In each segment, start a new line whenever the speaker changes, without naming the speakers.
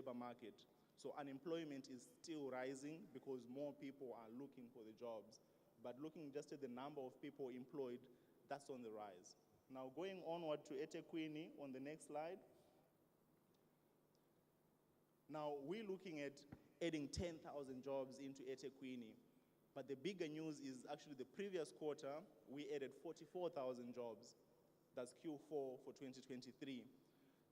labor market. So unemployment is still rising because more people are looking for the jobs. But looking just at the number of people employed, that's on the rise. Now going onward to Ethekwini on the next slide. Now we're looking at adding 10,000 jobs into Ethekwini. But the bigger news is actually the previous quarter, we added 44,000 jobs. That's Q4 for 2023.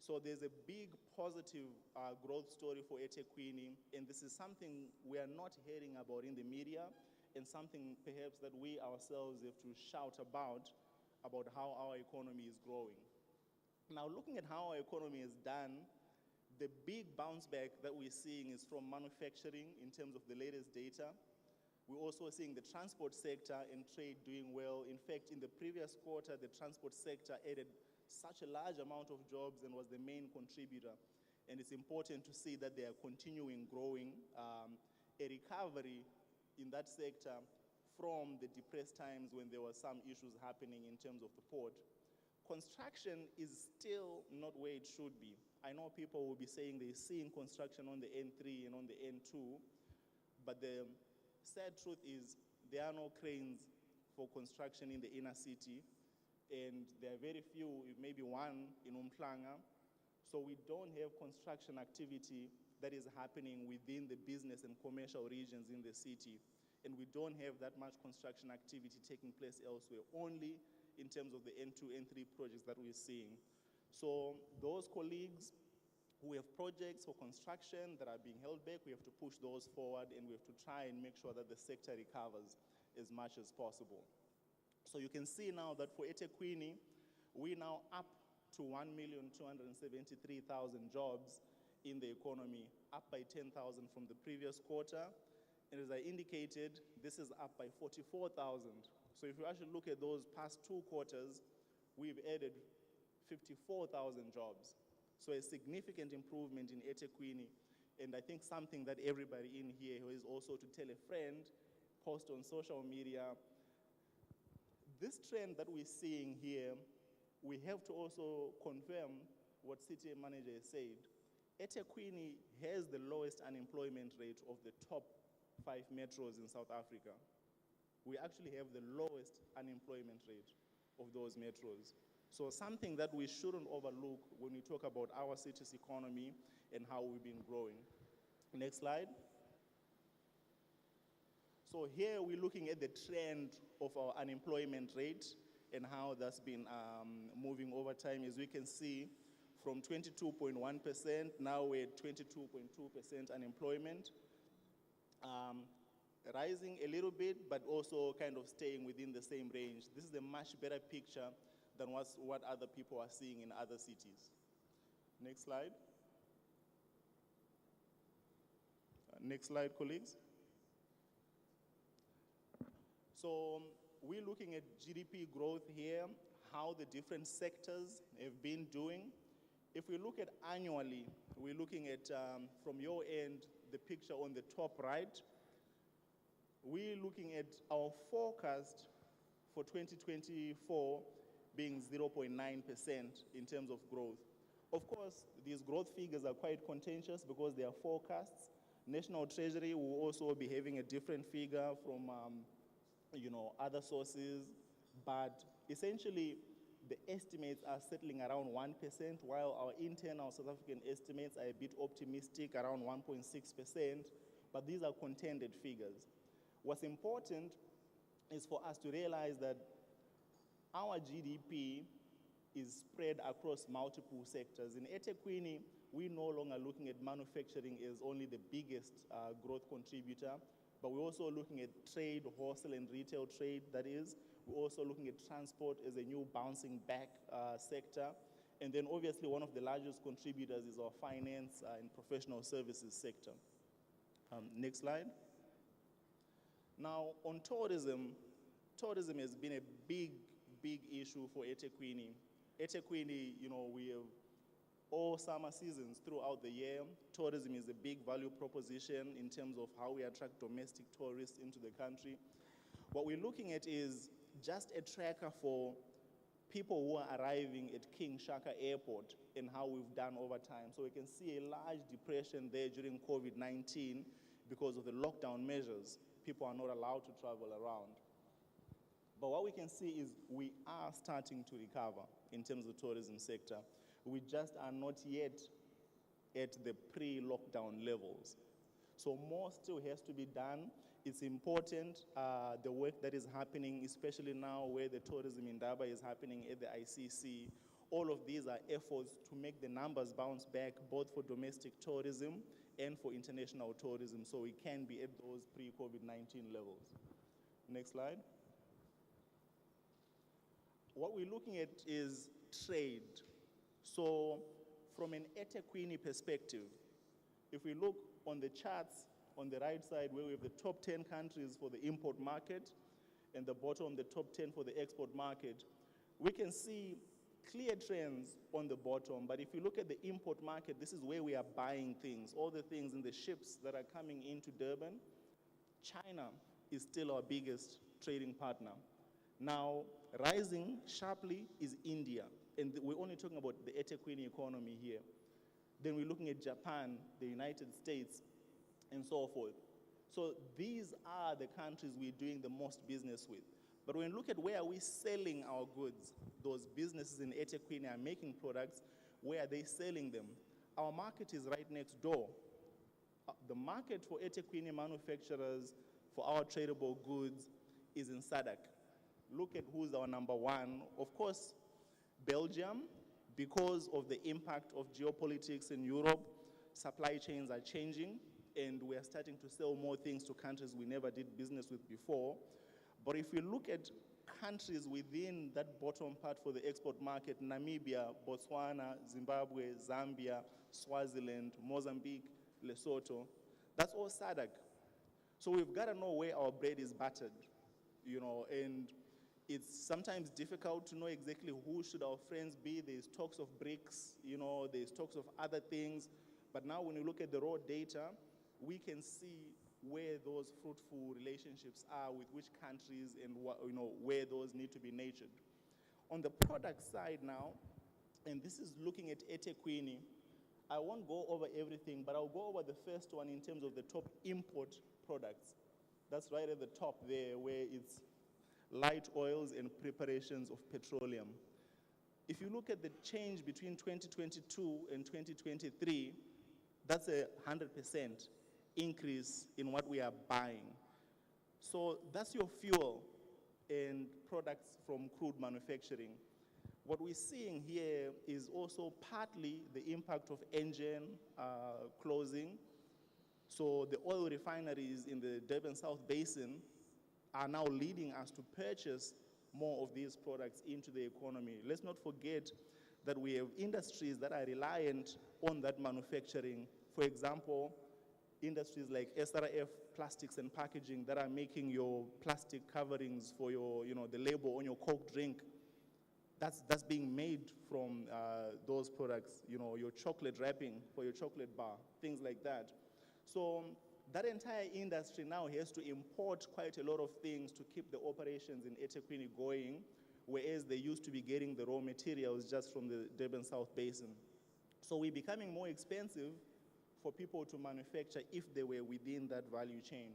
So there's a big positive growth story for Ethekwini, and this is something we are not hearing about in the media, and something perhaps that we ourselves have to shout about how our economy is growing. Now, looking at how our economy is done, the big bounce back that we're seeing is from manufacturing in terms of the latest data. We're also seeing the transport sector and trade doing well. In fact, in the previous quarter, the transport sector added such a large amount of jobs and was the main contributor. And it's important to see that they are continuing growing. A recovery in that sector from the depressed times when there were some issues happening in terms of the port. Construction is still not where it should be. I know people will be saying they're seeing construction on the N3 and on the N2, but the sad truth is there are no cranes for construction in the inner city, and there are very few, maybe one in Umhlanga. So we don't have construction activity that is happening within the business and commercial regions in the city. And we don't have that much construction activity taking place elsewhere, only in terms of the N2, N3 projects that we're seeing. So those colleagues who have projects for construction that are being held back, we have to push those forward, and we have to try and make sure that the sector recovers as much as possible. So you can see now that for Ethekwini, we're now up to 1,273,000 jobs in the economy, up by 10,000 from the previous quarter. And as I indicated, this is up by 44,000. So if you actually look at those past 2 quarters, we've added 54,000 jobs. So a significant improvement in Ethekwini, and I think something that everybody in here who is also to tell a friend, post on social media. This trend that we're seeing here, we have to also confirm what city manager has said. Ethekwini has the lowest unemployment rate of the top 5 metros in South Africa. We actually have the lowest unemployment rate of those metros. So something that we shouldn't overlook when we talk about our city's economy and how we've been growing. Next slide. So here we're looking at the trend of our unemployment rate and how that's been moving over time. As we can see, from 22.1%, now we're at 22.2% unemployment. Rising a little bit, but also kind of staying within the same range. This is a much better picture than what other people are seeing in other cities. Next slide. Next slide, colleagues. So we're looking at GDP growth here, how the different sectors have been doing. If we look at annually, we're looking at, from your end, the picture on the top right. We're looking at our forecast for 2024 being 0.9% in terms of growth. Of course, these growth figures are quite contentious because they are forecasts. National Treasury will also be having a different figure from other sources, but essentially the estimates are settling around 1%, while our internal South African estimates are a bit optimistic, around 1.6%, but these are contended figures. What's important is for us to realize that our GDP is spread across multiple sectors. In Ethekwini, we're no longer looking at manufacturing as only the biggest growth contributor, but we're also looking at trade, wholesale and retail trade, that is. We're also looking at transport as a new bouncing back sector. And then obviously one of the largest contributors is our finance and professional services sector. Next slide. Now on tourism has been a big issue for Ethekwini. Ethekwini, we have all summer seasons throughout the year. Tourism is a big value proposition in terms of how we attract domestic tourists into the country. What we're looking at is just a tracker for people who are arriving at King Shaka Airport and how we've done over time. So we can see a large depression there during COVID-19 because of the lockdown measures. People are not allowed to travel around. But what we can see is we are starting to recover in terms of the tourism sector. We just are not yet at the pre-lockdown levels. So more still has to be done. It's important, the work that is happening, especially now where the tourism in Durban is happening at the ICC. All of these are efforts to make the numbers bounce back, both for domestic tourism and for international tourism, so we can be at those pre-COVID-19 levels. Next slide. What we're looking at is trade. So from an Ethekwini perspective, if we look on the charts on the right side where we have the top 10 countries for the import market and the bottom, the top 10 for the export market, we can see clear trends on the bottom. But if you look at the import market, this is where we are buying things, all the things in the ships that are coming into Durban. China is still our biggest trading partner. Now, rising sharply is India, and we're only talking about the Ethekwini economy here. Then we're looking at Japan, the United States, and so forth. So these are the countries we're doing the most business with. But when we look at where are we selling our goods, those businesses in Ethekwini are making products, where are they selling them? Our market is right next door. The market for Ethekwini manufacturers, for our tradable goods, is in SADC. Look at who's our number one. Of course, Belgium, because of the impact of geopolitics in Europe, supply chains are changing, and we are starting to sell more things to countries we never did business with before. But if we look at countries within that bottom part for the export market, Namibia, Botswana, Zimbabwe, Zambia, Swaziland, Mozambique, Lesotho, that's all SADC. So we've got to know where our bread is buttered, and it's sometimes difficult to know exactly who should our friends be. There's talks of BRICS, there's talks of other things. But now when you look at the raw data, we can see where those fruitful relationships are with which countries and where those need to be nurtured. On the product side now, and this is looking at Ethekwini, I won't go over everything, but I'll go over the first one in terms of the top import products. That's right at the top there, where it's light oils and preparations of petroleum. If you look at the change between 2022 and 2023, that's a 100% increase in what we are buying. So that's your fuel and products from crude manufacturing. What we're seeing here is also partly the impact of engine closing. So the oil refineries in the Durban South Basin are now leading us to purchase more of these products into the economy. Let's not forget that we have industries that are reliant on that manufacturing. For example, industries like SRF, plastics and packaging, that are making your plastic coverings for your, the label on your Coke drink. That's being made from those products, your chocolate wrapping for your chocolate bar, things like that. So that entire industry now has to import quite a lot of things to keep the operations in Ethekwini going, whereas they used to be getting the raw materials just from the Durban South Basin. So we're becoming more expensive for people to manufacture if they were within that value chain.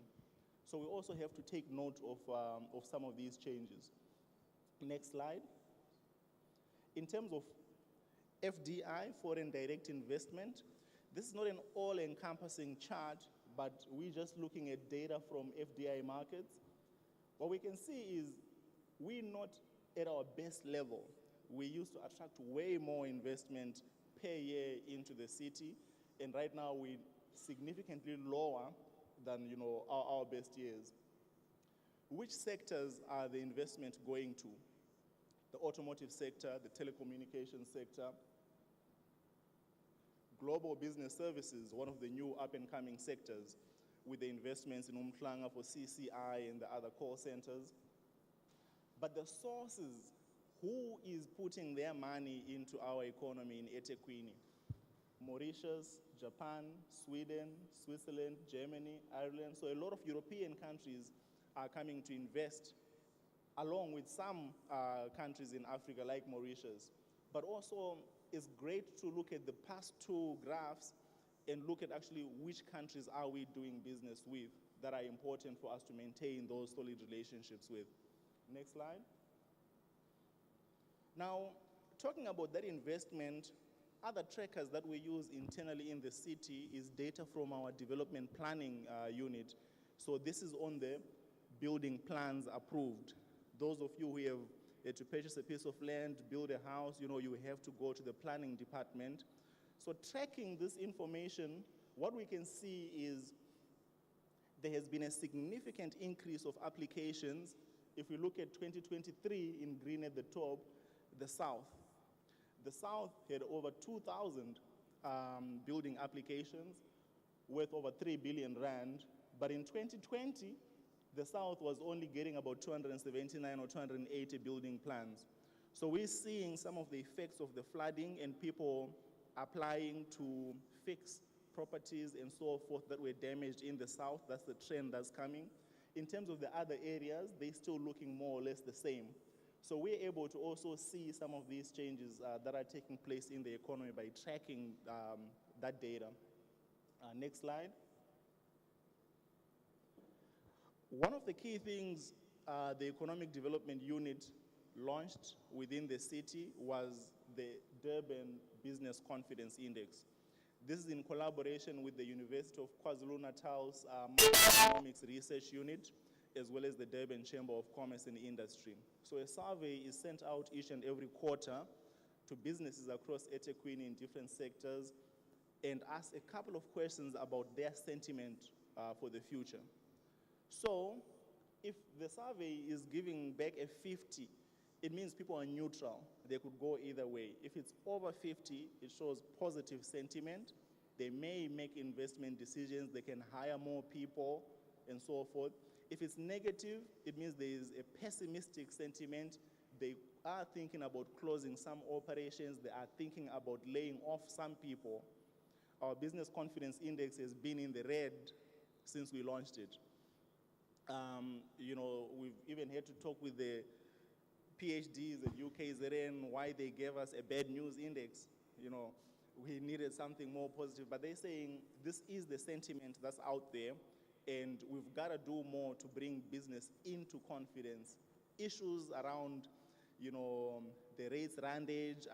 So we also have to take note of some of these changes. Next slide. In terms of FDI, foreign direct investment, this is not an all-encompassing chart, but we're just looking at data from FDI markets. What we can see is we're not at our best level. We used to attract way more investment per year into the city, and right now we're significantly lower than our best years. Which sectors are the investment going to? The automotive sector, the telecommunications sector, global business services, one of the new up-and-coming sectors, with the investments in Umhlanga for CCI and the other call centers. But the sources, who is putting their money into our economy in Ethekwini? Mauritius, Japan, Sweden, Switzerland, Germany, Ireland. So a lot of European countries are coming to invest along with some countries in Africa like Mauritius. But also, it's great to look at the past two graphs and look at actually which countries are we doing business with that are important for us to maintain those solid relationships with. Next slide. Now, talking about that investment, other trackers that we use internally in the city is data from our development planning unit. So this is on the building plans approved. Those of you who have to purchase a piece of land, build a house, you have to go to the planning department. So tracking this information, what we can see is there has been a significant increase of applications. If we look at 2023 in green at the top, the South. The South had over 2,000 building applications worth over 3 billion rand. But in 2020, the South was only getting about 279 or 280 building plans. So we're seeing some of the effects of the flooding and people applying to fix properties and so forth that were damaged in the South. That's the trend that's coming. In terms of the other areas, they're still looking more or less the same. So we're able to also see some of these changes that are taking place in the economy by tracking that data. Next slide. One of the key things the Economic Development Unit launched within the city was the Durban Business Confidence Index. This is in collaboration with the University of KwaZulu-Natal's Macroeconomics Research Unit, as well as the Durban Chamber of Commerce and Industry. So a survey is sent out each and every quarter to businesses across Ethekwini in different sectors and ask a couple of questions about their sentiment for the future. So if the survey is giving back a 50, it means people are neutral. They could go either way. If it's over 50, it shows positive sentiment. They may make investment decisions. They can hire more people and so forth. If it's negative, it means there is a pessimistic sentiment. They are thinking about closing some operations. They are thinking about laying off some people. Our business confidence index has been in the red since we launched it. We've even had to talk with the PhDs at UKZN why they gave us a bad news index. We needed something more positive, but they're saying this is the sentiment that's out there, and we've got to do more to bring business into confidence. Issues around, the rates randage,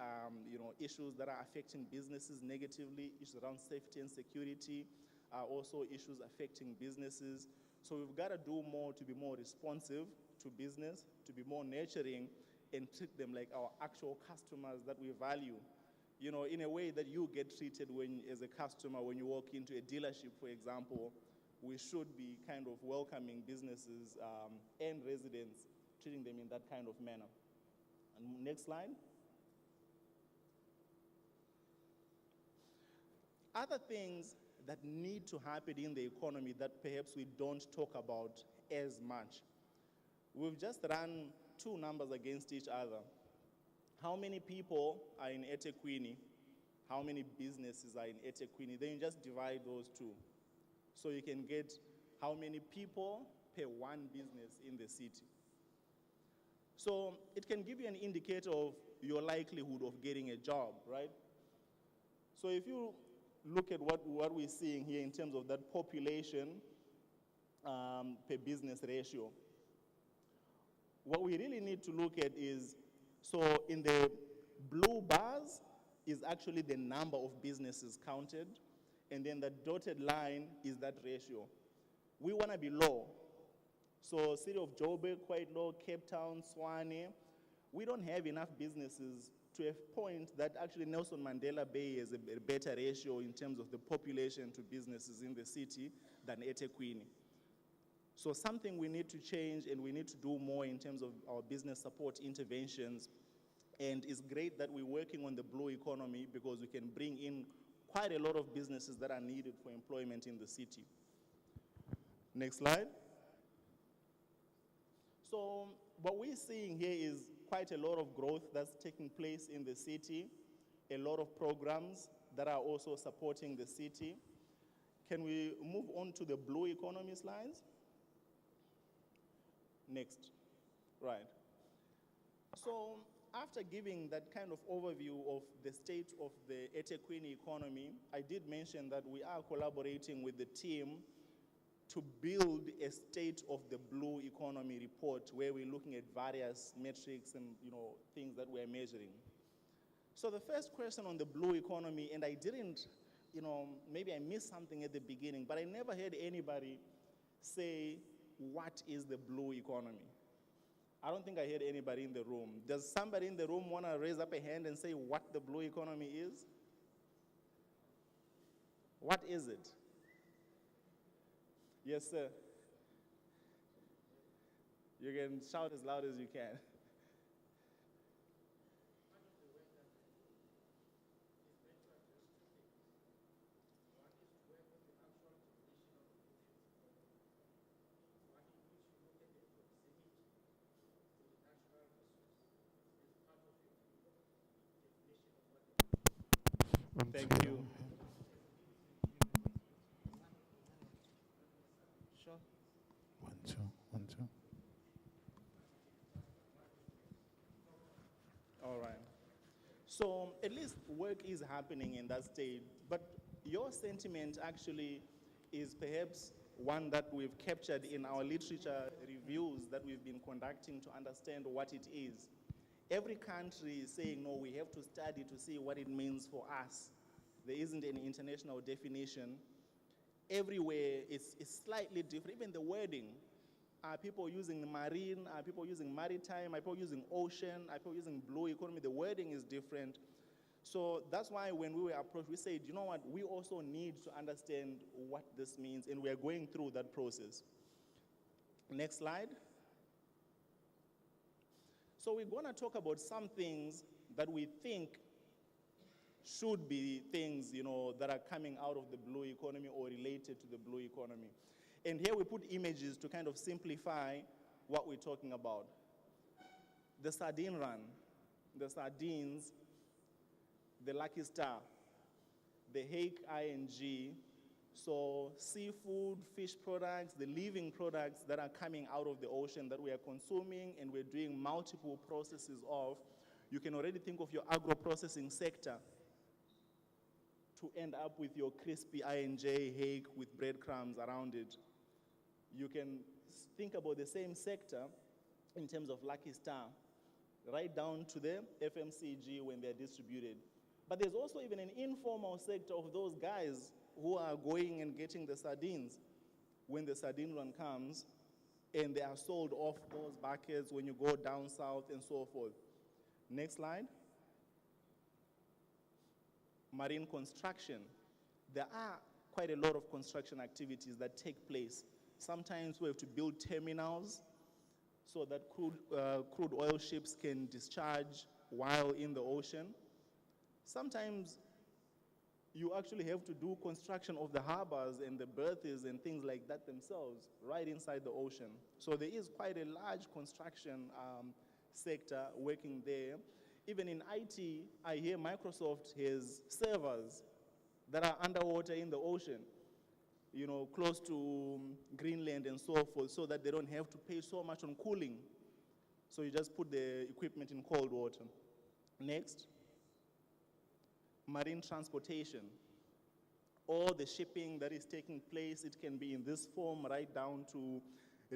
issues that are affecting businesses negatively, issues around safety and security are also issues affecting businesses. So we've got to do more to be more responsive to business, to be more nurturing, and treat them like our actual customers that we value. In a way that you get treated as a customer when you walk into a dealership, for example. We should be kind of welcoming businesses and residents, treating them in that kind of manner. And next slide. Other things that need to happen in the economy that perhaps we don't talk about as much. We've just run two numbers against each other. How many people are in Ethekwini? How many businesses are in Ethekwini? Then you just divide those two. So you can get how many people per one business in the city. So it can give you an indicator of your likelihood of getting a job, right? So if you look at what we're seeing here in terms of that population per business ratio, what we really need to look at is, so in the blue bars is actually the number of businesses counted, and then the dotted line is that ratio. We want to be low. So city of Joburg, quite low, Cape Town, Swane, we don't have enough businesses to a point that actually Nelson Mandela Bay has a better ratio in terms of the population to businesses in the city than Ethekwini. So something we need to change, and we need to do more in terms of our business support interventions. And it's great that we're working on the blue economy because we can bring in quite a lot of businesses that are needed for employment in the city. Next slide. So what we're seeing here is quite a lot of growth that's taking place in the city, a lot of programs that are also supporting the city. Can we move on to the blue economy slides? Next. Right. So after giving that kind of overview of the state of the Ethekwini economy, I did mention that we are collaborating with the team to build a state of the blue economy report where we're looking at various metrics and things that we're measuring. So the first question on the blue economy, and I didn't, maybe I missed something at the beginning, but I never heard anybody say, what is the blue economy? I don't think I heard anybody in the room. Does somebody in the room want to raise up a hand and say what the blue economy is? What is it? Yes, sir. You can shout as loud as you can. Thank you. Sure.
1, 2, 1, 2.
All right. So at least work is happening in that state, but your sentiment actually is perhaps one that we've captured in our literature reviews that we've been conducting to understand what it is. Every country is saying, no, we have to study to see what it means for us. There isn't any international definition. Everywhere it's slightly different. Even the wording. Are people using marine? Are people using maritime? Are people using ocean? Are people using blue economy? The wording is different. So that's why when we were approached, we said, you know what, we also need to understand what this means, and we are going through that process. Next slide. So we're going to talk about some things that we think should be things, that are coming out of the blue economy or related to the blue economy. And here we put images to kind of simplify what we're talking about. The sardine run, the sardines, the Lucky Star, the hake ING, so seafood, fish products, the living products that are coming out of the ocean that we are consuming and we're doing multiple processes of. You can already think of your agro-processing sector to end up with your crispy INJ hake with breadcrumbs around it. You can think about the same sector in terms of Lucky Star, right down to the FMCG when they're distributed. But there's also even an informal sector of those guys who are going and getting the sardines when the sardine run comes, and they are sold off those buckets when you go down south and so forth. Next slide. Marine construction. There are quite a lot of construction activities that take place. Sometimes we have to build terminals so that crude oil ships can discharge while in the ocean. Sometimes you actually have to do construction of the harbors and the berths and things like that themselves right inside the ocean. So there is quite a large construction sector working there. Even in IT, I hear Microsoft has servers that are underwater in the ocean, close to Greenland and so forth, so that they don't have to pay so much on cooling. So you just put the equipment in cold water. Next. Marine transportation. All the shipping that is taking place, it can be in this form right down to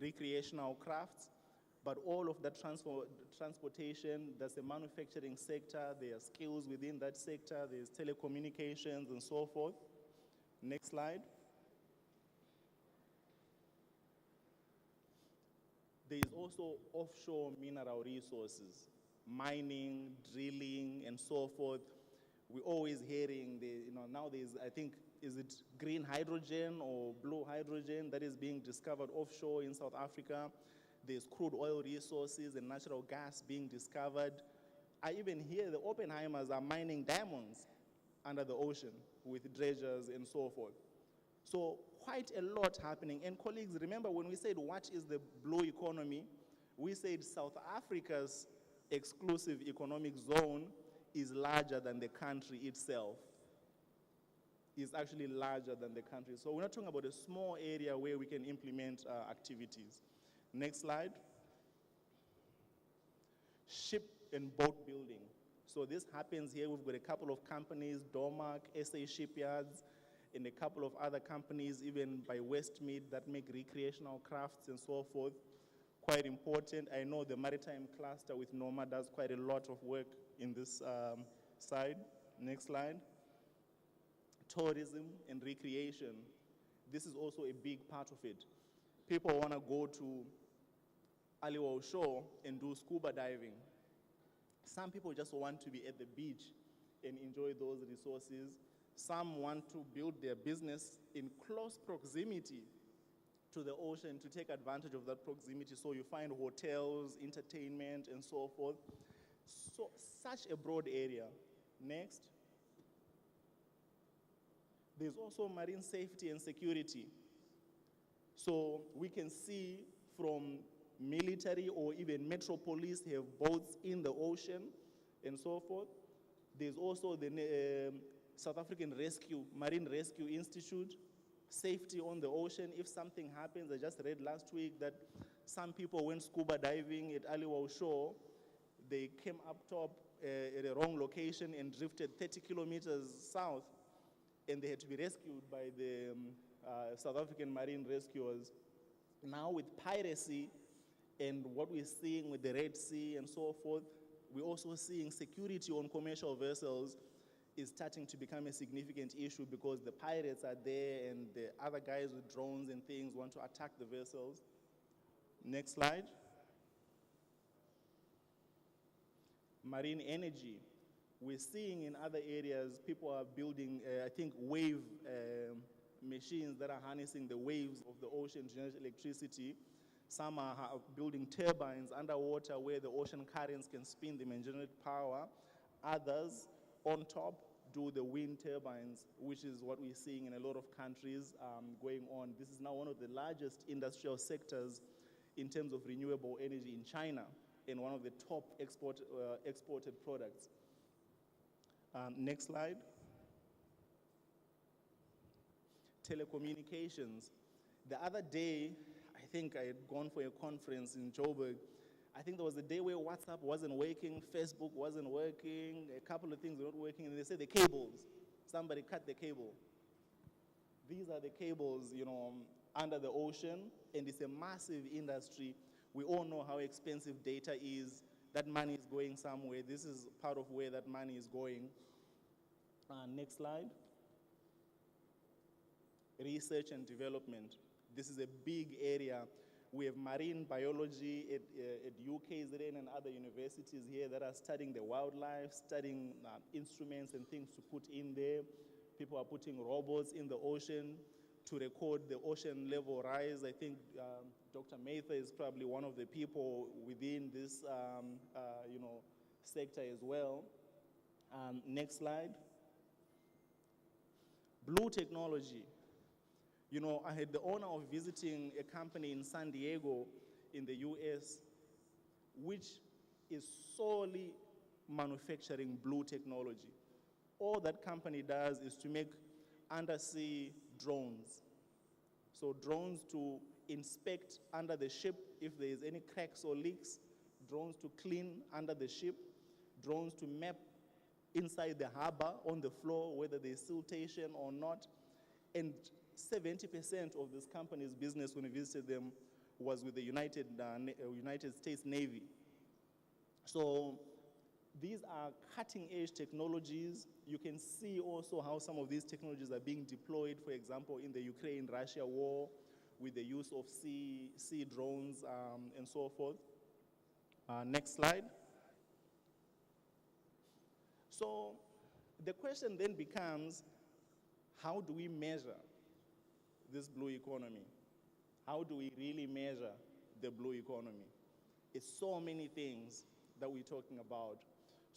recreational crafts, but all of that transportation, there's a manufacturing sector, there are skills within that sector, there's telecommunications and so forth. Next slide. There is also offshore mineral resources, mining, drilling, and so forth. We're always hearing, now there's, I think, is it green hydrogen or blue hydrogen that is being discovered offshore in South Africa? There's crude oil resources and natural gas being discovered. I even hear the Oppenheimers are mining diamonds under the ocean with dredgers and so forth. So quite a lot happening. And colleagues, remember when we said what is the blue economy, we said South Africa's exclusive economic zone is larger than the country itself. Is actually larger than the country. So we're not talking about a small area where we can implement activities. Next slide. ship and boat building. So this happens here. We've got a couple of companies, Dormark, SA Shipyards, and a couple of other companies, even by Westmead, that make recreational crafts and so forth. Quite important. I know the maritime cluster with Noma does quite a lot of work in this side. Next slide. Tourism and recreation. This is also a big part of it. People want to go to Aliwal Shore and do scuba diving. Some people just want to be at the beach and enjoy those resources. Some want to build their business in close proximity to the ocean to take advantage of that proximity. So you find hotels, entertainment, and so forth. So such a broad area. Next. There's also marine safety and security. So we can see from military or even metro police have boats in the ocean and so forth. There's also the South African Marine Rescue Institute, safety on the ocean. If something happens, I just read last week that some people went scuba diving at Aliwal Shore. They came up top at a wrong location and drifted 30 kilometers south, and they had to be rescued by the South African Marine Rescuers. Now with piracy and what we're seeing with the Red Sea and so forth, we're also seeing security on commercial vessels is starting to become a significant issue because the pirates are there and the other guys with drones and things want to attack the vessels. Next slide. Marine energy. We're seeing in other areas, people are building, I think, wave machines that are harnessing the waves of the ocean to generate electricity. Some are building turbines underwater where the ocean currents can spin them and generate power. Others, on top, do the wind turbines, which is what we're seeing in a lot of countries going on. This is now one of the largest industrial sectors in terms of renewable energy in China and one of the top exported products. Next slide. Telecommunications. The other day, I think I had gone for a conference in Joburg. I think there was a day where WhatsApp wasn't working, Facebook wasn't working, a couple of things were not working, and they said the cables. Somebody cut the cable. These are the cables, under the ocean, and it's a massive industry. We all know how expensive data is. That money is going somewhere. This is part of where that money is going. Next slide. Research and development. This is a big area. We have marine biology at UKZN and other universities here that are studying the wildlife, studying instruments and things to put in there. People are putting robots in the ocean to record the ocean level rise. I think Dr. Mather is probably one of the people within this sector as well. Next slide. Blue technology. I had the honor of visiting a company in San Diego in the US, which is solely manufacturing blue technology. All that company does is to make undersea drones. So drones to inspect under the ship if there is any cracks or leaks, drones to clean under the ship, drones to map inside the harbor on the floor whether there's siltation or not. And 70% of this company's business when we visited them was with the United States Navy. So these are cutting-edge technologies. You can see also how some of these technologies are being deployed, for example, in the Ukraine-Russia war with the use of sea drones and so forth. Next slide. So the question then becomes, how do we measure this blue economy? How do we really measure the blue economy? It's so many things that we're talking about.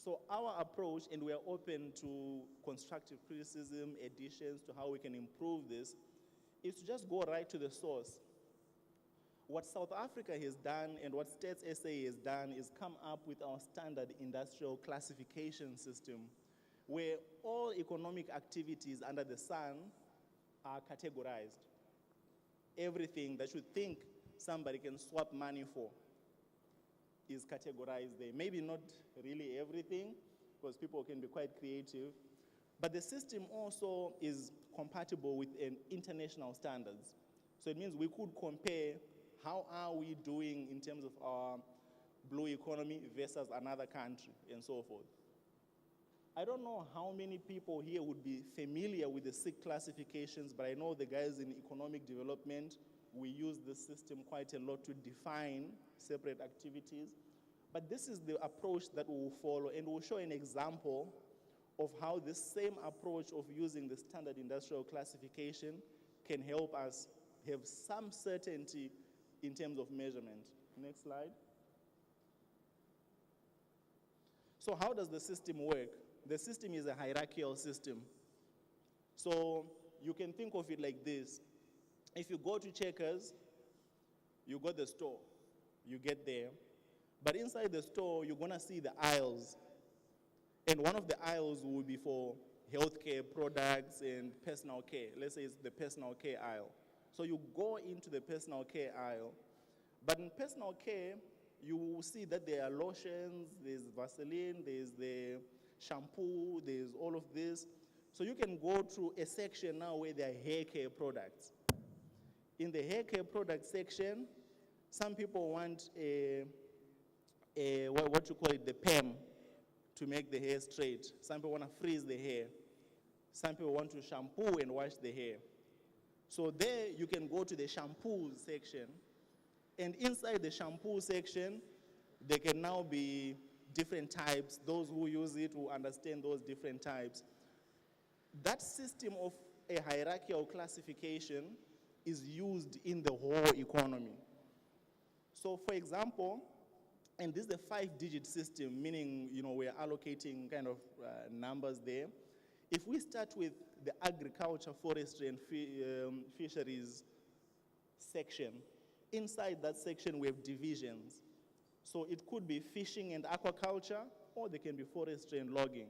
So our approach, and we are open to constructive criticism, additions to how we can improve this, is to just go right to the source. What South Africa has done and what Stats SA has done is come up with our standard industrial classification system where all economic activities under the sun are categorized. Everything that you think somebody can swap money for. is categorized there. Maybe not really everything, because people can be quite creative, but the system also is compatible with international standards. So it means we could compare how are we doing in terms of our blue economy versus another country and so forth. I don't know how many people here would be familiar with the SIC classifications, but I know the guys in economic development, we use this system quite a lot to define separate activities. But this is the approach that we will follow, and we'll show an example of how this same approach of using the standard industrial classification can help us have some certainty in terms of measurement. Next slide. So how does the system work? The system is a hierarchical system. So you can think of it like this. If you go to Checkers, you got the store. You get there. But inside the store, you're going to see the aisles. And one of the aisles will be for healthcare products and personal care. Let's say it's the personal care aisle. So you go into the personal care aisle. But in personal care, you will see that there are lotions, there's Vaseline, there's the shampoo, there's all of this. So you can go through a section now where there are hair care products. In the hair care product section, some people want what you call it, the perm, to make the hair straight. Some people want to freeze the hair. Some people want to shampoo and wash the hair. So there you can go to the shampoo section. And inside the shampoo section, there can now be different types. Those who use it will understand those different types. That system of a hierarchical classification is used in the whole economy. So for example, and this is the 5-digit system, meaning we're allocating kind of numbers there. If we start with the agriculture, forestry, and fisheries section, inside that section we have divisions. So it could be fishing and aquaculture, or they can be forestry and logging.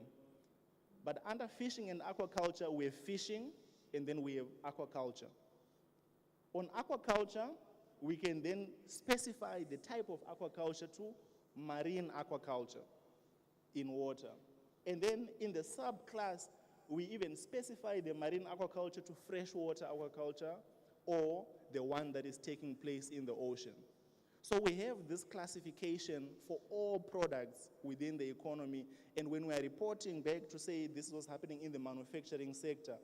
But under fishing and aquaculture, we have fishing, and then we have aquaculture. On aquaculture, we can then specify the type of aquaculture to marine aquaculture in water. And then in the subclass, we even specify the marine aquaculture to freshwater aquaculture, or the one that is taking place in the ocean. So we have this classification for all products within the economy, and when we are reporting back to say this was happening in the manufacturing sector,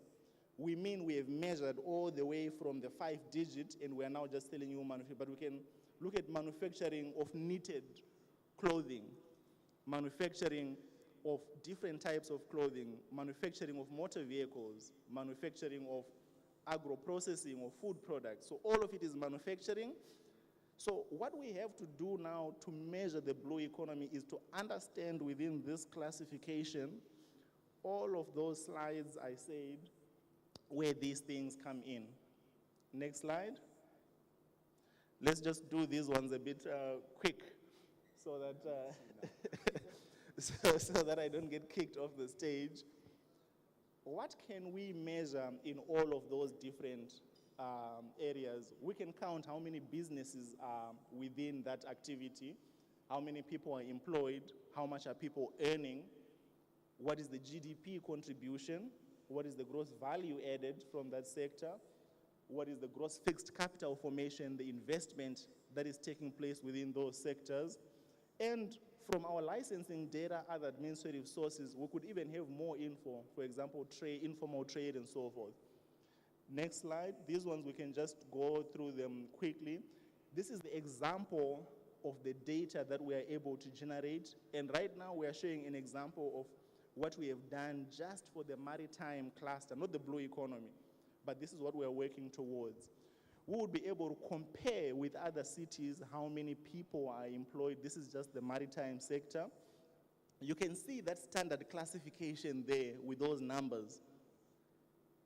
we mean we have measured all the way from the 5-digit, and we are now just telling you manufacturing, but we can look at manufacturing of knitted clothing, manufacturing of different types of clothing, manufacturing of motor vehicles, manufacturing of agro-processing of food products. So all of it is manufacturing. So what we have to do now to measure the blue economy is to understand within this classification all of those slides I said where these things come in. Next slide. Let's just do these ones a bit quick so that so that I don't get kicked off the stage. What can we measure in all of those different areas? We can count how many businesses are within that activity, how many people are employed, how much are people earning, what is the GDP contribution, what is the gross value added from that sector, what is the gross fixed capital formation, the investment that is taking place within those sectors. And from our licensing data, other administrative sources, we could even have more info, for example, trade, informal trade, and so forth. Next slide. These ones we can just go through them quickly. This is the example of the data that we are able to generate. And right now we are showing an example of what we have done just for the maritime cluster, not the blue economy, but this is what we are working towards. We would be able to compare with other cities how many people are employed. This is just the maritime sector. You can see that standard classification there with those numbers,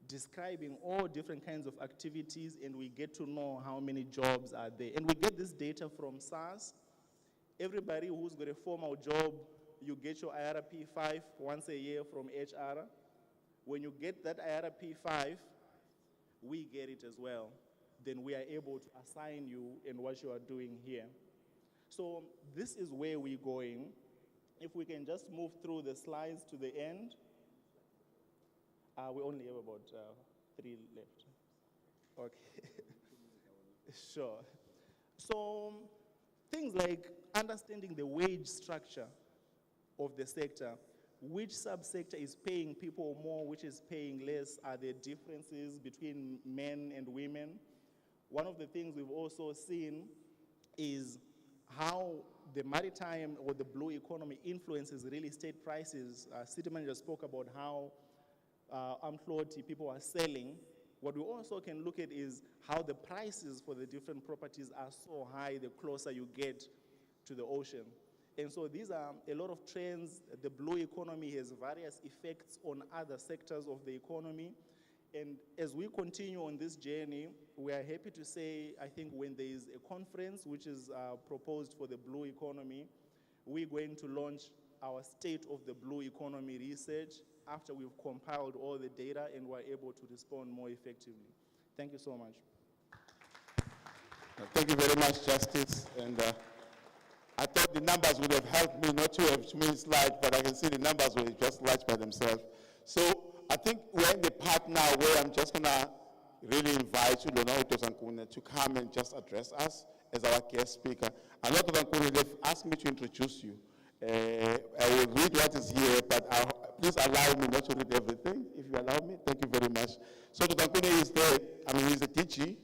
describing all different kinds of activities, and we get to know how many jobs are there. And we get this data from SARS. Everybody who's got a formal job, you get your IRP 5 once a year from HR. When you get that IRP 5, we get it as well. Then we are able to assign you in what you are doing here. So this is where we're going. If we can just move through the slides to the end. We only have about 3 left. Okay. Sure. So things like understanding the wage structure of the sector. Which subsector is paying people more, which is paying less? Are there differences between men and women? One of the things we've also seen is how the maritime or the blue economy influences real estate prices. City manager spoke about how Amhloti people are selling. What we also can look at is how the prices for the different properties are so high the closer you get to the ocean. And so these are a lot of trends. The blue economy has various effects on other sectors of the economy. And as we continue on this journey, we are happy to say, I think when there is a conference which is proposed for the blue economy, we're going to launch our State of the Blue Economy research after we've compiled all the data and we're able to respond more effectively. Thank you so much.
Thank you very much, Justice. And I thought the numbers would have helped me not to have too many slides, but I can see the numbers were just large by themselves. So I think we're in the part now where I'm just going to really invite you, Leonardo Zankune, to come and just address us as our guest speaker. And Dr. Zankune, they've asked me to introduce you. I will read what is here, but please allow me not to read everything, if you allow me. Thank you very much. So Dr. Zankune is there, he's a DG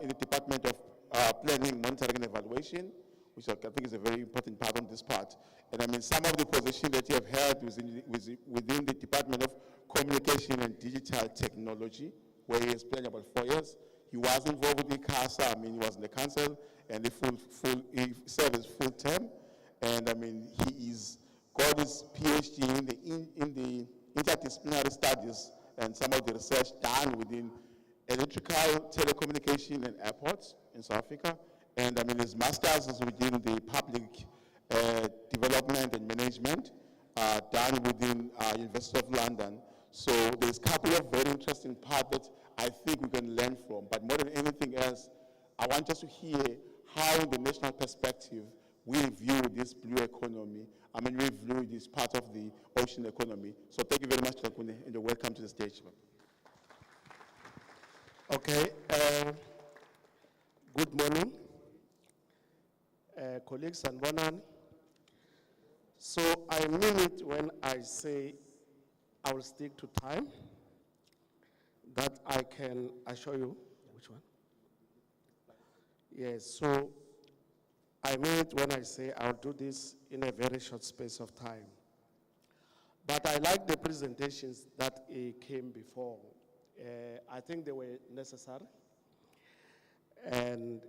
in the Department of Planning, Monitoring, and Evaluation, which I think is a very important part on this part. And some of the positions that you have held within the Department of Communication and Digital Technology, where he has spent about 4 years. He was involved with the CASA, he was in the council, and he served his full term. And he got his PhD in the interdisciplinary studies and some of the research done within electrical, telecommunication, and airports in South Africa. And his master's is within the public development and management, done within University of London. So there's a couple of very interesting parts that I think we can learn from. But more than anything else, I want us to hear how, in the national perspective, we view this blue economy. We view this part of the ocean economy. So thank you very much, Takune, and you're welcome to the stage.
Okay. Good morning, colleagues and Bonan. So I mean it when I say I will stick to time, that I can assure you. Which one? Yes, so I mean it when I say I'll do this in a very short space of time. But I like the presentations that came before. I think they were necessary and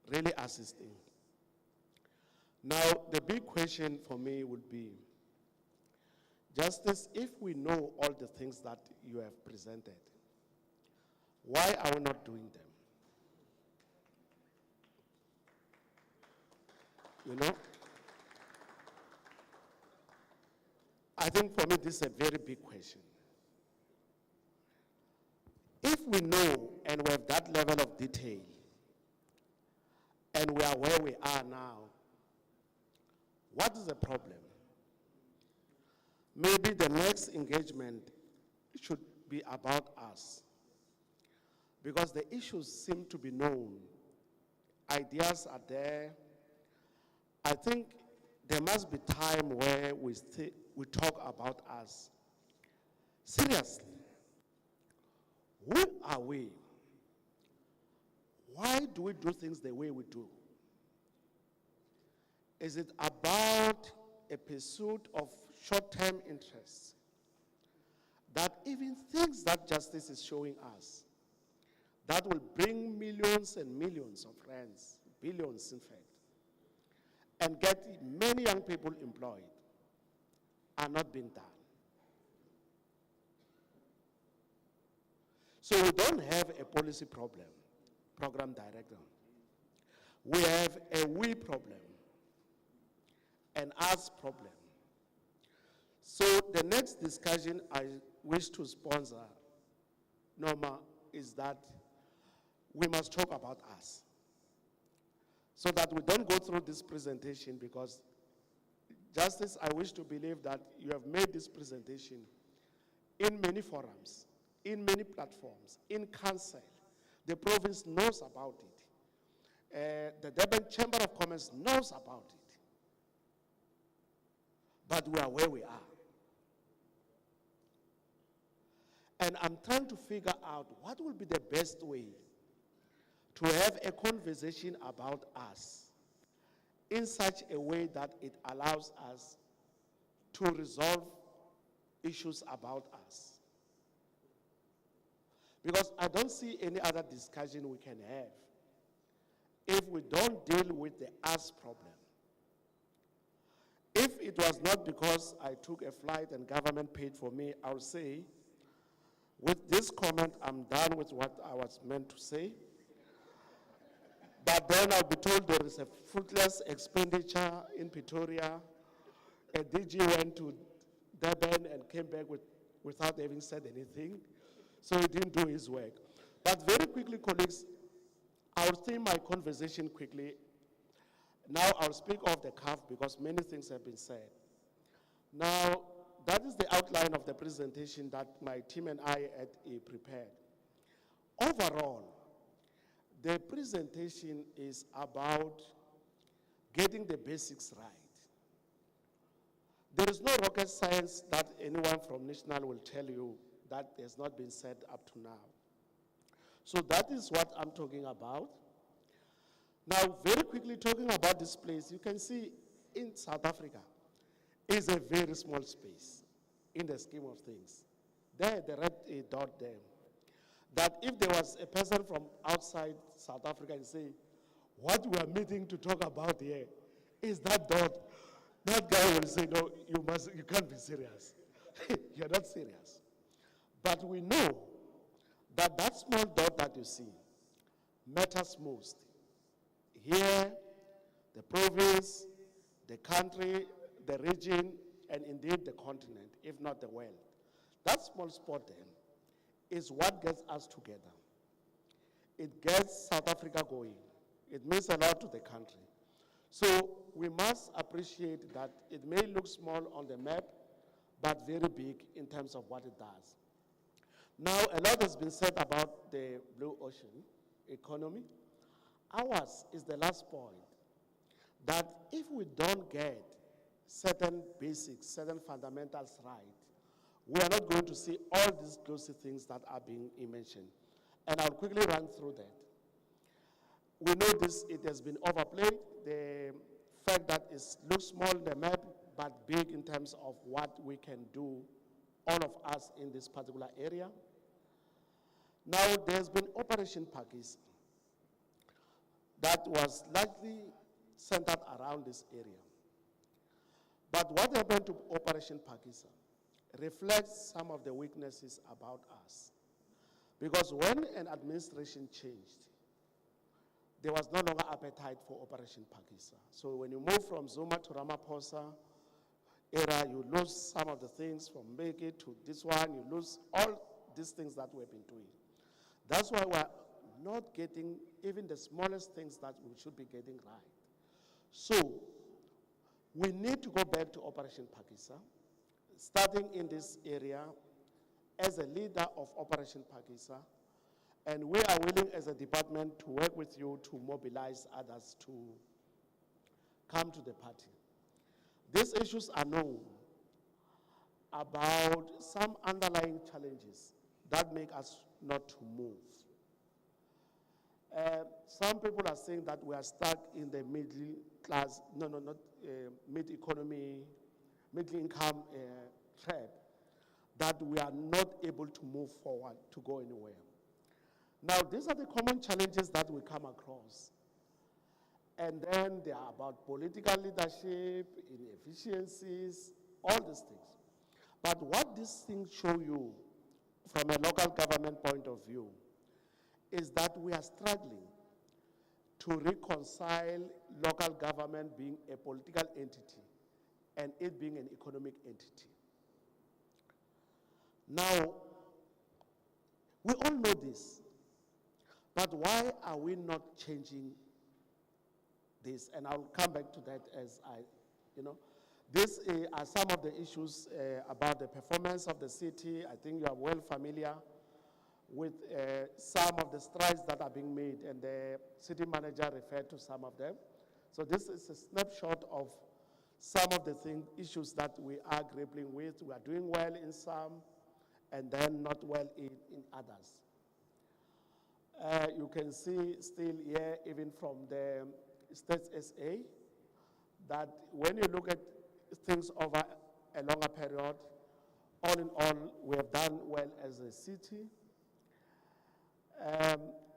really assisting. Now, the big question for me would be, Justice, if we know all the things that you have presented, why are we not doing them? You know? I think for me this is a very big question. If we know and we have that level of detail, and we are where we are now, what is the problem? Maybe the next engagement should be about us, because the issues seem to be known. Ideas are there. I think there must be time where we talk about us. Seriously, who are we? Why do we do things the way we do? Is it about a pursuit of short-term interests? That even things that justice is showing us, that will bring millions and millions of rands, billions in fact, and get many young people employed, are not being done. So we don't have a policy problem, program director. We have a we problem, an us problem. So the next discussion I wish to sponsor, Norma, is that we must talk about us. so that we don't go through this presentation, because Justice, I wish to believe that you have made this presentation in many forums, in many platforms, in council. The province knows about it. The Durban Chamber of Commerce knows about it. But we are where we are. And I'm trying to figure out what will be the best way to have a conversation about us in such a way that it allows us to resolve issues about us. Because I don't see any other discussion we can have if we don't deal with the us problem. If it was not because I took a flight and government paid for me, I'll say, with this comment, I'm done with what I was meant to say. But then I'll be told there is a fruitless expenditure in Pretoria. A DG went to Durban and came back without having said anything. So he didn't do his work. But very quickly, colleagues, I'll theme my conversation quickly. Now I'll speak off the cuff because many things have been said. Now, that is the outline of the presentation that my team and I had prepared. Overall, the presentation is about getting the basics right. There is no rocket science that anyone from National will tell you that has not been said up to now. So that is what I'm talking about. Now, very quickly talking about this place, you can see in South Africa is a very small space in the scheme of things. There, the red dot there. That if there was a person from outside South Africa and say, what we are meeting to talk about here is that dot, that guy will say, no, you can't be serious. You're not serious. But we know that that small dot that you see matters most. Here, the province, the country, the region, and indeed the continent, if not the world. That small spot then is what gets us together. It gets South Africa going. It means a lot to the country. So we must appreciate that it may look small on the map, but very big in terms of what it does. Now, a lot has been said about the blue ocean economy. Ours is the last point, that if we don't get certain basics, certain fundamentals right, we are not going to see all these close things that are being mentioned. And I'll quickly run through that. We know this, it has been overplayed, the fact that it looks small in the map, but big in terms of what we can do, all of us in this particular area. Now, there's been Operation Pakistan that was largely centered around this area. But what happened to Operation Pakistan reflects some of the weaknesses about us. Because when an administration changed, there was no longer appetite for Operation Pakistan. So when you move from Zuma to Ramaphosa era, you lose some of the things from Mbeki to this one, you lose all these things that we've been doing. That's why we're not getting even the smallest things that we should be getting right. So we need to go back to Operation Pakistan, starting in this area as a leader of Operation Pakistan, and we are willing as a department to work with you to mobilize others to come to the party. These issues are known about some underlying challenges that make us not to move. Some people are saying that we are stuck in the middle class, mid-economy, middle-income trap, that we are not able to move forward to go anywhere. Now, these are the common challenges that we come across. And then they are about political leadership, inefficiencies, all these things. But what these things show you from a local government point of view is that we are struggling to reconcile local government being a political entity and it being an economic entity. Now, we all know this, but why are we not changing this, and I'll come back to that as these are some of the issues about the performance of the city. I think you are well familiar with some of the strides that are being made, and the city manager referred to some of them. So this is a snapshot of some of the issues that we are grappling with. We are doing well in some, and then not well in others. You can see still here, even from the States SA, that when you look at things over a longer period, all in all, we have done well as a city.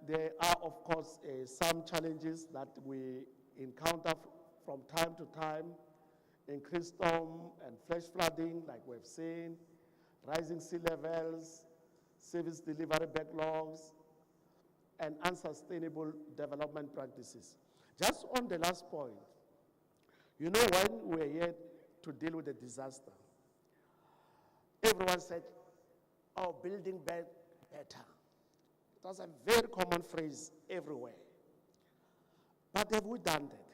There are, of course, some challenges that we encounter from time to time: increased storm and flash flooding, like we've seen, rising sea levels, service delivery backlogs, and unsustainable development practices. Just on the last point, when we were here to deal with the disaster, everyone said, "Oh, building better." It was a very common phrase everywhere. But have we done that?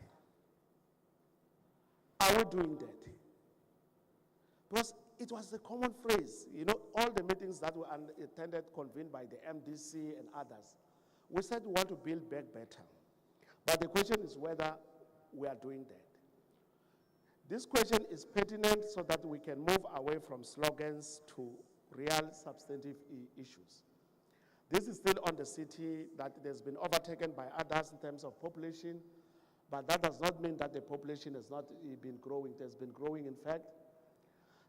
Are we doing that? Because it was a common phrase. All the meetings that were attended, convened by the MDC and others, we said we want to build back better. But the question is whether we are doing that. This question is pertinent so that we can move away from slogans to real substantive issues. This is still on the city that it has been overtaken by others in terms of population, but that does not mean that the population has not been growing. It has been growing, in fact.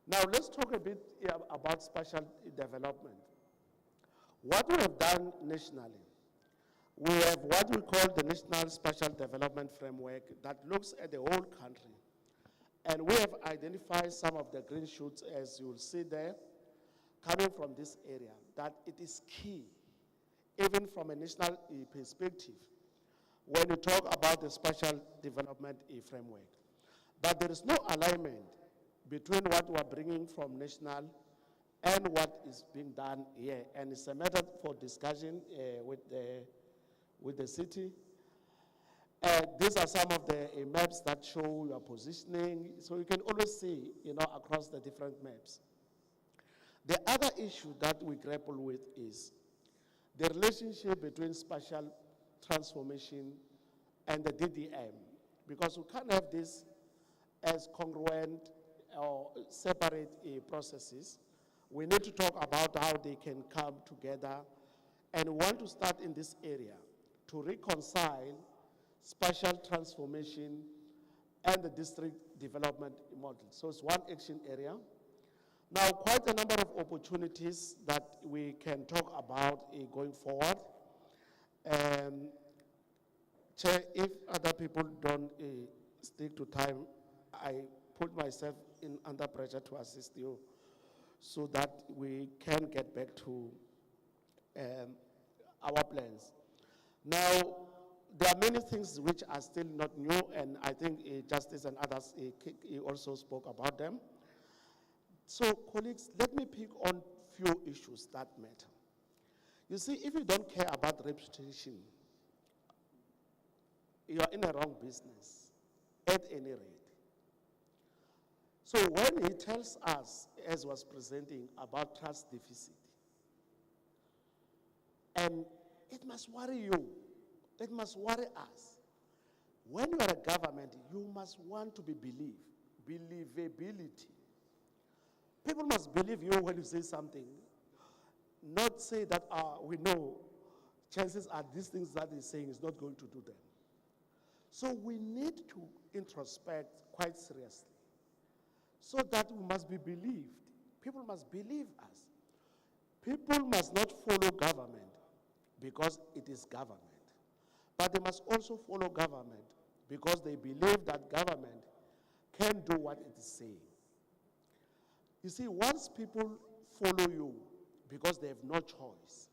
Now, let's talk a bit about spatial development. What we have done nationally, we have what we call the National Spatial Development Framework that looks at the whole country. And we have identified some of the green shoots, as you'll see there, coming from this area, that it is key, even from a national perspective, when you talk about the spatial development framework. But there is no alignment between what we are bringing from national and what is being done here. And it's a matter for discussion with the city. These are some of the maps that show your positioning, so you can always see, across the different maps. The other issue that we grapple with is the relationship between spatial transformation and the DDM, because we can't have this as congruent or separate processes. We need to talk about how they can come together, and we want to start in this area to reconcile spatial transformation and the district development model. So it's one action area. Now, quite a number of opportunities that we can talk about going forward. Chair, if other people don't stick to time, I put myself under pressure to assist you so that we can get back to our plans. Now, there are many things which are still not new, and I think Justice and others also spoke about them. So, colleagues, let me pick on few issues that matter. You see, if you don't care about reputation, you are in a wrong business, at any rate. So when he tells us, as was presenting, about trust deficit, and it must worry you, it must worry us. When you are a government, you must want to be believed, believability. People must believe you when you say something, not say that we know chances are these things that he's saying is not going to do them. So we need to introspect quite seriously so that we must be believed. People must believe us. People must not follow government because it is government, but they must also follow government because they believe that government can do what it is saying. You see, once people follow you because they have no choice,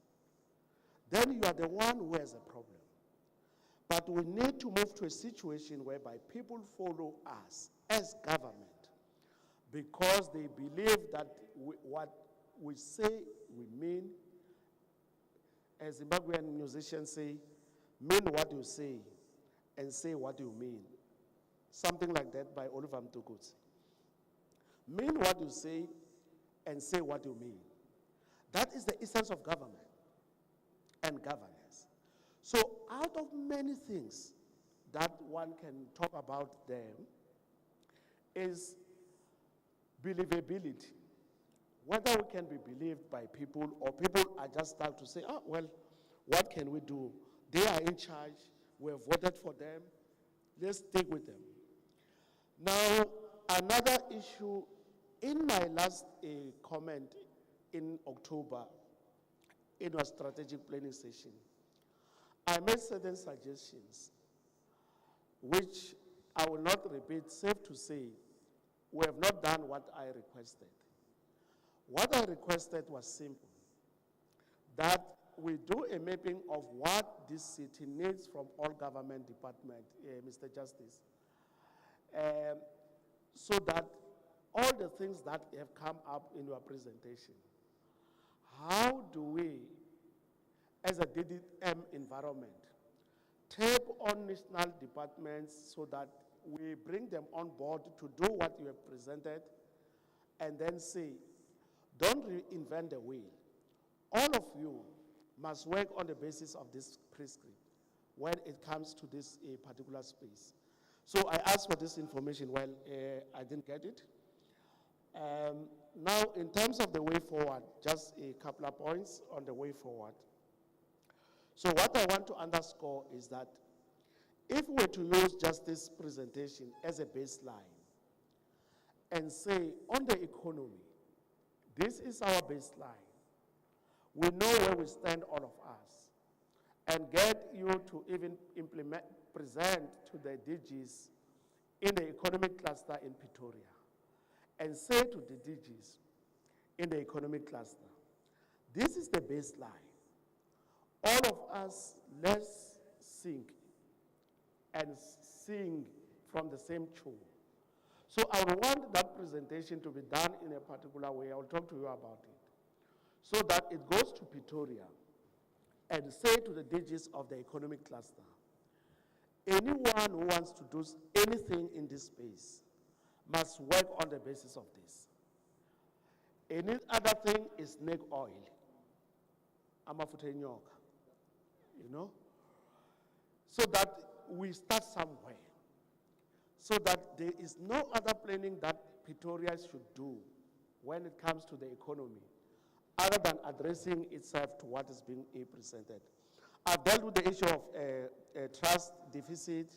then you are the one who has a problem. But we need to move to a situation whereby people follow us as government because they believe that what we say, we mean. As Zimbabwean musicians say, mean what you say and say what you mean. Something like that by Oliver Mtukudzi. Mean what you say and say what you mean. That is the essence of government and governance. So out of many things that one can talk about them is believability. Whether we can be believed by people or people are just start to say, oh, well, what can we do? They are in charge. We have voted for them. Let's stick with them. Now, another issue, in my last comment in October, in our strategic planning session, I made certain suggestions, which I will not repeat. Safe to say, we have not done what I requested. What I requested was simple, that we do a mapping of what this city needs from all government departments, Mr. Justice, so that all the things that have come up in your presentation, how do we, as a DDM environment, tap on national departments so that we bring them on board to do what you have presented, and then say, don't reinvent the wheel. All of you must work on the basis of this prescript when it comes to this particular space. So I asked for this information. Well, I didn't get it. Now, in terms of the way forward, just a couple of points on the way forward. So what I want to underscore is that if we were to use just this presentation as a baseline and say, on the economy, this is our baseline. We know where we stand, all of us, and get you to even present to the DGs in the economic cluster in Pretoria, and say to the DGs in the economic cluster, this is the baseline. All of us, let's think and sing from the same tune. So I would want that presentation to be done in a particular way. I will talk to you about it. So that it goes to Pretoria and say to the DGs of the economic cluster, anyone who wants to do anything in this space must work on the basis of this. Any other thing is snake oil. Amafutha nyoka. You know? So that we start somewhere. So that there is no other planning that Pretoria should do when it comes to the economy, other than addressing itself to what is being presented. I've dealt with the issue of trust deficit,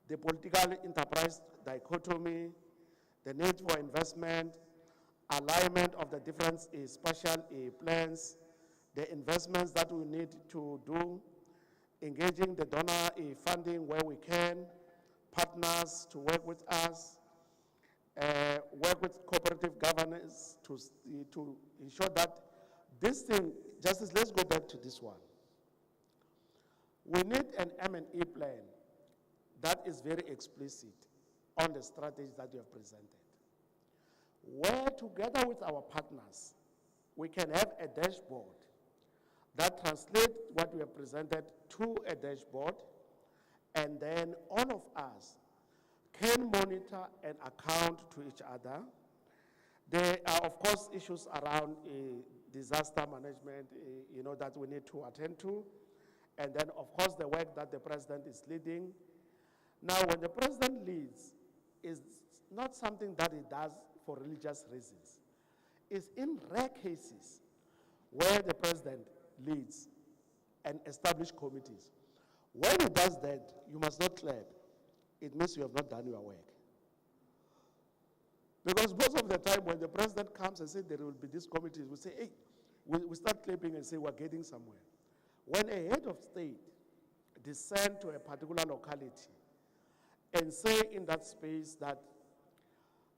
the political enterprise dichotomy, the need for investment, alignment of the different spatial plans, the investments that we need to do, engaging the donor funding where we can, partners to work with us, work with cooperative governance to ensure that this thing, Justice, let's go back to this one. We need an M&E plan that is very explicit on the strategies that you have presented, where together with our partners, we can have a dashboard that translates what we have presented to a dashboard, and then all of us can monitor and account to each other. There are, of course, issues around disaster management, that we need to attend to. And then, of course, the work that the president is leading. Now, when the president leads, it's not something that he does for religious reasons. It's in rare cases where the president leads and establishes committees. When he does that, you must not clap. It means you have not done your work. Because most of the time when the president comes and says there will be these committees, we say, hey, we start clapping and say we're getting somewhere. When a head of state descends to a particular locality and say in that space that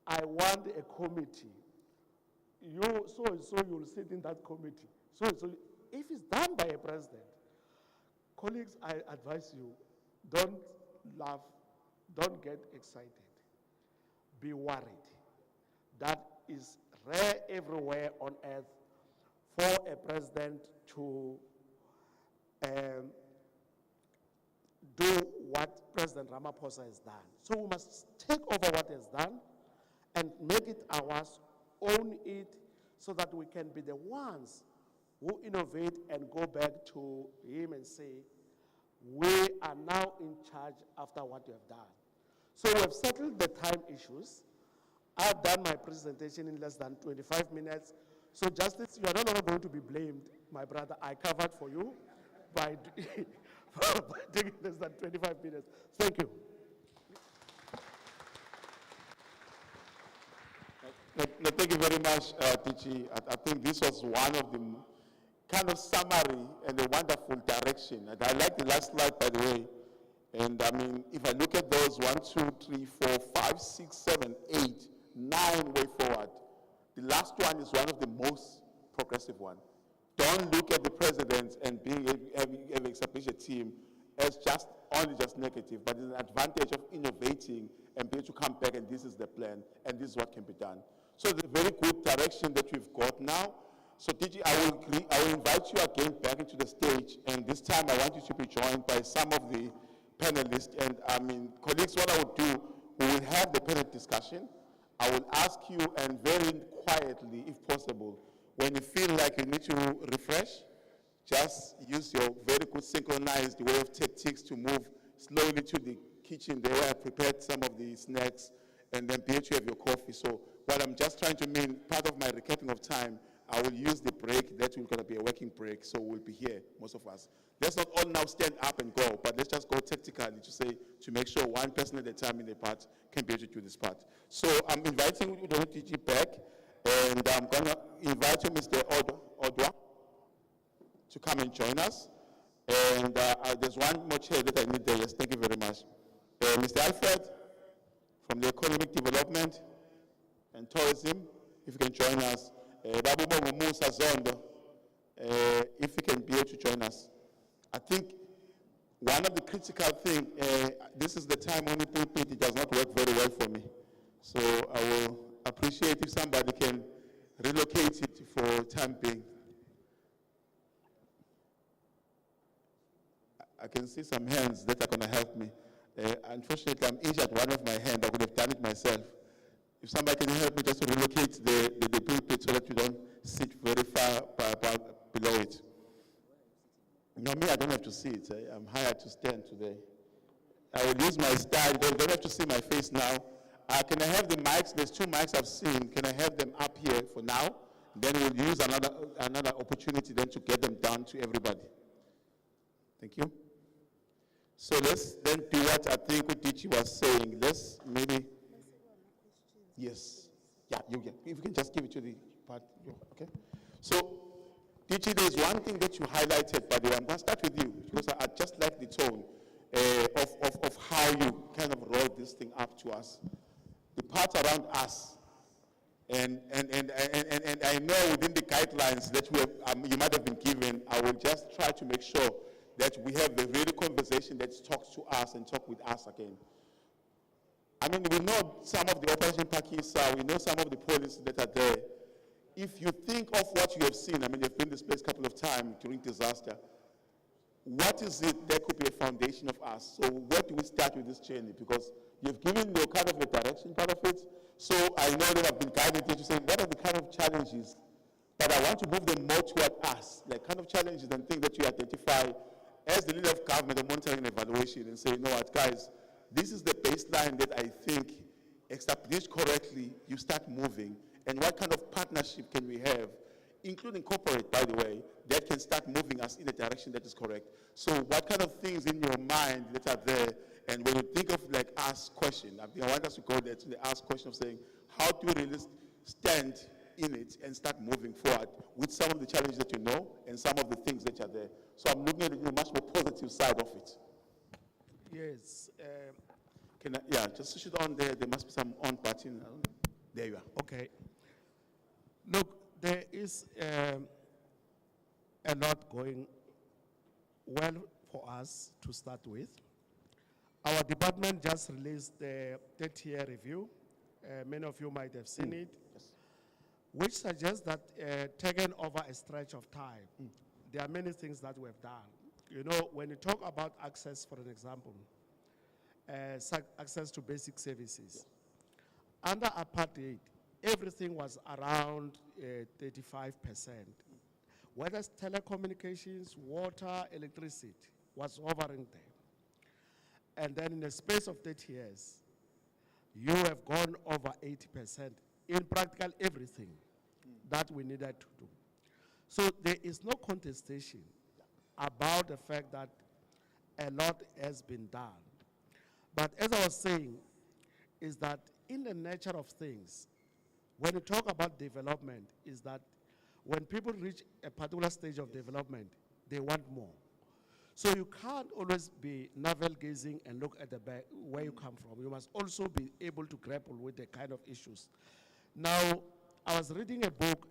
I want a committee, you so-and-so you'll sit in that committee. So if it's done by a president, colleagues, I advise you, don't laugh, don't get excited. Be worried. That is rare everywhere on earth for a president to do what President Ramaphosa has done. So we must take over what he has done and make it ours, own it, so that we can be the ones who innovate and go back to him and say, we are now in charge after what you have done. So we have settled the time issues. I've done my presentation in less than 25 minutes. So Justice, you are no longer going to be blamed, my brother. I covered for you by taking less than 25 minutes. Thank you.
No, thank you very much, Tichi. I think this was one of the kind of summary and a wonderful direction. And I like the last slide, by the way. And I mean, if I look at those 1, 2, 3, 4, 5, 6, 7, 8, 9 way forward, the last one is one of the most progressive one. Don't look at the president and having established a team as only just negative, but it's an advantage of innovating and being able to come back and this is the plan and this is what can be done. So it's a very good direction that we've got now. So Digi, I will invite you again back into the stage, and this time I want you to be joined by some of the panelists. And I mean, colleagues, what I will do, we will have the panel discussion. I will ask you, and very quietly, if possible, when you feel like you need to refresh, just use your very good synchronized way of tactics to move slowly to the kitchen there where I prepared some of the snacks, and then be able to have your coffee. So what I'm just trying to mean, part of my recapping of time, I will use the break. That will going to be a working break, so we'll be here, most of us. Let's not all now stand up and go, but let's just go tactically to make sure one person at a time in the part can be able to do this part. So I'm inviting DG back, and I'm going to invite you, Mr. Odwa, to come and join us. And there's one more chair that I need there. Yes, thank you very much. Mr. Alfred, from the Economic Development and Tourism, if you can join us. Babu Musa Zondo, if you can be able to join us. I think one of the critical things, this is the time when it does not work very well for me. So I will appreciate if somebody can relocate it for time being. I can see some hands that are going to help me. Unfortunately, I'm injured one of my hands. I would have done it myself. If somebody can help me just to relocate the pulpit so that you don't sit very far below it. No, me, I don't have to sit. I'm hired to stand today. I will use my style. You don't have to see my face now. Can I have the mics? There's 2 mics I've seen. Can I have them up here for now? Then we'll use another opportunity then to get them down to everybody. Thank you. So let's then do what I think Utichi was saying. Let's maybe... Yes. Yeah, if you can just give it to the part, okay? So, Dichi, there's one thing that you highlighted, by the way. I'm going to start with you, because I just like the tone of how you kind of rolled this thing up to us. The part around us, and I know within the guidelines that you might have been given, I will just try to make sure that we have the real conversation that talks to us and talk with us again. I mean, we know some of the Operation Pakistan, we know some of the policies that are there. If you think of what you have seen, I mean, you've been this place a couple of times during disaster, what is it that could be a foundation of us? So where do we start with this journey? Because you've given your kind of a direction part of it. So I know that I've been guided you to say, what are the kind of challenges? But I want to move them more toward us, like kind of challenges and things that you identify as the leader of government and monitoring and evaluation and say, you know what, guys, this is the baseline that I think, established correctly, you start moving. And what kind of partnership can we have, including corporate, by the way, that can start moving us in a direction that is correct? So what kind of things in your mind that are there? And when you think of like ask question, I want us to go there to the ask question of saying, how do we really stand in it and start moving forward with some of the challenges that you know and some of the things that are there? So I'm looking at it in a much more positive side of it.
Yes.
Just switch it on there. There must be some on button. There you are.
Okay. Look, there is a lot going well for us to start with. Our department just released the 30-year review. Many of you might have seen it,
Yes.
which suggests that taken over a stretch of time, there are many things that we have done. You know, when you talk about access, for an example, access to basic services. Under apartheid, everything was around 35%. Whether it's telecommunications, water, electricity, was hovering there. And then in the space of 30 years, you have gone over 80% in practical everything that we needed to do. So there is no contestation about the fact that a lot has been done. But as I was saying, is that in the nature of things, when you talk about development, is that when people reach a particular stage of development, they want more. So you can't always be navel gazing and look at the back where you come from. You must also be able to grapple with the kind of issues. Now, I was reading a book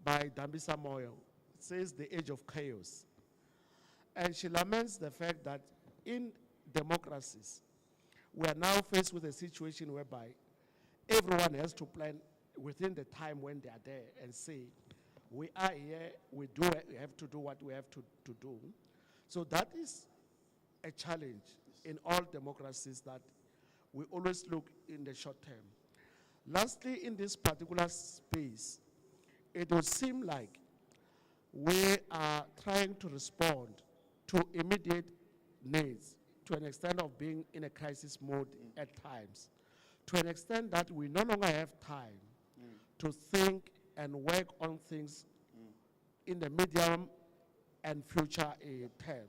by Dambisa Moyo. It says The Age of Chaos. And she laments the fact that in democracies, we are now faced with a situation whereby everyone has to plan within the time when they are there and say, we are here, we have to do what we have to do. So that is a challenge in all democracies, that we always look in the short term. Lastly, in this particular space, it would seem like we are trying to respond to immediate needs to an extent of being in a crisis mode at times, to an extent that we no longer have time to think and work on things in the medium and future term.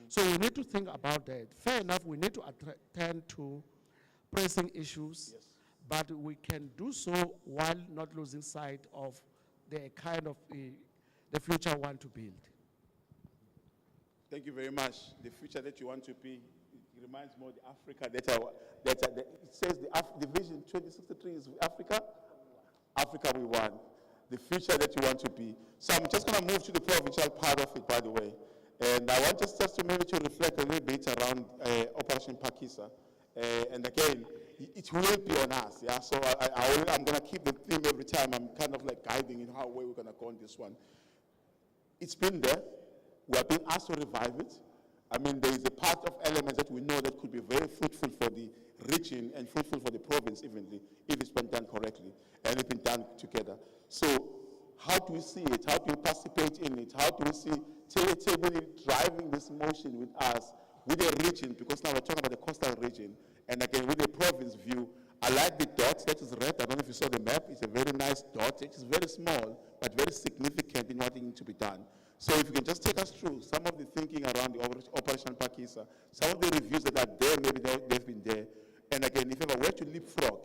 So we need to think about that. Fair enough, we need to attend to pressing issues, but we can do so while not losing sight of the kind of the future we want to build.
Thank you very much. The future that you want to be, it reminds me of the Africa it says the vision 2063 is Africa. Africa we want. The future that you want to be. So I'm just going to move to the provincial part of it, by the way. And I want just to maybe to reflect a little bit around Operation Pakisa. And again, it will be on us. Yeah. So I'm going to keep the theme every time. I'm kind of like guiding in how way we're going to go on this one. It's been there. We are being asked to revive it. I mean, there is a part of elements that we know that could be very fruitful for the region and fruitful for the province, evenly, if it's been done correctly and it's been done together. So, how do we see it? How do we participate in it? How do we see Table driving this motion with us, with the region, because now we're talking about the coastal region, and again, with the province view. I like the dot that is red. I don't know if you saw the map. It's a very nice dot. It is very small, but very significant in what needs to be done. So if you can just take us through some of the thinking around the Operation Pakisa, some of the reviews that are there, maybe they've been there. And again, if ever were to leapfrog,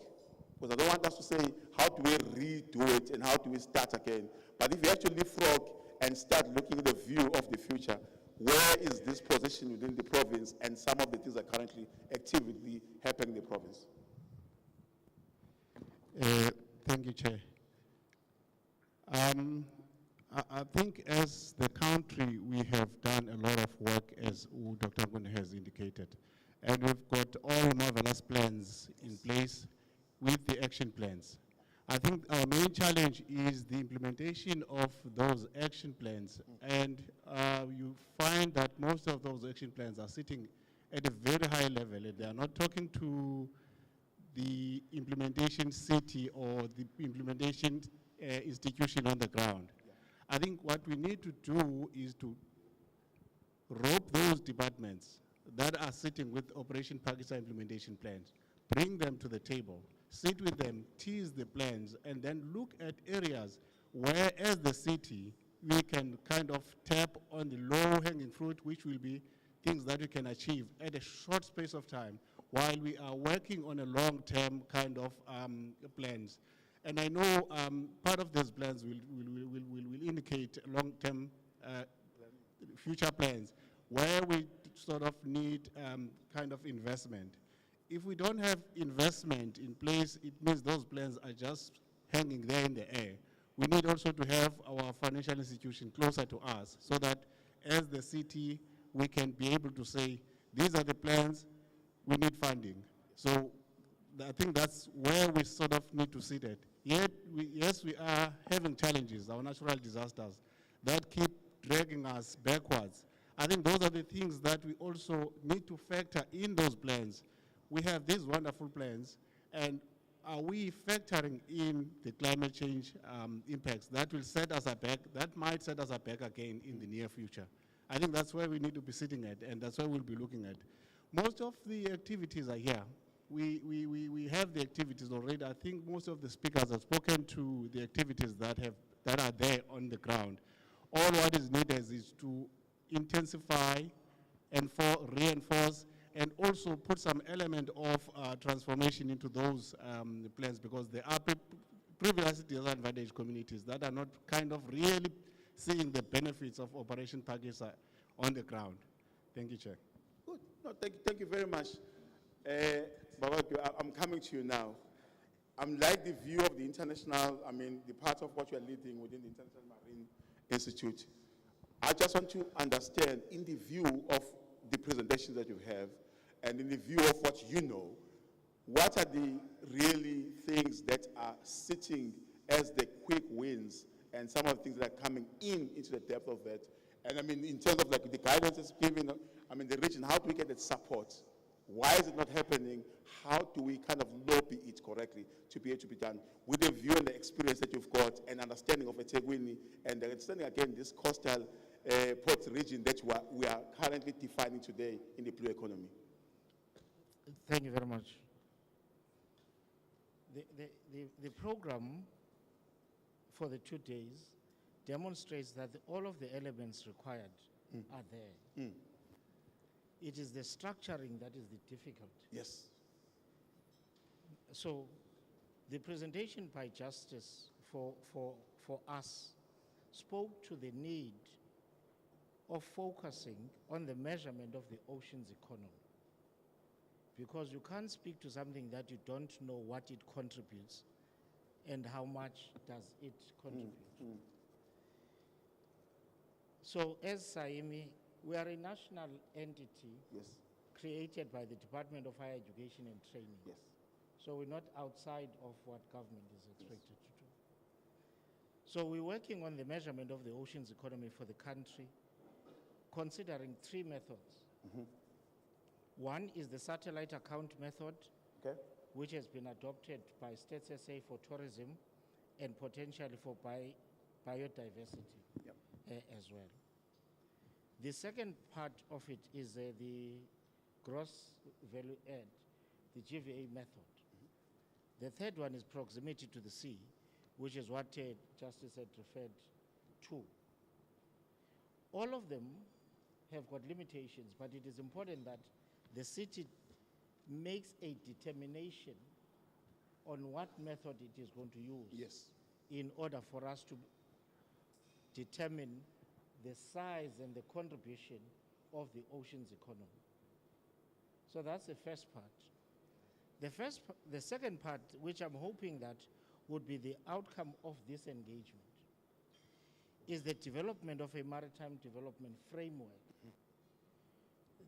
because I don't want us to say, how do we redo it and how do we start again? But if you have to leapfrog and start looking at the view of the future, where is this position within the province and some of the things that are currently actively happening in the province?
Thank you, Chair. I think as the country, we have done a lot of work, as Dr. Ethekwini has indicated. And we've got all marvelous plans in place with the action plans. I think our main challenge is the implementation of those action plans. And you find that most of those action plans are sitting at a very high level. They are not talking to the implementation city or the implementation institution on the ground. I think what we need to do is to rope those departments that are sitting with Operation Pakistan implementation plans, bring them to the table, sit with them, tease the plans, and then look at areas where, as the city, we can kind of tap on the low-hanging fruit, which will be things that we can achieve at a short space of time, while we are working on a long-term kind of plans. And I know part of those plans will indicate long-term future plans, where we sort of need kind of investment. If we don't have investment in place, it means those plans are just hanging there in the air. We need also to have our financial institution closer to us, so that as the city, we can be able to say, these are the plans, we need funding. So I think that's where we sort of need to sit at. Yet, yes, we are having challenges, our natural disasters, that keep dragging us backwards. I think those are the things that we also need to factor in those plans. We have these wonderful plans, and are we factoring in the climate change impacts that will set us back, that might set us back again in the near future? I think that's where we need to be sitting at, and that's where we'll be looking at. Most of the activities are here. We have the activities already. I think most of the speakers have spoken to the activities that are there on the ground. All what is needed is to intensify and reinforce and also put some element of transformation into those plans, because there are previously disadvantaged communities that are not kind of really seeing the benefits of Operation Pakisa on the ground. Thank you, Chair.
Good. No, thank you very much. Babaki, I'm coming to you now. I'm like the view of the international, the part of what you are leading within the International Marine Institute. I just want to understand, in the view of the presentations that you have, and in the view of what you know, what are the really things that are sitting as the quick wins and some of the things that are coming into the depth of that? And in terms of like the guidance that's given, the region, how do we get that support? Why is it not happening? How do we kind of lobby it correctly to be able to be done with the view and the experience that you've got and understanding of Ethekwini and understanding again this coastal port region that we are currently defining today in the blue economy?
Thank you very much. The program for the 2 days demonstrates that all of the elements required are there. It is the structuring that is the difficult.
Yes.
So the presentation by Justice for us spoke to the need of focusing on the measurement of the ocean's economy. Because you can't speak to something that you don't know what it contributes and how much does it contribute. So as Saimi, we are a national entity created by the Department of Higher Education and Training.
Yes.
So we're not outside of what government is expected to do. So we're working on the measurement of the ocean's economy for the country, considering 3 methods. One is the satellite account method, which has been adopted by States SA for tourism and potentially for biodiversity as well. The second part of it is the gross value add, the GVA method. The third one is proximity to the sea, which is what Justice had referred to. All of them have got limitations, but it is important that the city makes a determination on what method it is going to use in order for us to determine the size and the contribution of the ocean's economy. So that's the first part. The second part, which I'm hoping that would be the outcome of this engagement, is the development of a maritime development framework.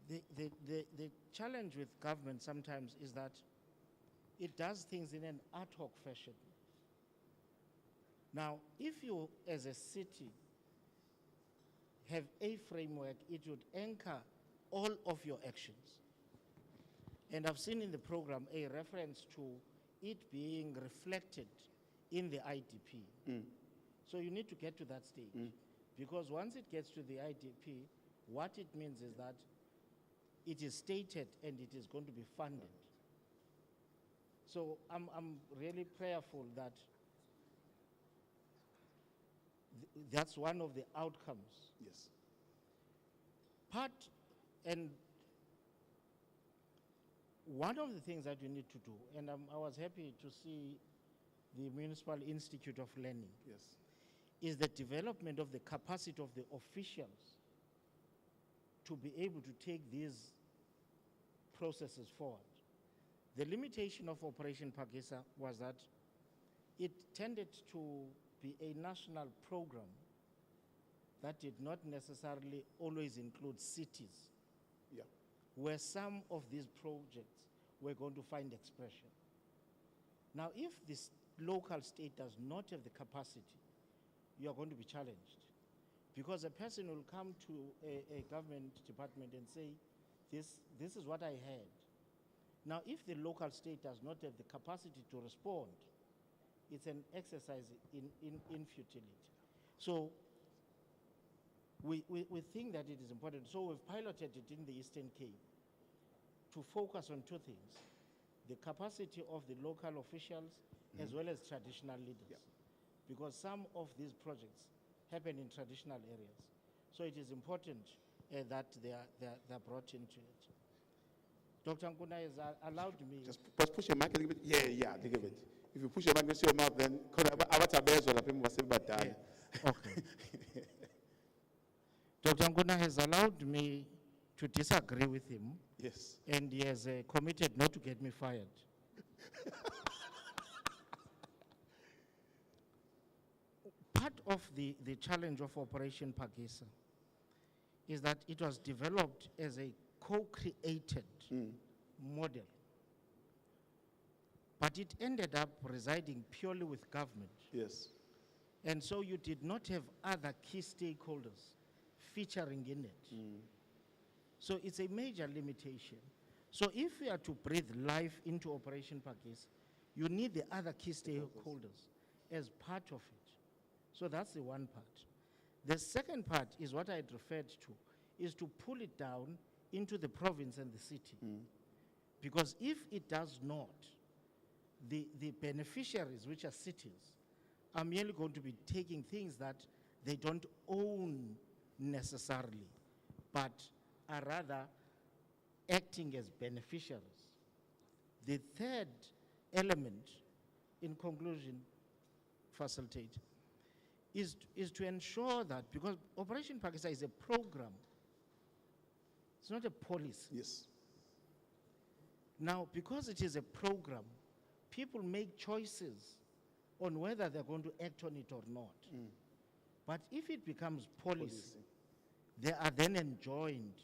The challenge with government sometimes is that it does things in an ad hoc fashion. Now, if you, as a city, have a framework, it would anchor all of your actions. And I've seen in the program a reference to it being reflected in the IDP. So you need to get to that stage. Because once it gets to the IDP, what it means is that it is stated and it is going to be funded. So I'm really prayerful that that's one of the outcomes.
Yes.
And one of the things that you need to do, and I was happy to see the Municipal Institute of Learning, is the development of the capacity of the officials to be able to take these processes forward. The limitation of Operation Pakisa was that it tended to be a national program that did not necessarily always include cities, where some of these projects were going to find expression. Now, if this local state does not have the capacity, you are going to be challenged, Because a person will come to a government department and say, this is what I had. Now, if the local state does not have the capacity to respond, it's an exercise in futility. So we think that it is important. So we've piloted it in the Eastern Cape to focus on two things: the capacity of the local officials as well as traditional leaders. Because some of these projects happen in traditional areas. So it is important that they are brought into it. Dr. Nkuna has allowed me.
Just push your mic a little bit. Yeah, a little bit. If you push your mic into your mouth, then
Okay. Dr. Nkuna has allowed me to disagree with him.
Yes.
And he has committed not to get me fired. Part of the challenge of Operation Pagisa is that it was developed as a co-created model. But it ended up residing purely with government.
Yes.
And so you did not have other key stakeholders featuring in it. So it's a major limitation. So if we are to breathe life into Operation Pagisa, you need the other key stakeholders as part of it. So that's the one part. The second part is what I had referred to, is to pull it down into the province and the city. Because if it does not, the beneficiaries, which are cities, are merely going to be taking things that they don't own necessarily, but are rather acting as beneficiaries. The third element, in conclusion, facilitate, is to ensure that, because Operation Pagisa is a program, it's not a policy.
Yes.
Now, because it is a program, people make choices on whether they're going to act on it or not. But if it becomes policy, they are then enjoined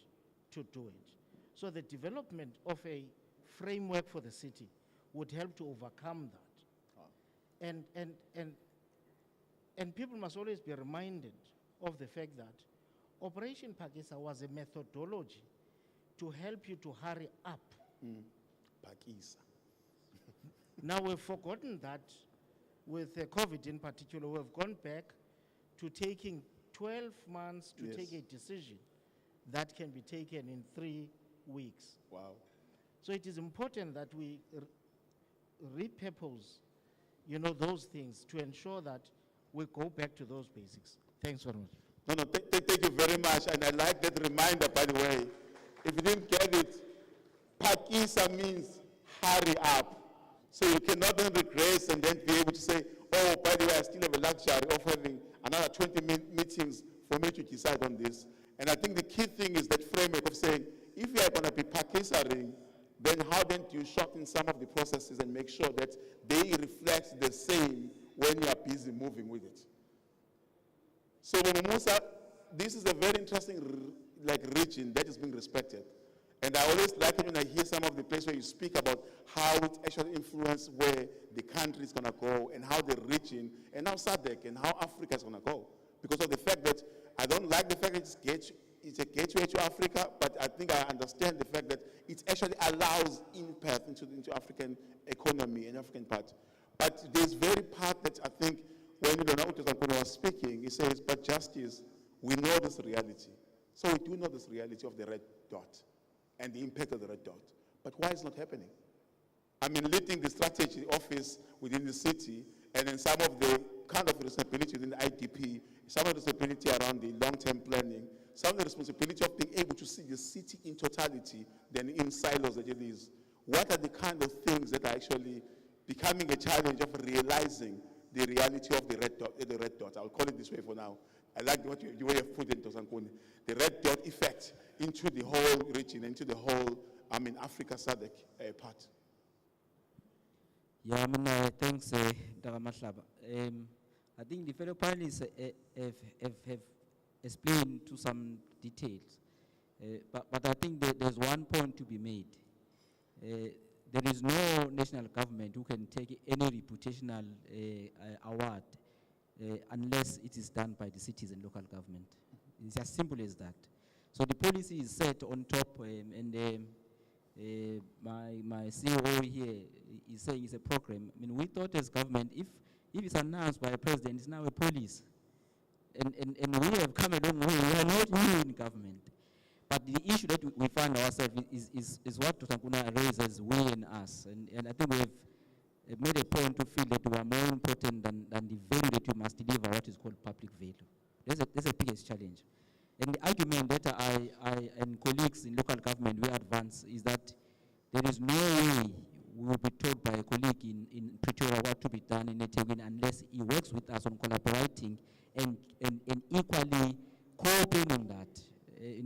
to do it. So the development of a framework for the city would help to overcome that. And people must always be reminded of the fact that Operation Pagisa was a methodology to help you to hurry up.
Pagisa.
Now we've forgotten that with COVID in particular. We've gone back to taking 12 months to take a decision that can be taken in 3 weeks.
Wow.
So it is important that we repurpose, those things to ensure that we go back to those basics. Thanks very much.
No, thank you very much. And I like that reminder, by the way. If you didn't get it, Pagisa means hurry up. So you cannot then regress and then be able to say, oh, by the way, I still have a luxury of having another 20 meetings for me to decide on this. And I think the key thing is that framework of saying, if you are going to be Pagisering, then how then do you shorten some of the processes and make sure that they reflect the same when you are busy moving with it? So Musa, this is a very interesting region that is being respected. And I always like it when I hear some of the places where you speak about how it actually influences where the country is going to go and how the region and how SADC and how Africa is going to go. Because of the fact that I don't like the fact that it's a gateway to Africa, but I think I understand the fact that it actually allows impact into African economy and African part. But there's very part that I think when Dr. Nkuna was speaking, he says, but justice, we know this reality. So we do know this reality of the red dot and the impact of the red dot. But why is it not happening? I mean, leading the strategy office within the city, and then some of the kind of responsibility within the IDP, some of the responsibility around the long-term planning, some of the responsibility of being able to see the city in totality than in silos that it is. What are the kind of things that are actually becoming a challenge of realizing the reality of the red dot? I'll call it this way for now. I like the way you have put it, Dr. Nkuna. The red dot effect into the whole region, into the whole, Africa SADC part.
Yeah, thanks, Dr. Matlaba. I think the fellow panelists have explained to some details. But I think that there's one point to be made. There is no national government who can take any reputational award unless it is done by the cities and local government. It's as simple as that. So the policy is set on top, my CEO here is saying it's a program. I mean, we thought as government, if it's announced by a president, it's now a policy. And we have come a long way. We are not new in government. But the issue that we find ourselves is what Dr. Nkuna raises, we and us. And I think we have made a point to feel that we are more important than the value that you must deliver, what is called public value. That's the biggest challenge. And the argument that I and colleagues in local government, we advance, is that there is no way we will be told by a colleague in Pretoria what to be done in Ethekwini unless he works with us on collaborating and equally cooperating that.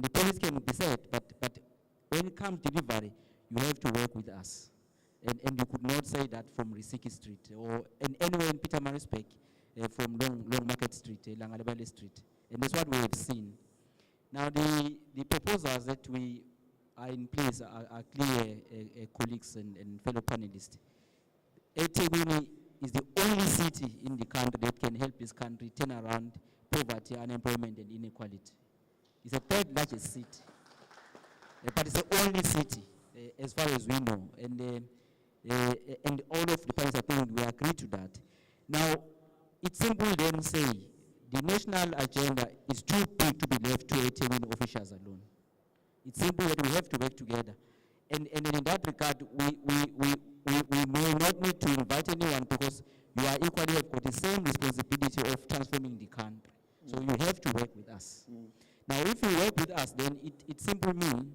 The policy can be said, but when it comes to delivery, you have to work with us. And you could not say that from Risiki Street or anywhere in Pietermaritzburg, from Long Market Street, Langalebale Street. And that's what we have seen. Now, the proposals that we are in place are clear, colleagues and fellow panelists. Ethekwini is the only city in the country that can help this country turn around poverty, unemployment, and inequality. It's the third largest city, but it's the only city, as far as we know. And all of the parties, I think, we agree to that. Now, it's simple then say, the national agenda is too big to be left to Ethekwini officials alone. It's simple that we have to work together. And in that regard, we may not need to invite anyone because you are equally have got the same responsibility of transforming the country. So you have to work with us. Now, if you work with us, then it simply means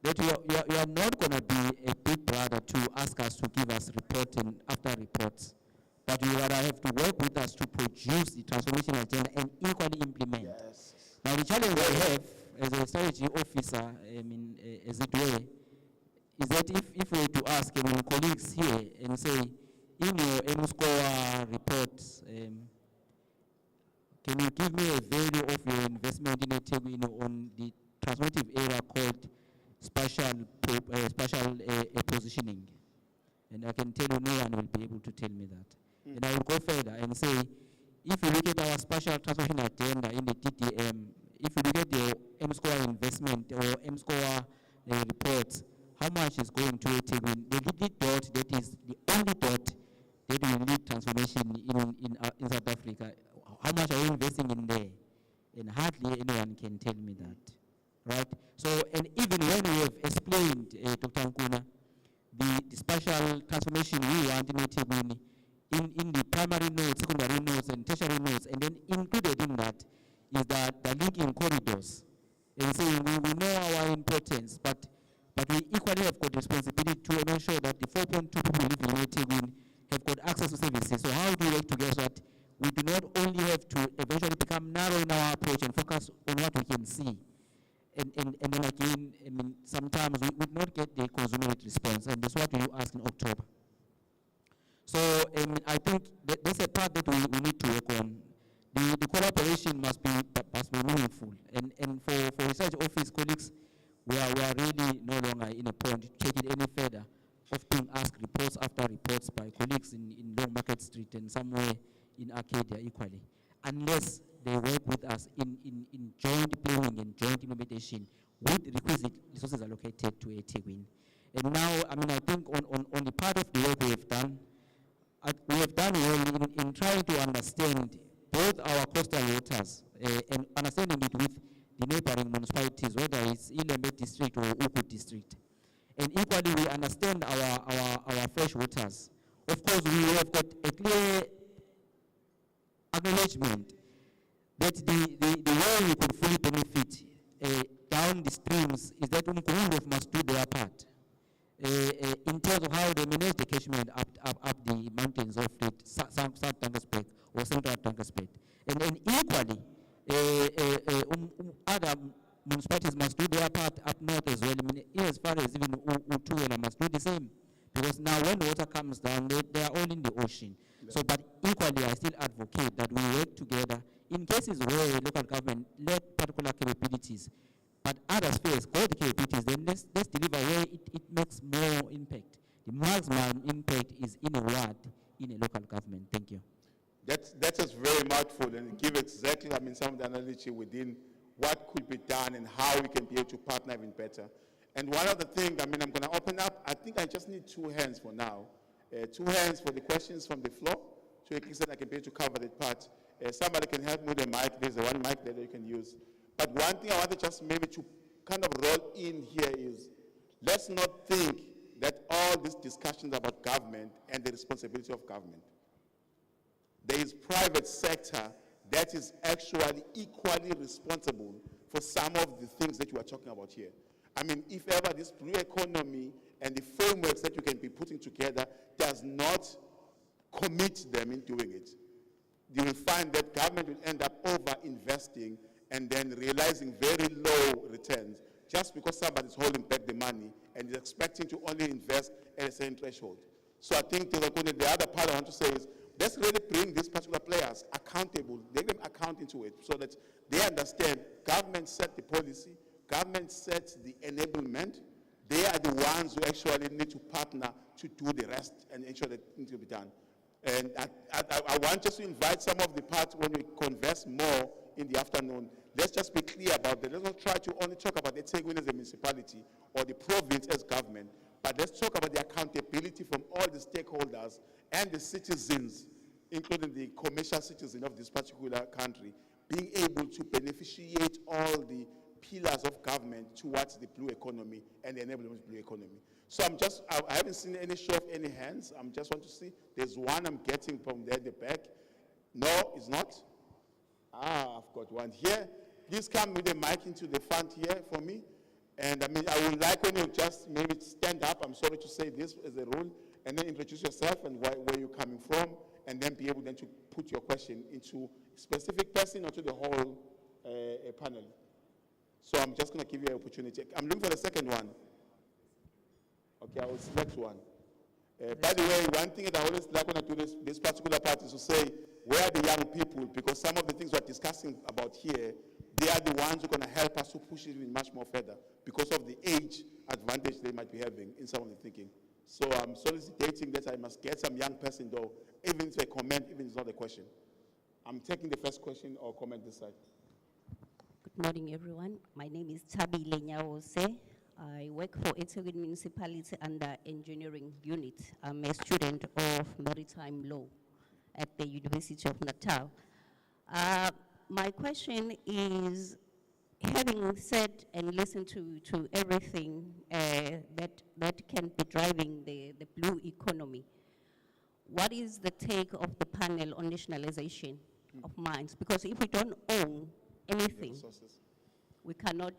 that you are not going to be a big brother to ask us to give us report and after reports. But you have to work with us to produce the transformation agenda and equally implement.
Yes.
Now, the challenge I have as a strategy officer, as it were, is that if we were to ask colleagues here and say, in your MSCOA reports, can you give me a value of your investment in Ethekwini on the transformative area called spatial positioning? And I can tell you no one will be able to tell me that. And I will go further and say, if you look at our spatial transformation agenda in the TTM, if you look at the MSCOA investment or MSCOA reports, how much is going to Ethekwini? The little dot that is the only dot that will lead transformation in South Africa. How much are we investing in there? And hardly anyone can tell me that, right? So, and even when we have explained, Dr. Nkuna, the spatial transformation we want in Ethekwini, in the primary nodes, secondary nodes, and tertiary nodes, and then included in that is that the linking corridors. And saying we know our importance, but we equally have got responsibility to ensure that the 4.2 people living in Ethekwini have got access to services. So how do we work together so that we do not only have to eventually become narrow in our approach and focus on what we can see. And then again, sometimes we would not get the consummate response, and that's what we ask in October. So I think that's a part that we need to work on. The collaboration must be meaningful. And for research office colleagues, we are really no longer in a point to take it any further of being asked reports after reports by colleagues in Long Market Street and somewhere in Arcadia equally, unless they work with us in joint planning and joint implementation with requisite resources allocated to Ethekwini. And now, I think on the part of the work we have done well in trying to understand both our coastal waters and understanding it with the neighboring municipalities, whether it's Ilembe district or Uku district. And equally, we understand our fresh waters. Of course, we have got a clear acknowledgement that the way we could fully benefit down the streams is that Umkhonto must do their part in terms of how they manage the catchment up the mountains of South Drakensberg or Central Drakensberg. And then equally, other municipalities must do their part up north as well. As far as even Utuwela must do the same. Because now when water comes down, they are all in the ocean. Yeah. So, but equally, I still advocate that we work together in cases where local government lack particular capabilities, but other spheres got the capabilities, then let's deliver where it makes more impact. The maximum impact is in a ward, in a local government. Thank you.
That is very mouthful and give exactly, I mean, some of the analogy within what could be done and how we can be able to partner even better. And one other thing, I mean, I'm going to open up. I think I just need 2 hands for now. 2 hands for the questions from the floor, so at least I can be able to cover that part. Somebody can help me with the mic. There's one mic there that you can use. But one thing I wanted just maybe to kind of roll in here is, let's not think that all these discussions about government and the responsibility of government. There is private sector that is actually equally responsible for some of the things that you are talking about here. I mean, if ever this blue economy and the frameworks that you can be putting together does not commit them in doing it, you will find that government will end up over-investing and then realizing very low returns just because somebody's holding back the money and is expecting to only invest at a certain threshold. So I think the other part I want to say is, let's really bring these particular players accountable, make them account into it so that they understand government set the policy, government sets the enablement. They are the ones who actually need to partner to do the rest and ensure that things will be done. And I want just to invite some of the parts when we converse more in the afternoon. Let's just be clear about that. Let's not try to only talk about Ethekwini as a municipality or the province as government, but let's talk about the accountability from all the stakeholders and the citizens, including the commercial citizen of this particular country, being able to beneficiate all the pillars of government towards the blue economy and the enablement of the blue economy. So I haven't seen any show of any hands. I just want to see. There's one I'm getting from there at the back. No, it's not. I've got one here. Please come with the mic into the front here for me. And I mean, I would like when you just maybe stand up, I'm sorry to say this as a rule, and then introduce yourself and where you're coming from, and then be able then to put your question into a specific person or to the whole panel. So I'm just going to give you an opportunity. I'm looking for the second one. Okay, I will select one. By the way, one thing that I always like when I do this particular part is to say, where are the young people? Because some of the things we're discussing about here, they are the ones who are going to help us to push it even much more further because of the age advantage they might be having in some of the thinking. So I'm soliciting that I must get some young person though, even if it's a comment, even if it's not a question. I'm taking the first question or comment this side.
Good morning, everyone. My name is Tabi Lenyawose. I work for Ethekwini Municipality under Engineering Unit. I'm a student of Maritime Law at the University of Natal. My question is, having said and listened to everything that can be driving the blue economy, what is the take of the panel on nationalization of mines? Because if we don't own anything, we cannot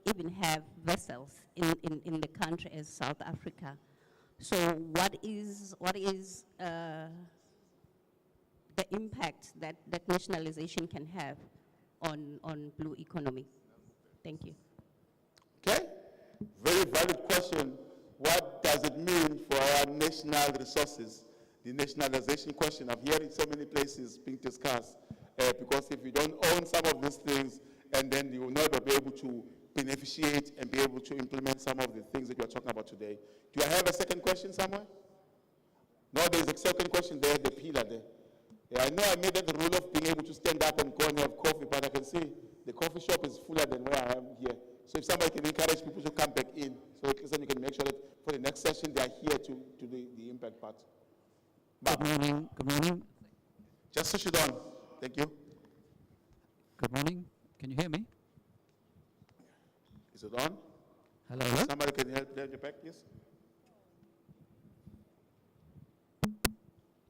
even have vessels in the country as South Africa. So what is the impact that nationalization can have on blue economy? Thank you.
Okay, very valid question. What does it mean for our national resources? The nationalization question. I've heard it so many places being discussed. Because if you don't own some of these things, and then you will never be able to beneficiate and be able to implement some of the things that you are talking about today. Do I have a second question somewhere? No, there's a second question there, the pillar there. Yeah, I know I made it the rule of being able to stand up and go and have coffee, but I can see the coffee shop is fuller than where I am here. So if somebody can encourage people to come back in, so at least then you can make sure that for the next session they are here to do the impact part.
Good morning. Good morning.
Just switch it on. Thank you.
Good morning. Can you hear me?
Is it on?
Hello, hello.
Somebody can help the back, please?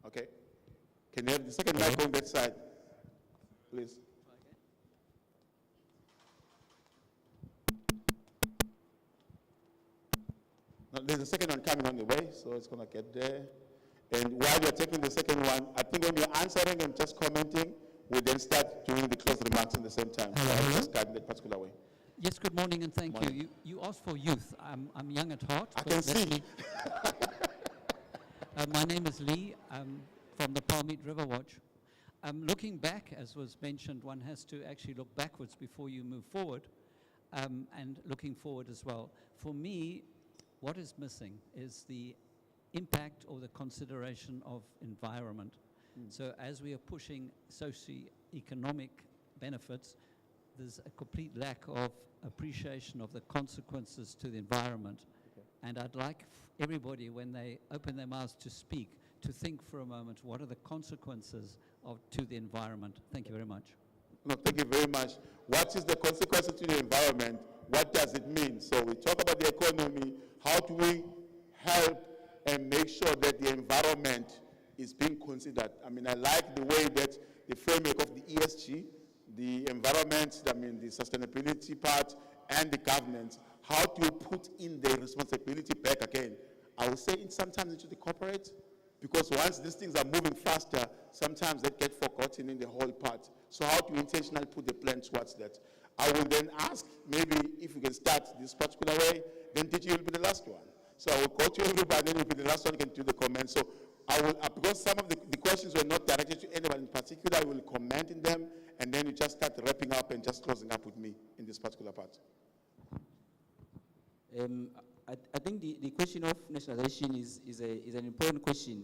Okay. Can you have the second mic on that side, please? Now, there's a second one coming on the way, so it's going to get there. And while you're taking the second one, I think when you're answering and just commenting, we then start doing the closed remarks at the same time.
Hello,
So
hello.
just guide in that particular way.
Yes, good morning and thank
Morning.
you. You asked for youth. I'm young at heart.
I
but
can
that's
see.
me. My name is Lee. I'm from the Palmeet River Watch. Looking back, as was mentioned, one has to actually look backwards before you move forward, and looking forward as well. For me, what is missing is the impact or the consideration of environment. So as we are pushing socio-economic benefits, there's a complete lack of appreciation of the consequences to the environment. And I'd like everybody, when they open their mouths to speak, to think for a moment, what are the consequences to the environment? Thank you very much.
No, thank you very much. What is the consequences to the environment? What does it mean? So we talk about the economy. How do we help and make sure that the environment is being considered? I mean, I like the way that the framework of the ESG, the environment, I mean, the sustainability part, and the governance, how do you put in the responsibility back again? I would say sometimes into the corporate, because once these things are moving faster, sometimes they get forgotten in the whole part. So how do you intentionally put the plan towards that? I will then ask, maybe if you can start this particular way, then DG will be the last one. So I will go to everybody, then you'll be the last one, you can do the comments. So I will, because some of the questions were not directed to anyone in particular, I will comment in them, and then you just start wrapping up and just closing up with me in this particular part.
I think the question of nationalization is an important question,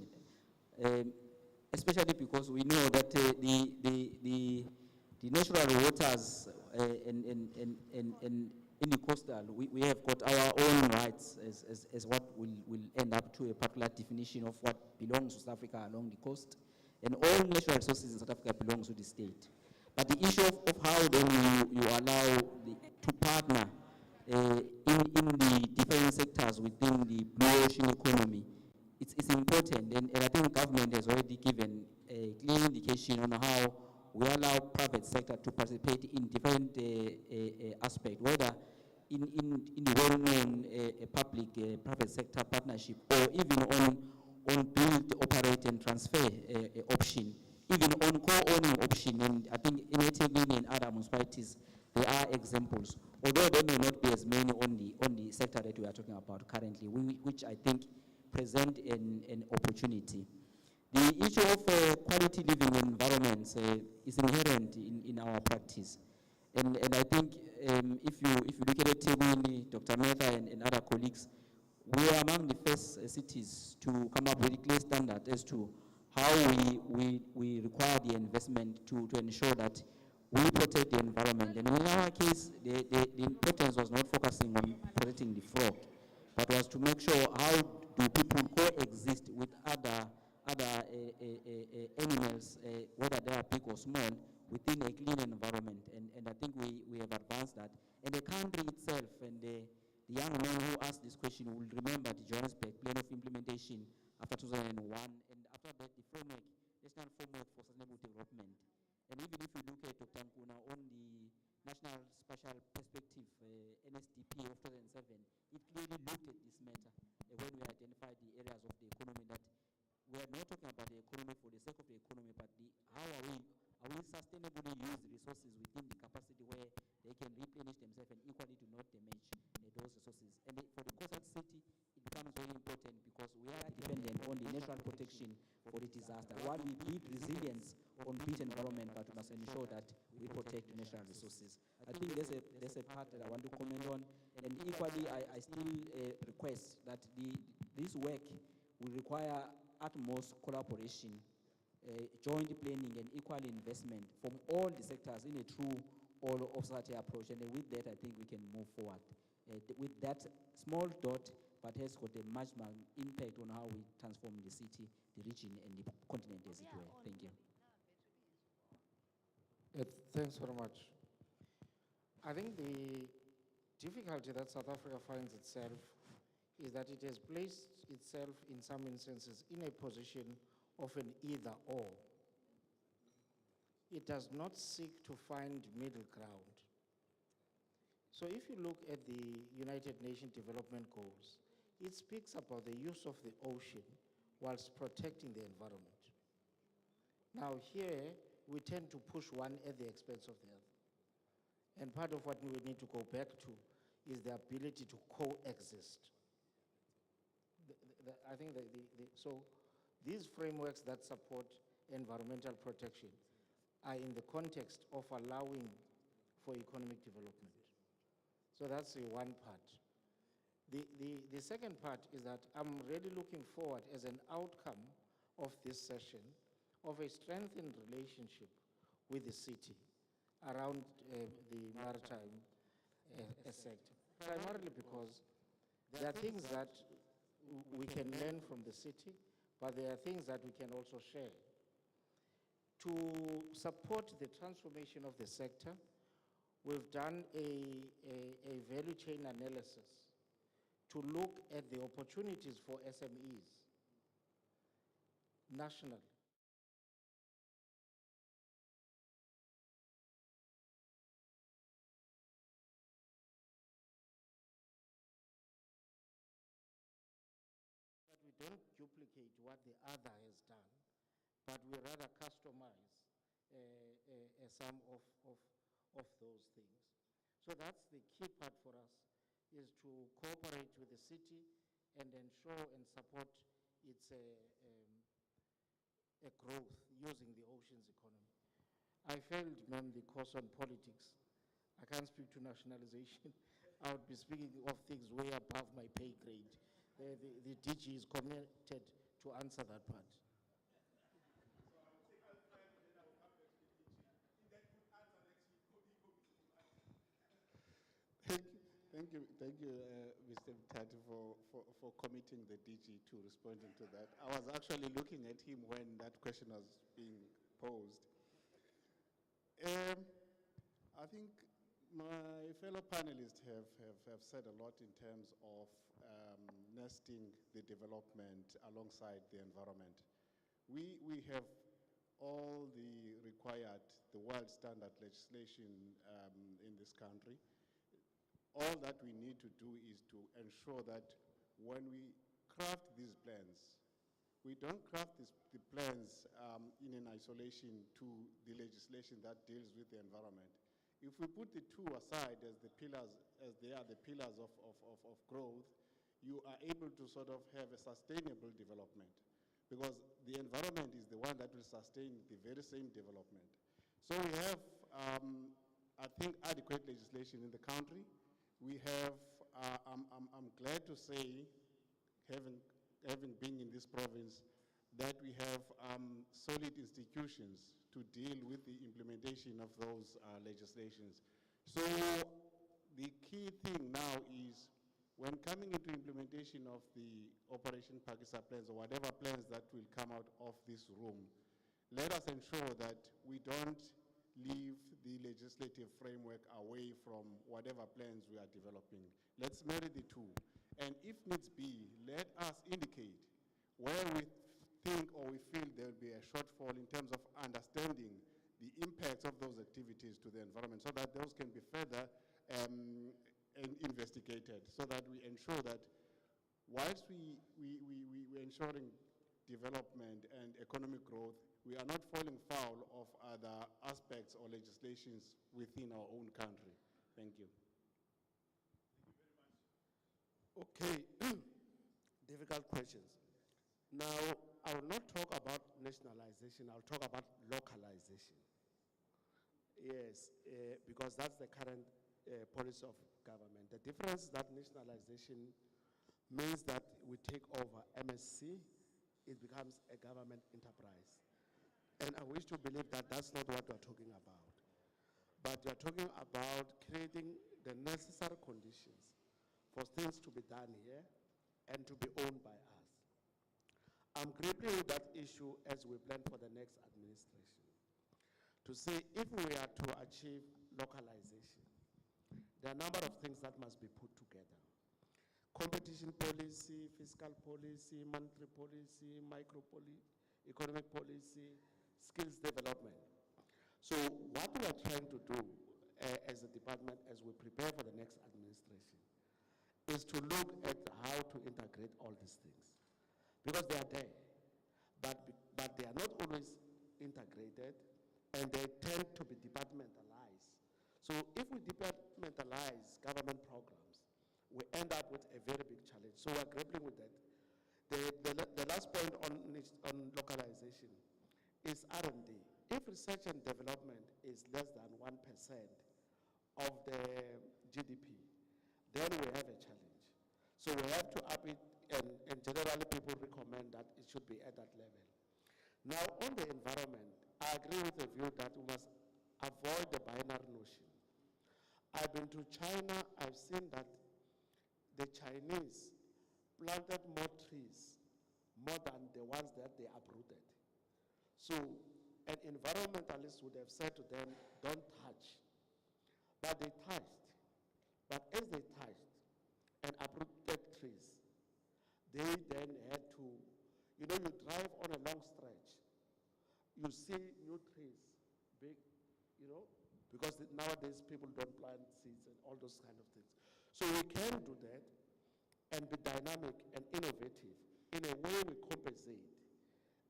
especially because we know that the natural waters in the coastal, we have got our own rights as what will end up to a particular definition of what belongs to South Africa along the coast, and all natural resources in South Africa belongs to the state. But the issue of how then you allow to partner in the different sectors within the blue ocean economy, it's important, and I think government has already given a clear indication on how we allow private sector to participate in different aspects, whether in the well-known public-private sector partnership, or even on build, operate, and transfer option, even on co-owning option. And I think in Ethekwini and other municipalities, there are examples, although there may not be as many on the sector that we are talking about currently, which I think present an opportunity. The issue of quality living environments is inherent in our practice. And I think if you look at Ethekwini, Dr. Mehta and other colleagues, we are among the first cities to come up with a clear standard as to how we require the investment to ensure that we protect the environment. And in our case, the importance was not focusing on protecting the frog, but was to make sure how do people coexist with other animals, whether they are big or small, within a clean environment. And I think we have advanced that. And the country itself, and the young man who asked this question will remember the Johannesburg Plan of Implementation after 2001, and after that the framework, National Framework for Sustainable Development. And even if you look at Dr. Nkuna on the National Spatial Perspective, NSDP of 2007, it clearly looked at this matter when we identified the areas of the economy that we are not talking about the economy for the sake of the economy, but how are we sustainably use the resources within the capacity where they can replenish themselves and equally do not damage those resources. And for the coastal city, it becomes very important because we are dependent on the natural protection for the disaster. While we build resilience on built environment, but we must ensure that we protect natural resources. I think there's a part that I want to comment on, and equally I still request that this work will require utmost collaboration, joint planning, and equal investment from all the sectors in a true all-of-society approach. And with that, I think we can move forward. With that small dot, but has got a much impact on how we transform the city, the region, and the continent as it were. Thank you.
Thanks very much. I think the difficulty that South Africa finds itself is that it has placed itself in some instances in a position of an either-or. It does not seek to find middle ground. So if you look at the United Nations Development Goals, it speaks about the use of the ocean whilst protecting the environment. Now here, we tend to push one at the expense of the other. And part of what we need to go back to is the ability to coexist. I think so these frameworks that support environmental protection are in the context of allowing for economic development. So that's the one part. The second part is that I'm really looking forward as an outcome of this session of a strengthened relationship with the city around the maritime sector, primarily because there are things that we can learn from the city, but there are things that we can also share. To support the transformation of the sector, we've done a value chain analysis to look at the opportunities for SMEs nationally. That we don't duplicate what the other has done, but we rather customize some of those things. So that's the key part for us, is to cooperate with the city and ensure and support its a growth using the oceans economy. I failed, ma'am, the course on politics. I can't speak to nationalization. I would be speaking of things way above my pay grade. The DG is committed to answer that part.
Thank you, Mr. Mtati, for committing the DG to responding to that. I was actually looking at him when that question was being posed. I think my fellow panelists have said a lot in terms of nesting the development alongside the environment. We have all the required, the world standard legislation in this country. All that we need to do is to ensure that when we craft these plans, we don't craft the plans in an isolation to the legislation that deals with the environment. If we put the two aside as the pillars, as they are the pillars of growth, you are able to sort of have a sustainable development, because the environment is the one that will sustain the very same development. So we have, I think, adequate legislation in the country. We have, I'm glad to say, having been in this province, that we have solid institutions to deal with the implementation of those legislations. So the key thing now is, when coming into implementation of the Operation Pakistan plans, or whatever plans that will come out of this room, let us ensure that we don't leave the legislative framework away from whatever plans we are developing. Let's marry the two. And if needs be, let us indicate where we think or we feel there will be a shortfall in terms of understanding the impacts of those activities to the environment, so that those can be further investigated, so that we ensure that whilst we're ensuring development and economic growth, we are not falling foul of other aspects or legislations within our own country. Thank you.
Okay, difficult questions. Now, I will not talk about nationalization, I'll talk about localization. Yes, because that's the current policy of government. The difference is that nationalization means that we take over MSC, it becomes a government enterprise. And I wish to believe that that's not what we're talking about. But we're talking about creating the necessary conditions for things to be done here and to be owned by us. I'm grappling with that issue as we plan for the next administration, to see if we are to achieve localization. There are a number of things that must be put together. Competition policy, fiscal policy, monetary policy, economic policy, skills development. So what we are trying to do as a department as we prepare for the next administration is to look at how to integrate all these things. Because they are there, but they are not always integrated, and they tend to be departmentalized. So if we departmentalize government programs, we end up with a very big challenge. So we're grappling with that. The last point on localization is R&D. If research and development is less than 1% of the GDP, then we have a challenge. So we have to up it, and generally people recommend that it should be at that level. Now, on the environment, I agree with the view that we must avoid the binary notion. I've been to China, I've seen that the Chinese planted more trees, more than the ones that they uprooted. So an environmentalist would have said to them, don't touch. But they touched. But as they touched and uprooted trees, they then had to, you know, you drive on a long stretch, you see new trees, big, you know, because nowadays people don't plant seeds and all those kind of things. So we can do that and be dynamic and innovative in a way we compensate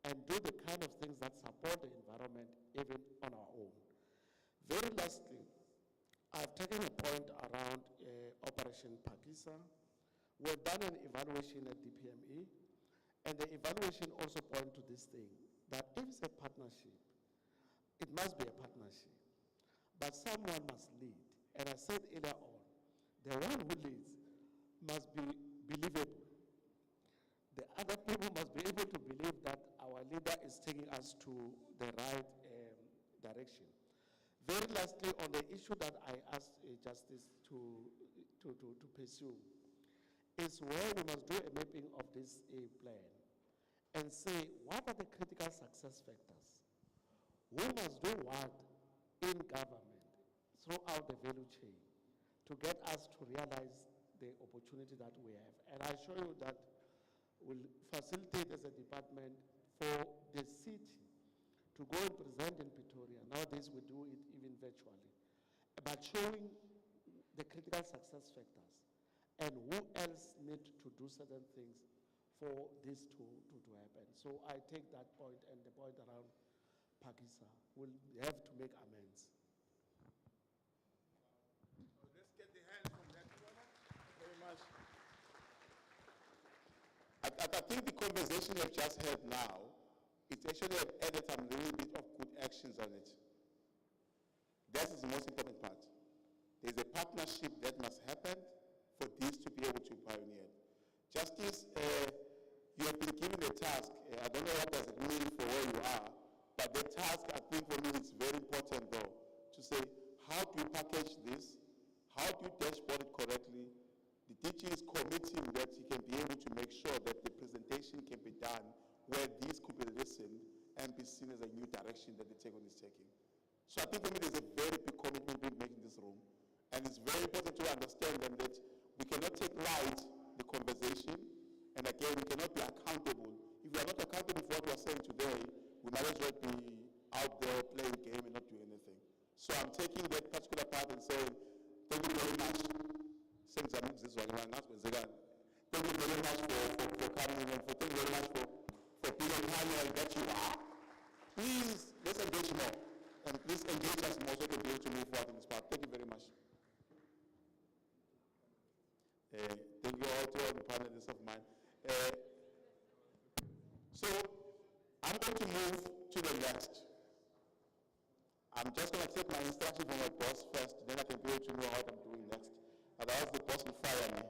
and do the kind of things that support the environment even on our own. Very lastly, I've taken a point around Operation Pakisa. We've done an evaluation at DPME, and the evaluation also points to this thing, that if it's a partnership, it must be a partnership. But someone must lead. And I said earlier on, the one who leads must be believable. The other people must be able to believe that our leader is taking us to the right direction. Very lastly, on the issue that I asked Justice to pursue, is where we must do a mapping of this plan and say, what are the critical success factors? Who must do what in government throughout the value chain to get us to realize the opportunity that we have? And I assure you that we'll facilitate as a department for the city to go and present in Pretoria. Nowadays we do it even virtually, but showing the critical success factors and who else need to do certain things for this to happen. So I take that point and the point around Pakistan. We'll have to make amends.
Let's get the hands from that woman. Very much. I think the conversation we've just had now, it actually have added some little bit of good actions on it. That is the most important part. There's a partnership that must happen for this to be able to pioneer. Justice, you have been given a task. I don't know what does it mean for where you are, but the task, I think for me, is very important though, to say, how do you package this? How do you dashboard it correctly? The DG is committing that he can be able to make sure that the presentation can be done where this could be listened and be seen as a new direction that the take-on is taking. So I think for me there's a very big commitment being made in this room. And it's very important to understand then that we cannot take light the conversation, and again, we cannot be accountable. If we are not accountable for what we are saying today, we might as well be out there playing a game and not doing anything. So I'm taking that particular part and saying, thank you very much. Thank you very much for coming and thank you very much for being a panel that you are. Please, let's engage more. And please engage us more so we can be able to move forward in this part. Thank you very much. Thank you all to all the panelists of mine. So I'm going to move to the next. I'm just going to take my instruction from my boss first, then I can be able to know what I'm doing next. Otherwise the boss will fire me.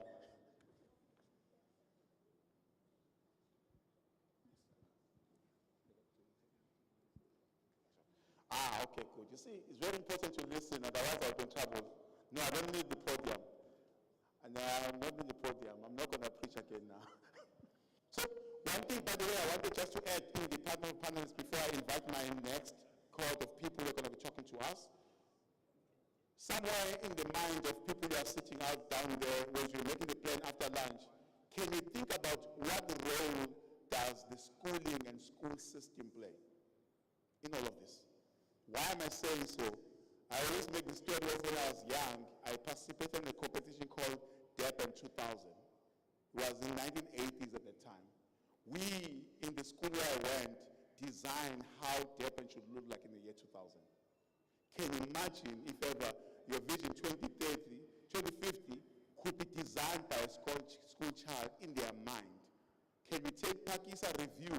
Okay, good. You see, it's very important to listen, otherwise I'll be in trouble. No, I don't need the podium. And I'm not in the podium. I'm not going to preach again now. So one thing, by the way, I wanted just to add in the panel of panelists before I invite my next cohort of people who are going to be talking to us. Somewhere in the mind of people who are sitting out down there when you're making the plan after lunch, can you think about what role does the schooling and school system play in all of this? Why am I saying so? I always make the story of when I was young. I participated in a competition called Durban 2000. It was in the 1980s at that time. We, in the school where I went, designed how Durban should look like in the year 2000. Can you imagine if ever your vision 2030, 2050 could be designed by a school child in their mind? Can we take Pakistan review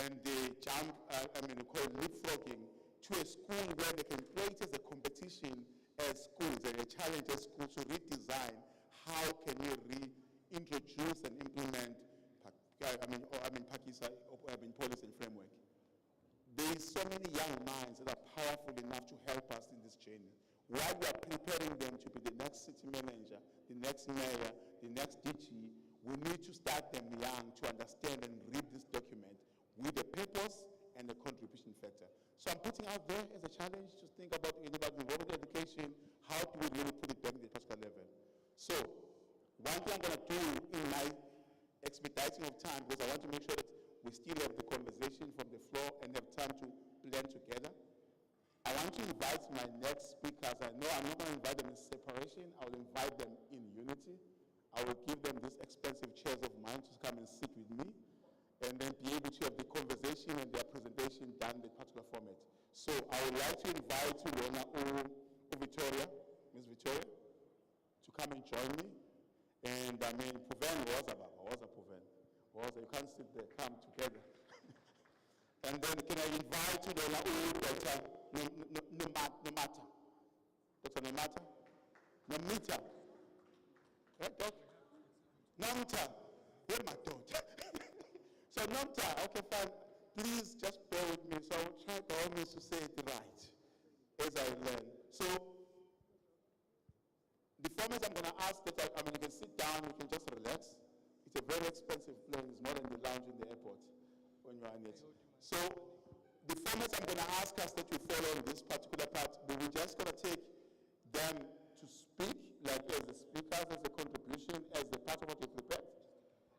and they jump, we call it leapfrogging, to a school where they can create as a competition as schools and a challenge as schools to redesign how can we reintroduce and implement Pakistan policy and framework. there is so many young minds that are powerful enough to help us in this journey. While we are preparing them to be the next city manager, the next mayor, the next DG, we need to start them young to understand and read this document with the purpose and the contribution factor. So I'm putting out there as a challenge to think about anybody involved in education, how do we really put it back at the practical level? So one thing I'm going to do in my expediting of time, because I want to make sure that we still have the conversation from the floor and have time to blend together. I want to invite my next speakers. I know I'm not going to invite them in separation. I will invite them in unity. I will give them these expensive chairs of mine to come and sit with me and then be able to have the conversation and their presentation done in the particular format. So I would like to invite Lona Victoria, Ms. Victoria, to come and join me. And I mean, Puven was a Puven. You can't sit there, come together. And then can I invite Lona Dr. Nomata? Dr. Nomata? Nomita? Right, Doc? Nomta. Where's my daughter? So Nomta, okay, fine. Please just bear with me. So I will try by all means to say it right as I learn. So the format I'm going to ask that you can sit down, you can just relax. It's a very expensive plane. It's more than the lounge in the airport when you are in it. So the format I'm going to ask us that we follow in this particular part, but we're just going to take them to speak, like as the speakers, as a contribution, as the part of what we prepared.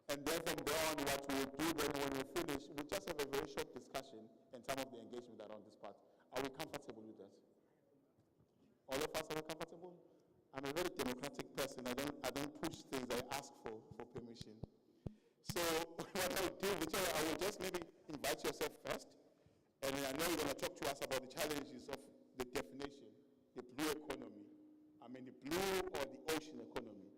And then from there on, what we'll do then when we finish, we'll just have a very short discussion and some of the engagement around this part. Are we comfortable with that? All of us are comfortable? I'm a very democratic person. I don't push things. I ask for permission. So what I'll do, Victoria, I will just maybe invite yourself first. And I know you're going to talk to us about the challenges of the definition, the blue economy. I mean, the blue or the ocean economy.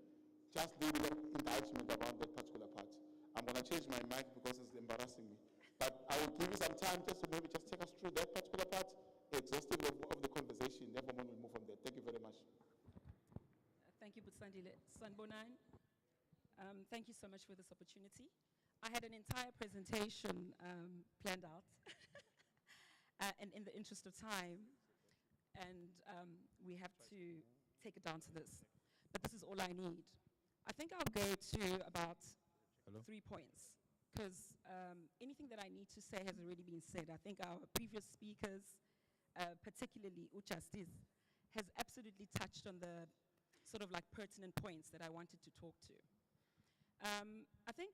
Just do the indictment around that particular part. I'm going to change my mic because it's embarrassing me. But I will give you some time just to maybe just take us through that particular part, exhaustive of the conversation. Therefore, we'll move from there. Thank you very much.
Thank you, Butsandile. Sanbonan, thank you so much for this opportunity. I had an entire presentation planned out, and in the interest of time, and we have to take it down to this. But this is all I need. I think I'll go to about 3 points, because anything that I need to say has already been said. I think our previous speakers, particularly Justice, has absolutely touched on the sort of like pertinent points that I wanted to talk to. I think,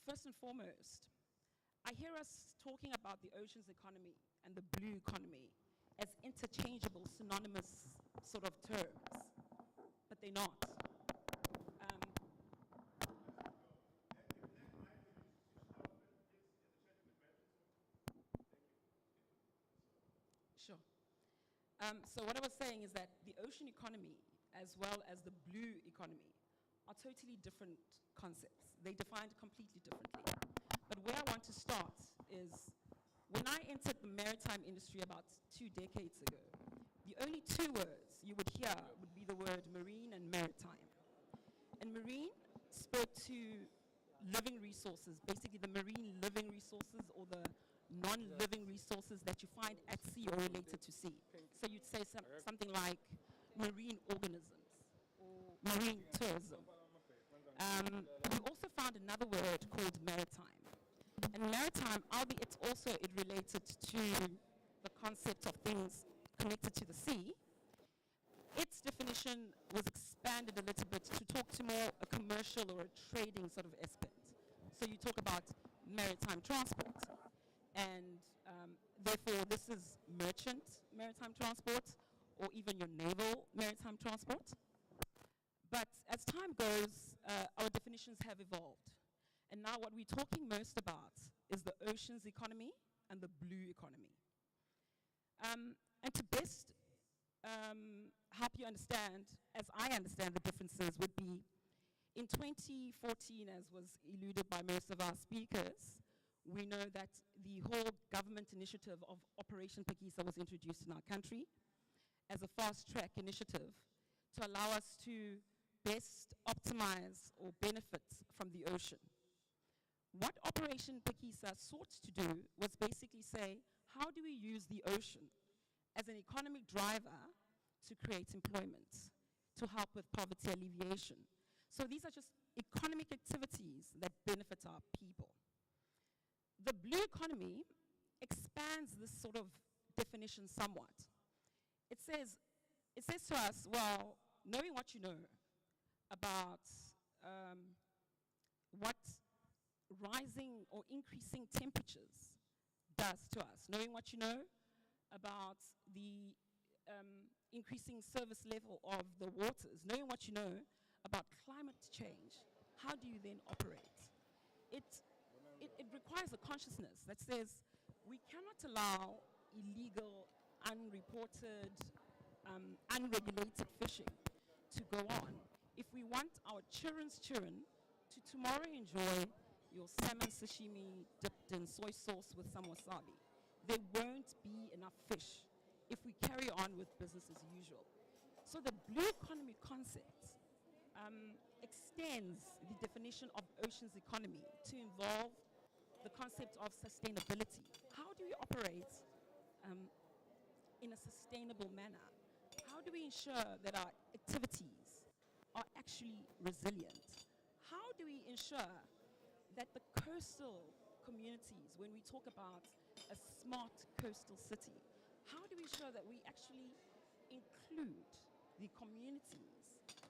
first and foremost, I hear us talking about the oceans economy and the blue economy as interchangeable, synonymous sort of terms, but they're not. Sure. So what I was saying is that the ocean economy as well as the blue economy are totally different concepts. They're defined completely differently. But where I want to start is, when I entered the maritime industry about 2 decades ago, the only 2 words you would hear would be the word marine and maritime. And marine spoke to living resources, basically the marine living resources or the non-living resources that you find at sea or related to sea. So you'd say something like marine organisms or marine tourism. We also found another word called maritime. And maritime, albeit also it related to the concept of things connected to the sea, its definition was expanded a little bit to talk to more a commercial or a trading sort of aspect. So you talk about maritime transport. And therefore, this is merchant maritime transport or even your naval maritime transport. But as time goes, our definitions have evolved. And now what we're talking most about is the oceans economy and the blue economy. And to best help you understand, as I understand the differences, would be in 2014, as was alluded by most of our speakers, we know that the whole government initiative of Operation Pakisa was introduced in our country as a fast-track initiative to allow us to best optimize or benefit from the ocean. What Operation Pakisa sought to do was basically say, how do we use the ocean as an economic driver to create employment, to help with poverty alleviation? So these are just economic activities that benefit our people. The blue economy expands this sort of definition somewhat. It says to us, well, knowing what you know about what rising or increasing temperatures does to us, knowing what you know about the increasing service level of the waters, knowing what you know about climate change, how do you then operate? It requires a consciousness that says we cannot allow illegal, unreported, unregulated fishing to go on if we want our children's children to tomorrow enjoy your salmon sashimi dipped in soy sauce with some wasabi. There won't be enough fish if we carry on with business as usual. So the blue economy concept extends the definition of oceans economy to involve the concept of sustainability. How do we operate in a sustainable manner? How do we ensure that our activities are actually resilient? How do we ensure that the coastal communities, when we talk about a smart coastal city, how do we ensure that we actually include the communities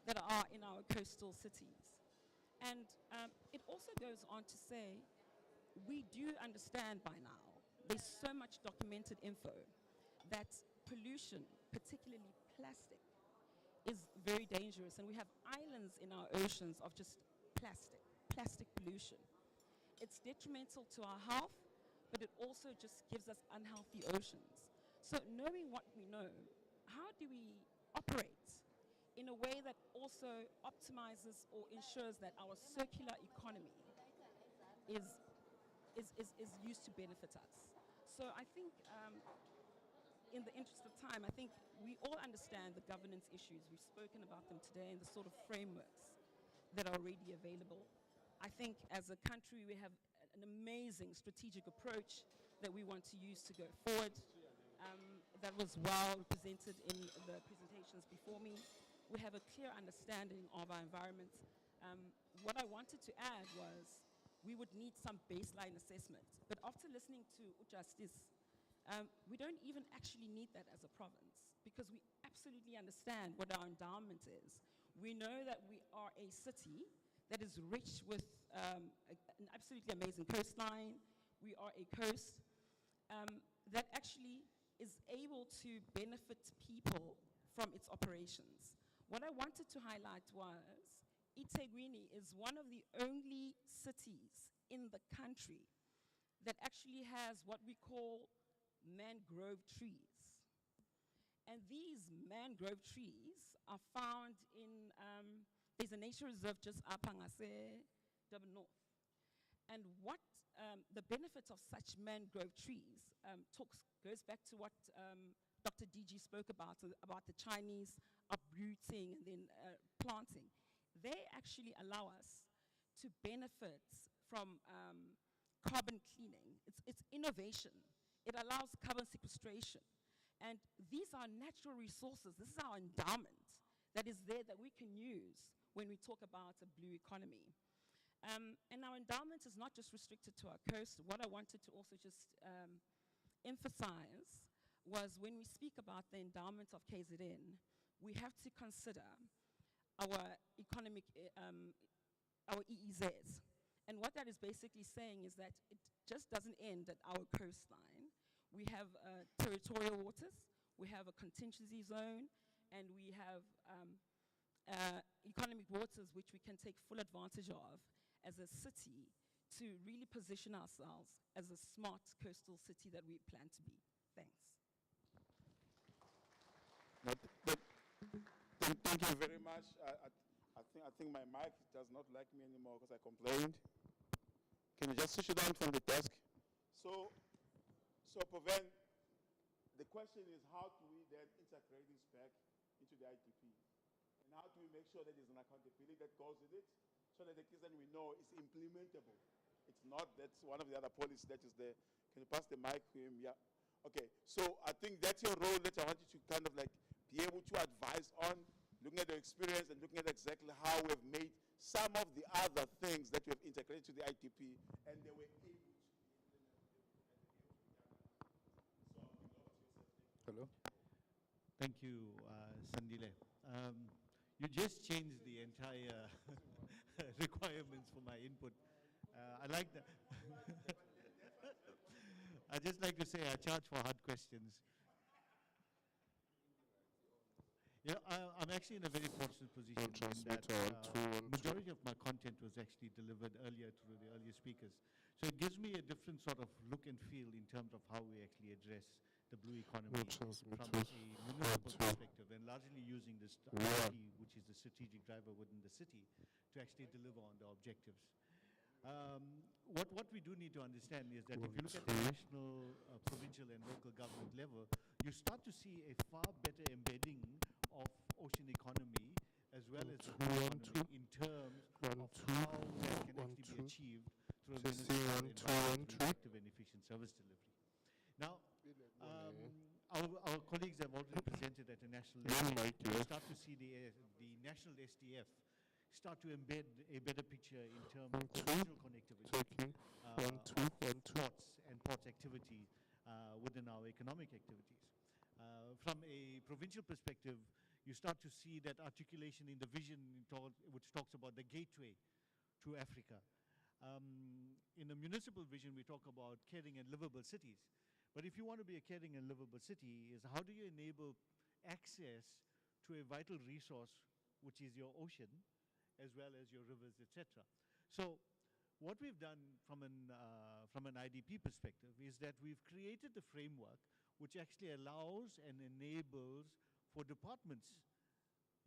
that are in our coastal cities? And it also goes on to say, we do understand by now, there's so much documented info, that pollution, particularly plastic, is very dangerous. And we have islands in our oceans of just plastic pollution. It's detrimental to our health, but it also just gives us unhealthy oceans. So knowing what we know, how do we operate in a way that also optimizes or ensures that our circular economy is used to benefit us? So I think in the interest of time, I think we all understand the governance issues. We've spoken about them today and the sort of frameworks that are already available. I think as a country, we have an amazing strategic approach that we want to use to go forward. That was well represented in the presentations before me. We have a clear understanding of our environment. What I wanted to add was we would need some baseline assessment. But after listening to Justice, we don't even actually need that as a province because we absolutely understand what our endowment is. We know that we are a city that is rich with an absolutely amazing coastline. We are a coast that actually is able to benefit people from its operations. What I wanted to highlight was Ethekwini is one of the only cities in the country that actually has what we call mangrove trees. And these mangrove trees are found in, there's a nature reserve just up Angase, Durban North. And what the benefits of such mangrove trees goes back to what Dr. DG spoke about the Chinese uprooting and then planting. They actually allow us to benefit from carbon cleaning. It's innovation. It allows carbon sequestration. And these are natural resources. This is our endowment that is there that we can use when we talk about a blue economy. And our endowment is not just restricted to our coast. What I wanted to also just emphasize was when we speak about the endowment of KZN, we have to consider our economic, our EEZs. And what that is basically saying is that it just doesn't end at our coastline. We have territorial waters, we have a contingency zone, and we have economic waters which we can take full advantage of as a city to really position ourselves as a smart coastal city that we plan to be. Thanks.
Thank you very much. I think my mic does not like me anymore because I complained. Can you just switch it on from the desk? So Pavan, the question is how do we then integrate this back into the IDP? And how do we make sure that there's an accountability that goes with it so that the case that we know is implementable? It's not that's one of the other policies that is there. Can you pass the mic to him? Yeah. Okay, so I think that's your role that I want you to kind of like be able to advise on, looking at the experience and looking at exactly how we've made some of the other things that we have integrated to the IDP, and they were able to be implemented.
Hello. Thank you, Sandile. You just changed the entire requirements for my input. I like that. I just like to say I charge for hard questions. Yeah, I'm actually in a very fortunate position in that majority of my content was actually delivered earlier through the earlier speakers. So it gives me a different sort of look and feel in terms of how we actually address the blue economy from a municipal perspective, and largely using this IDP, which is the strategic driver within the city, to actually deliver on the objectives. What we do need to understand is that if you look at the national, provincial and local government level, you start to see a far better embedding of ocean economy as well as the economy in terms of how that can actually be achieved through a environmentally effective and efficient service delivery. Now, our colleagues have already presented at a national level. We start to see the national SDF start to embed a better picture in terms of regional connectivity, ports and port activity within our economic activities. From a provincial perspective, you start to see that articulation in the vision which talks about the gateway to Africa. In the municipal vision, we talk about caring and livable cities. But if you want to be a caring and livable city, is how do you enable access to a vital resource, which is your ocean, as well as your rivers, etc. So what we've done from an IDP perspective is that we've created the framework which actually allows and enables for departments,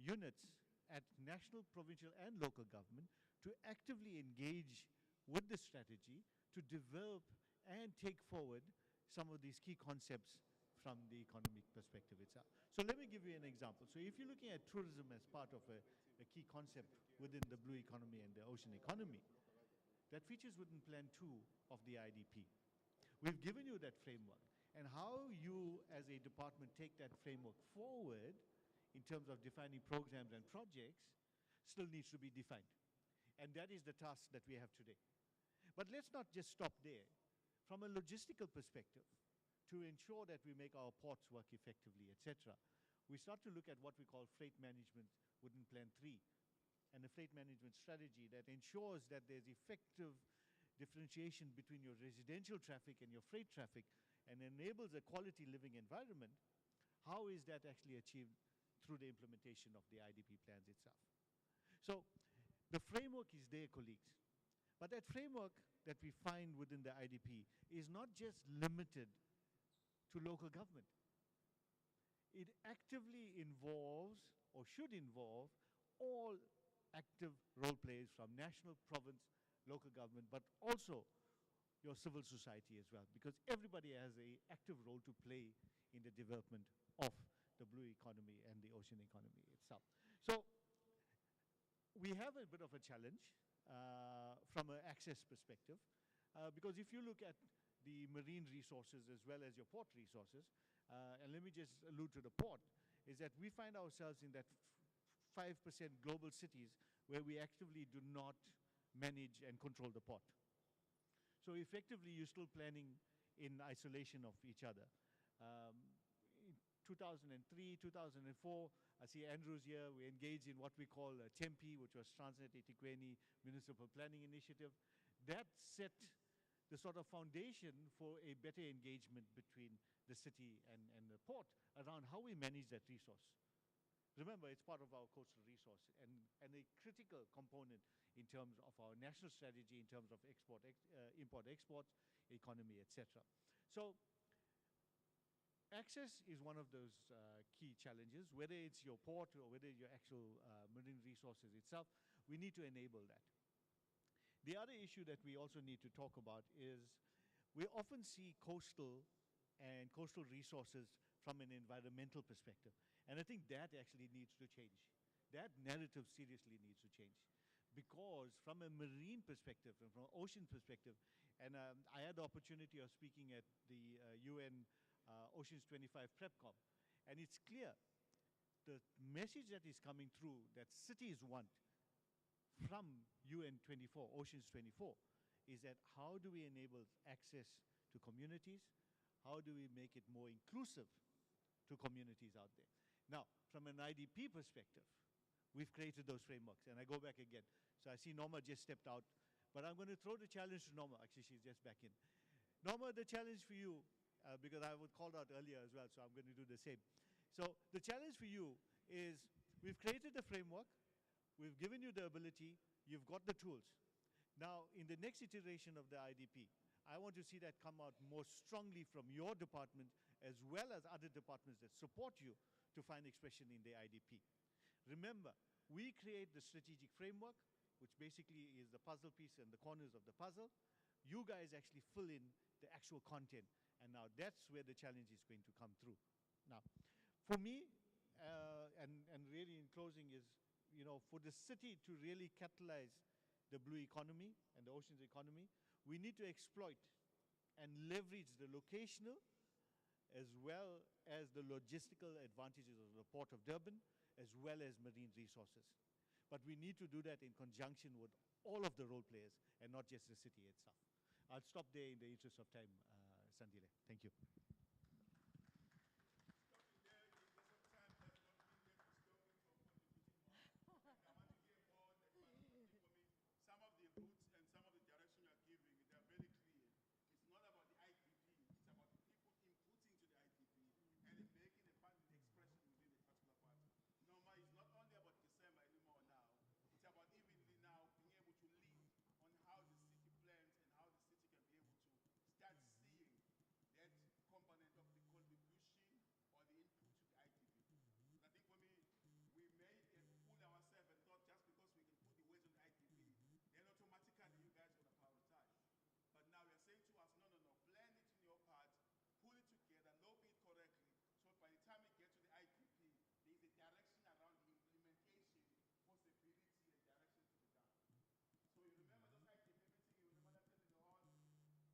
units at national, provincial and local government to actively engage with the strategy to develop and take forward some of these key concepts from the economic perspective itself. So let me give you an example. So if you're looking at tourism as part of a key concept within the blue economy and the ocean economy, that features within Plan 2 of the IDP. We've given you that framework, and how you as a department take that framework forward in terms of defining programs and projects still needs to be defined. And that is the task that we have today. But let's not just stop there. From a logistical perspective, to ensure that we make our ports work effectively, etc., we start to look at what we call freight management within Plan 3, and a freight management strategy that ensures that there's effective differentiation between your residential traffic and your freight traffic and enables a quality living environment. How is that actually achieved? Through the implementation of the IDP plans itself. So the framework is there, colleagues, but that framework that we find within the IDP is not just limited to local government. It actively involves, or should involve, all active role players from national, province, local government, but also your civil society as well, because everybody has an active role to play in the development of the blue economy and the ocean economy itself. So we have a bit of a challenge from an access perspective, because if you look at the marine resources as well as your port resources, and let me just allude to the port, is that we find ourselves in that 5% global cities where we actively do not manage and control the port. So effectively, you're still planning in isolation of each other. In 2003, 2004, I see Andrew's here, we engaged in what we call TEMPI, which was Transnet Ethekwini Municipal Planning Initiative. That set the sort of foundation for a better engagement between the city and the port around how we manage that resource. Remember, it's part of our coastal resource and a critical component in terms of our national strategy, in terms of import-export, economy, etc. So access is one of those key challenges, whether it's your port or whether your actual marine resources itself. We need to enable that. The other issue that we also need to talk about is we often see coastal and coastal resources from an environmental perspective. And I think that actually needs to change. That narrative seriously needs to change. Because from a marine perspective and from an ocean perspective, and I had the opportunity of speaking at the UN Oceans 25 PrepCom. And it's clear, the message that is coming through that cities want from UN 24, Oceans 24, is that how do we enable access to communities? How do we make it more inclusive to communities out there? Now, from an IDP perspective, we've created those frameworks, and I go back again. So I see Norma just stepped out, but I'm going to throw the challenge to Norma. Actually, she's just back in. Norma, the challenge for you, because I was called out earlier as well, so I'm going to do the same. So the challenge for you is we've created a framework, we've given you the ability, you've got the tools. Now, in the next iteration of the IDP, I want to see that come out more strongly from your department as well as other departments that support you to find expression in the IDP. Remember, we create the strategic framework, which basically is the puzzle piece and the corners of the puzzle. You guys actually fill in the actual content, and now that's where the challenge is going to come through. Now, for me, and really in closing is, you know, for the city to really catalyze the blue economy and the oceans economy, we need to exploit and leverage the locational as well as the logistical advantages of the Port of Durban, as well as marine resources. But we need to do that in conjunction with all of the role players and not just the city itself. I'll stop there in the interest of time, Sandile. Thank you.
Some of the routes and some of the direction you are giving, they are very clear. It's not about the IDP, it's about the people inputting to the IDP and making a funding expression within a particular party. Norma, it's not only about December anymore now, it's about evenly now being able to lead on how the city plans and how the city can be able to start seeing that component of the contribution or the input to the IDP. I think when we may fool ourselves and thought just because we can put the weight on the IDP, then automatically you guys are going to prioritize. But now we're saying to us, no, plan it in your part, pull it together, lobby it correctly, so by the time we get to the IDP, there's a direction around the implementation, possibility, and direction to be done. So you remember those IDP meetings, you remember that in the hall?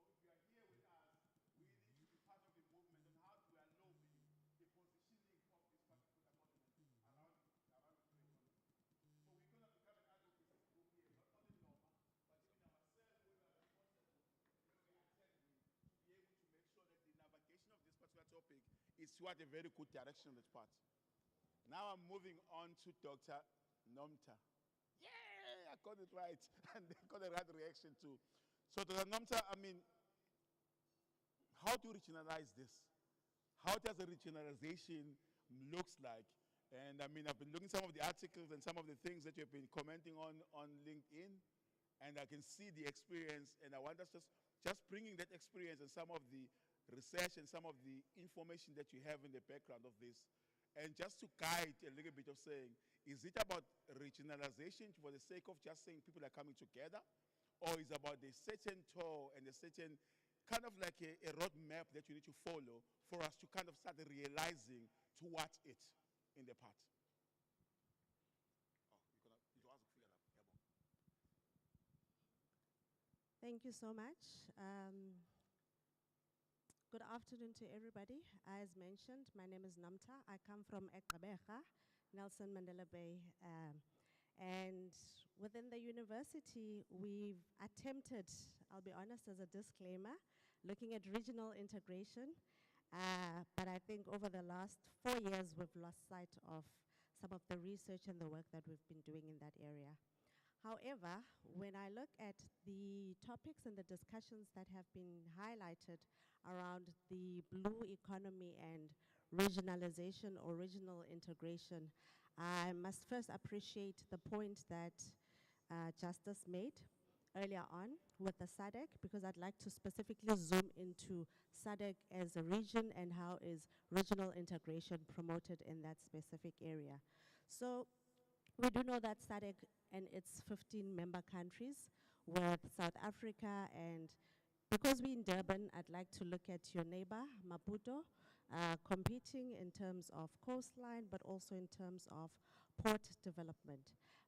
So if you are here with us, we need to be part of the movement on how we are lobbying the positioning of this particular monument around the economy. So we're going to become an advocacy group here, not only Norma, but even ourselves, we are responsible when we are attending to be able to make sure that the navigation of this particular topic is toward a very good direction on this part. Now I'm moving on to Dr. Nomta. Yeah, I got it right. And they got the right reaction too. So Dr. Nomta, I mean, how do you regionalize this? How does a regionalization looks like? And I mean, I've been looking at some of the articles and some of the things that you've been commenting on LinkedIn, and I can see the experience, and I want us just bringing that experience and some of the research and some of the information that you have in the background of this, and just to guide a little bit of saying, is it about regionalization for the sake of just saying people are coming together, or is it about a certain tour and a certain kind of like a roadmap that you need to follow for us to kind of start realizing towards it in the part? Oh, you're going to ask for your
Thank you so much. Good afternoon to everybody. As mentioned, my name is Namta. I come from Ekabeja, Nelson Mandela Bay. And within the university, we've attempted, I'll be honest as a disclaimer, looking at regional integration. But I think over the last 4 years, we've lost sight of some of the research and the work that we've been doing in that area. However, when I look at the topics and the discussions that have been highlighted around the blue economy and regionalization or regional integration, I must first appreciate the point that Justice made earlier on with the SADC, because I'd like to specifically zoom into SADC as a region and how is regional integration promoted in that specific area. So we do know that SADC and its 15 member countries with South Africa, and because we're in Durban, I'd like to look at your neighbor, Maputo, competing in terms of coastline, but also in terms of port development.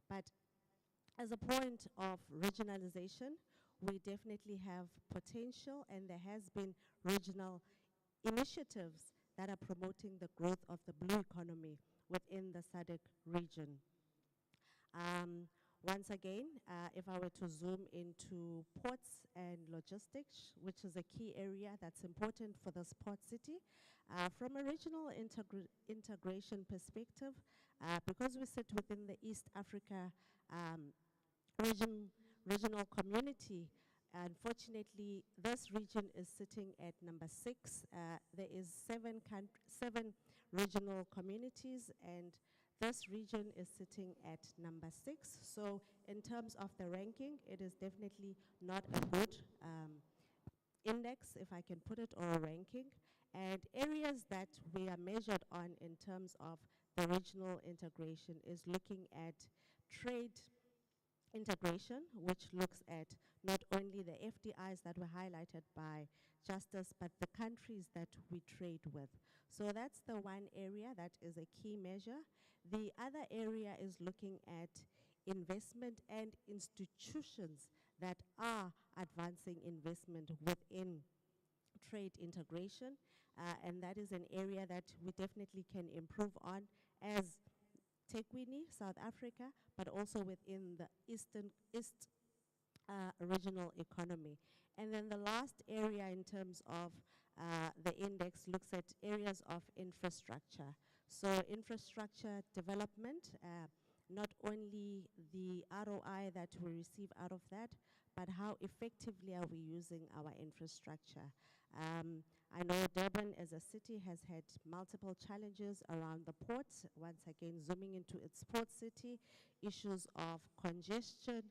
But as a point of regionalization, we definitely have potential, and there has been regional initiatives that are promoting the growth of the blue economy within the SADC region. Once again, if I were to zoom into ports and logistics, which is a key area that's important for this port city, from a regional integration perspective, because we sit within the East Africa regional community, unfortunately, this region is sitting at number 6. There is seven regional communities, and this region is sitting at number 6. So in terms of the ranking, it is definitely not a good index, if I can put it, or a ranking. And areas that we are measured on in terms of the regional integration is looking at trade integration, which looks at not only the FDIs that were highlighted by Justice, but the countries that we trade with. So that's the one area that is a key measure. The other area is looking at investment and institutions that are advancing investment within trade integration, and that is an area that we definitely can improve on as Ethekwini, South Africa, but also within the East regional economy. And then the last area in terms of the index looks at areas of infrastructure. So infrastructure development, not only the ROI that we receive out of that, but how effectively are we using our infrastructure. I know Durban as a city has had multiple challenges around the ports, once again zooming into its port city, issues of congestion,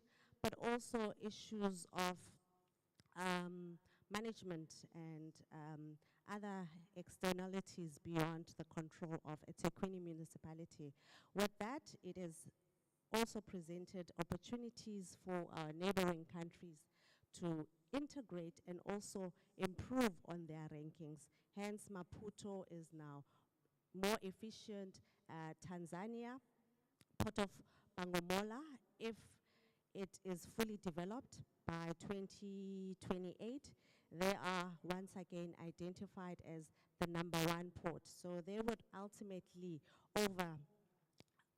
but also issues of management and other externalities beyond the control of Ethekwini municipality. With that, it has also presented opportunities for our neighboring countries to integrate and also improve on their rankings. Hence, Maputo is now more efficient. Tanzania, Port of Bangomola, if it is fully developed by 2028, they are once again identified as the #1 port. So they would ultimately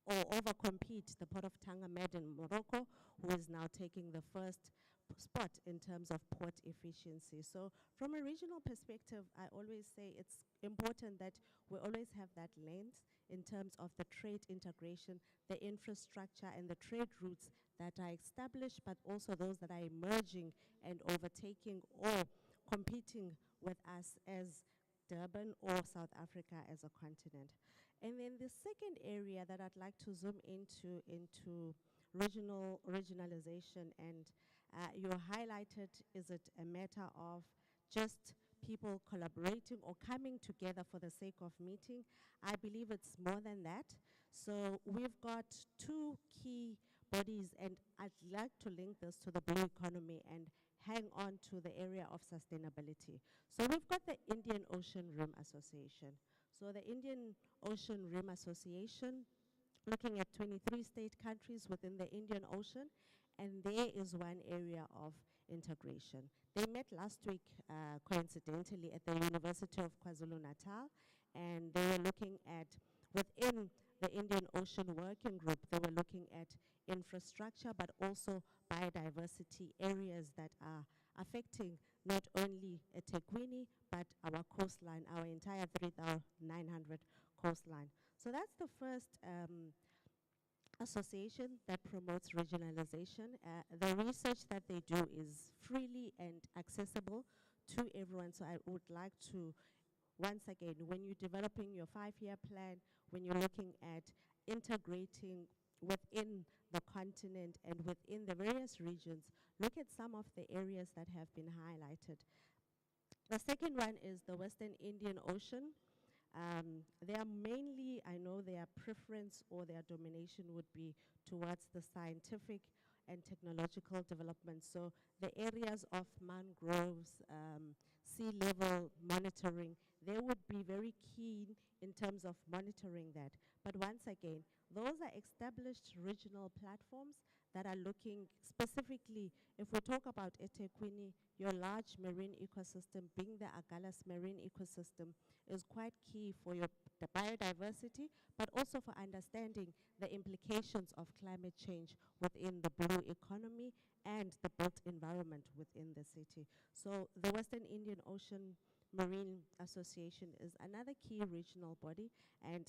overcompete the Port of Tangamed in Morocco, who is now taking the first spot in terms of port efficiency. So from a regional perspective, I always say it's important that we always have that lens in terms of the trade integration, the infrastructure and the trade routes that are established, but also those that are emerging and overtaking or competing with us as Durban or South Africa as a continent. And then the second area that I'd like to zoom into regionalization, and you highlighted, is it a matter of just people collaborating or coming together for the sake of meeting? I believe it's more than that. So we've got two key bodies, and I'd like to link this to the blue economy and hang on to the area of sustainability. So we've got the Indian Ocean Rim Association. So the Indian Ocean Rim Association, looking at 23 state countries within the Indian Ocean, and there is one area of integration. They met last week, coincidentally, at the University of KwaZulu-Natal, and they were looking at, within the Indian Ocean Working Group, they were looking at infrastructure, but also biodiversity areas that are affecting not only Ethekwini, but our coastline, our entire 3,900 coastline. So that's the first association that promotes regionalization. The research that they do is freely and accessible to everyone. So I would like to, once again, when you're developing your 5-year plan, when you're looking at integrating within the continent and within the various regions, look at some of the areas that have been highlighted. The second one is the Western Indian Ocean. They are mainly, I know their preference or their domination would be towards the scientific and technological development. So the areas of mangroves, sea level monitoring, they would be very keen in terms of monitoring that. But once again, those are established regional platforms that are looking specifically, if we talk about Ethekwini, your large marine ecosystem, being the Agalas marine ecosystem, is quite key for the biodiversity, but also for understanding the implications of climate change within the blue economy and the built environment within the city. So the Western Indian Ocean Marine Association is another key regional body, and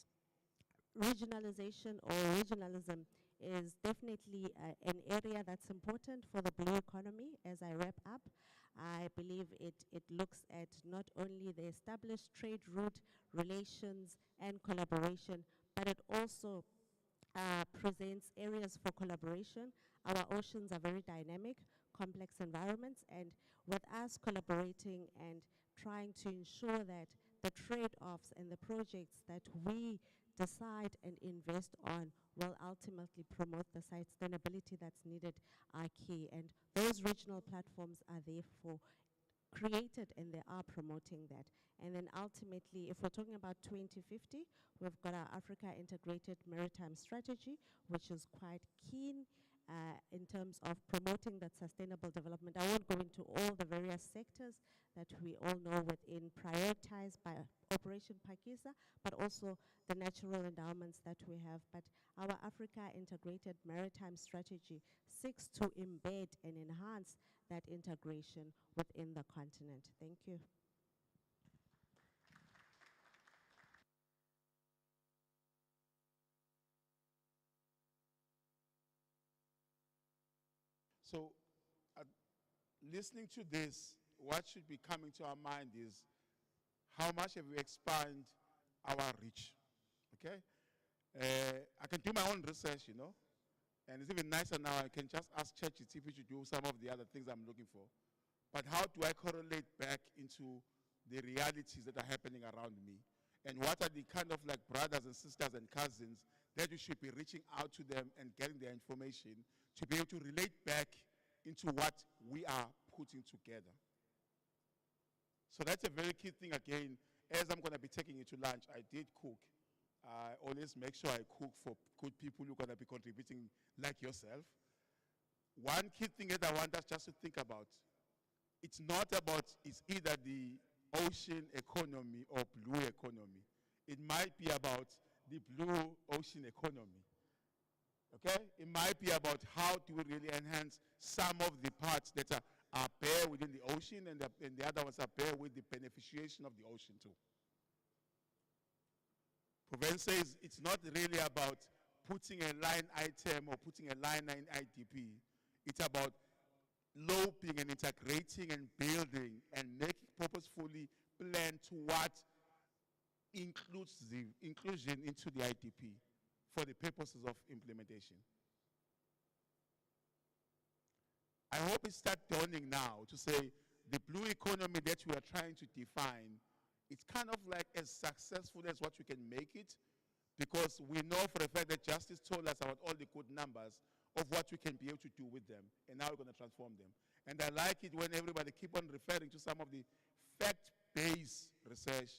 regionalization or regionalism is definitely an area that's important for the blue economy. As I wrap up, I believe it looks at not only the established trade route relations and collaboration, but it also presents areas for collaboration. Our oceans are very dynamic, complex environments, and with us collaborating and trying to ensure that the trade-offs and the projects that we decide and invest on will ultimately promote the sustainability that's needed are key. And those regional platforms are therefore created, and they are promoting that. And then ultimately, if we're talking about 2050, we've got our Africa Integrated Maritime Strategy, which is quite keen in terms of promoting that sustainable development. I won't go into all the various sectors that we all know within prioritized by Operation Pakisa, but also the natural endowments that we have. But our Africa Integrated Maritime Strategy seeks to embed and enhance that integration within the continent. Thank you.
So, listening to this, what should be coming to our mind is how much have we expanded our reach, okay? I can do my own research, you know, and it's even nicer now. I can just ask ChatGPT to do some of the other things I'm looking for. But how do I correlate back into the realities that are happening around me? And what are the kind of like brothers and sisters and cousins that we should be reaching out to them and getting their information to be able to relate back into what we are putting together. So that's a very key thing again. As I'm going to be taking you to lunch, I did cook. I always make sure I cook for good people who are going to be contributing like yourself. One key thing that I want us just to think about, it's not about, it's either the ocean economy or blue economy. It might be about the blue ocean economy. Okay? It might be about how do we really enhance some of the parts that are bare within the ocean, and the other ones are bare with the beneficiation of the ocean too. Provence says it's not really about putting a line item or putting a line in IDP. It's about loping and integrating and building and making purposefully plan to what includes the inclusion into the IDP for the purposes of implementation. I hope it starts dawning now to say the blue economy that we are trying to define, it's kind of like as successful as what we can make it, because we know for a fact that Justice told us about all the good numbers of what we can be able to do with them, and now we're going to transform them. And I like it when everybody keep on referring to some of the fact-based research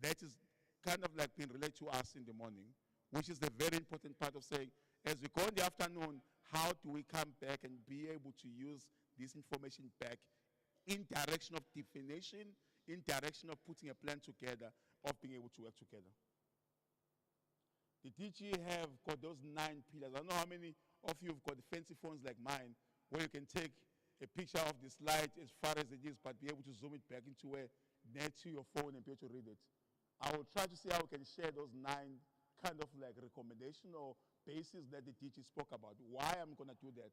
that is kind of like being relayed to us in the morning, which is the very important part of saying, as we go in the afternoon, how do we come back and be able to use this information back in direction of definition, in direction of putting a plan together, of being able to work together. The DG have got those 9 pillars. I don't know how many of you have got fancy phones like mine, where you can take a picture of the slide as far as it is, but be able to zoom it back into where near to your phone and be able to read it. I will try to see how we can share those 9 kind of like recommendation or basis that the DG spoke about. Why I'm going to do that?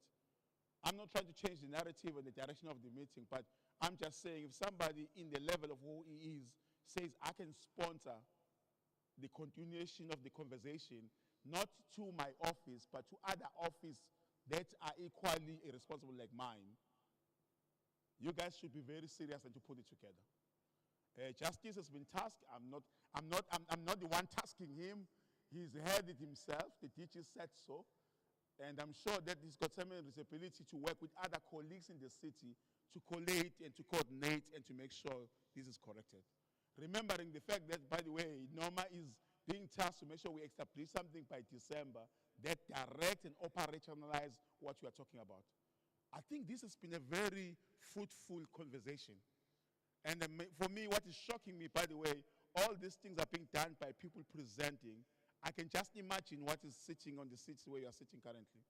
I'm not trying to change the narrative and the direction of the meeting, but I'm just saying if somebody in the level of who he is says, I can sponsor the continuation of the conversation, not to my office, but to other offices that are equally irresponsible like mine, you guys should be very serious and to put it together. Justice has been tasked. I'm not the one tasking him. He's had it himself. The teacher said so. And I'm sure that he's got some responsibility to work with other colleagues in the city to collate and to coordinate and to make sure this is corrected. Remembering the fact that, by the way, Norma is being tasked to make sure we establish something by December that direct and operationalize what you are talking about. I think this has been a very fruitful conversation. And for me, what is shocking me, by the way, all these things are being done by people presenting. I can just imagine what is sitting on the seats where you are sitting currently.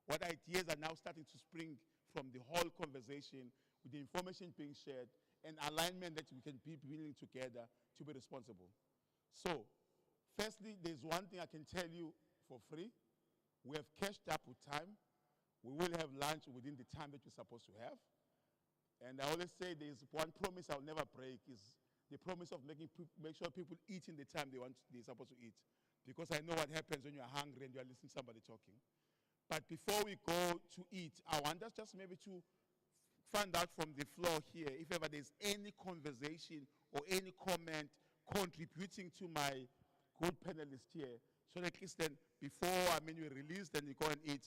What ideas are now starting to spring from the whole conversation with the information being shared and alignment that we can be building together to be responsible. So, firstly, there's one thing I can tell you for free. We have cashed up with time. We will have lunch within the time that we're supposed to have. And I always say there's one promise I'll never break is the promise of make sure people eat in the time they're supposed to eat. Because I know what happens when you're hungry and you're listening to somebody talking. But before we go to eat, I want us just maybe to find out from the floor here if ever there's any conversation or any comment contributing to my good panelists here. So that at least then before, we release, then you go and eat.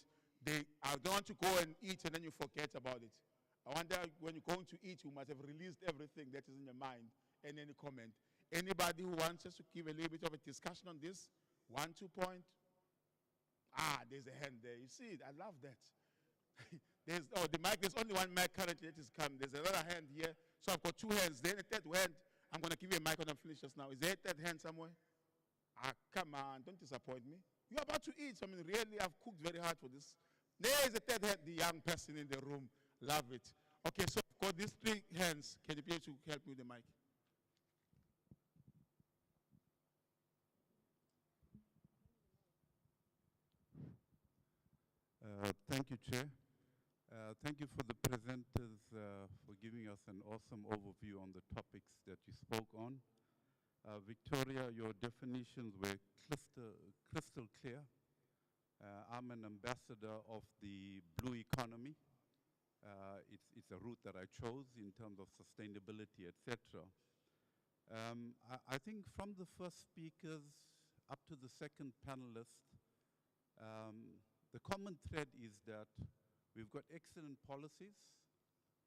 I don't want to go and eat and then you forget about it. I wonder when you're going to eat, you must have released everything that is in your mind and any comment. Anybody who wants us to give a little bit of a discussion on this? 1, 2 point? There's a hand there. You see it? I love that. The mic, there's only one mic currently that is coming. There's another hand here. So I've got 2 hands. Then a third hand, I'm going to give you a mic when I'm finished just now. Is there a third hand somewhere? Come on, don't disappoint me. You're about to eat. Really, I've cooked very hard for this. There is a third hand, the young person in the room. Love it. Okay, so I've got these 3 hands. Can you please help me with the mic?
Thank you, Chair. Thank you for the presenters for giving us an awesome overview on the topics that you spoke on. Victoria, your definitions were crystal clear. I'm an ambassador of the blue economy. It's a route that I chose in terms of sustainability, etc. I think from the first speakers up to the second panelist, the common thread is that we've got excellent policies,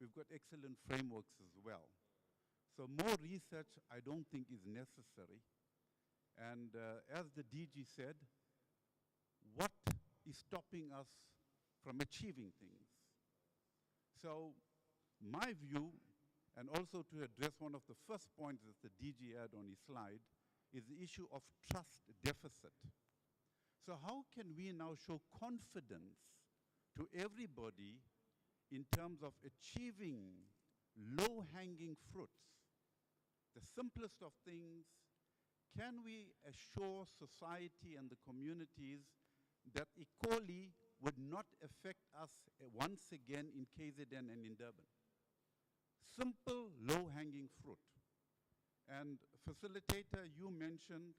we've got excellent frameworks as well. So more research I don't think is necessary. And as the DG said, what is stopping us from achieving things? So my view, and also to address one of the first points that the DG had on his slide, is the issue of trust deficit. So how can we now show confidence to everybody in terms of achieving low-hanging fruits? The simplest of things, can we assure society and the communities that E. coli would not affect us once again in KZN and in Durban? Simple, low-hanging fruit. And facilitator, you mentioned,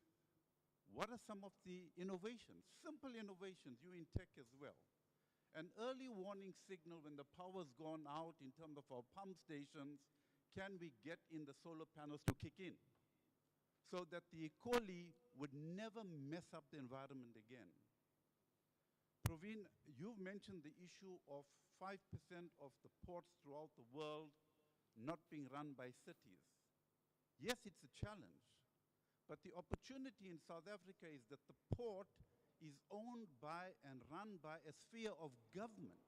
what are some of the innovations? Simple innovations, you in tech as well. An early warning signal when the power's gone out in terms of our pump stations, can we get in the solar panels to kick in? So that the E. coli would never mess up the environment again. Praveen, you've mentioned the issue of 5% of the ports throughout the world not being run by cities. Yes, it's a challenge, but the opportunity in South Africa is that the port is owned by and run by a sphere of government.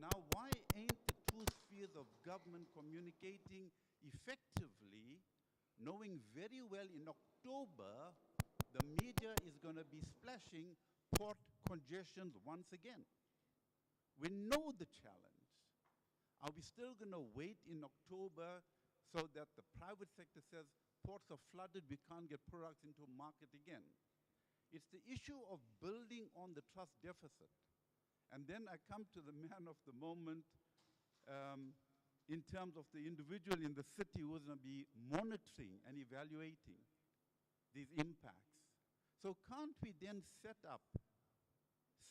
Now, why ain't the 2 spheres of government communicating effectively, knowing very well in October the media is going to be splashing port congestions once again? We know the challenge. Are we still going to wait in October so that the private sector says ports are flooded, we can't get products into market again? It's the issue of building on the trust deficit. And then I come to the man of the moment in terms of the individual in the city who's going to be monitoring and evaluating these impacts. So can't we then set up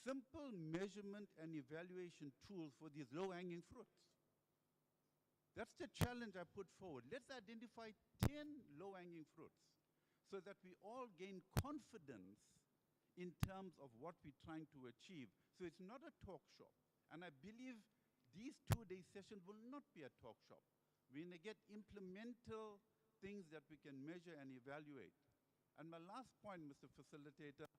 simple measurement and evaluation tools for these low-hanging fruits? That's the challenge I put forward. Let's identify 10 low-hanging fruits so that we all gain confidence in terms of what we're trying to achieve. So it's not a talk shop. And I believe these 2-day sessions will not be a talk shop. We're going to get implemental things that we can measure and evaluate. And my last point, Mr. Facilitator,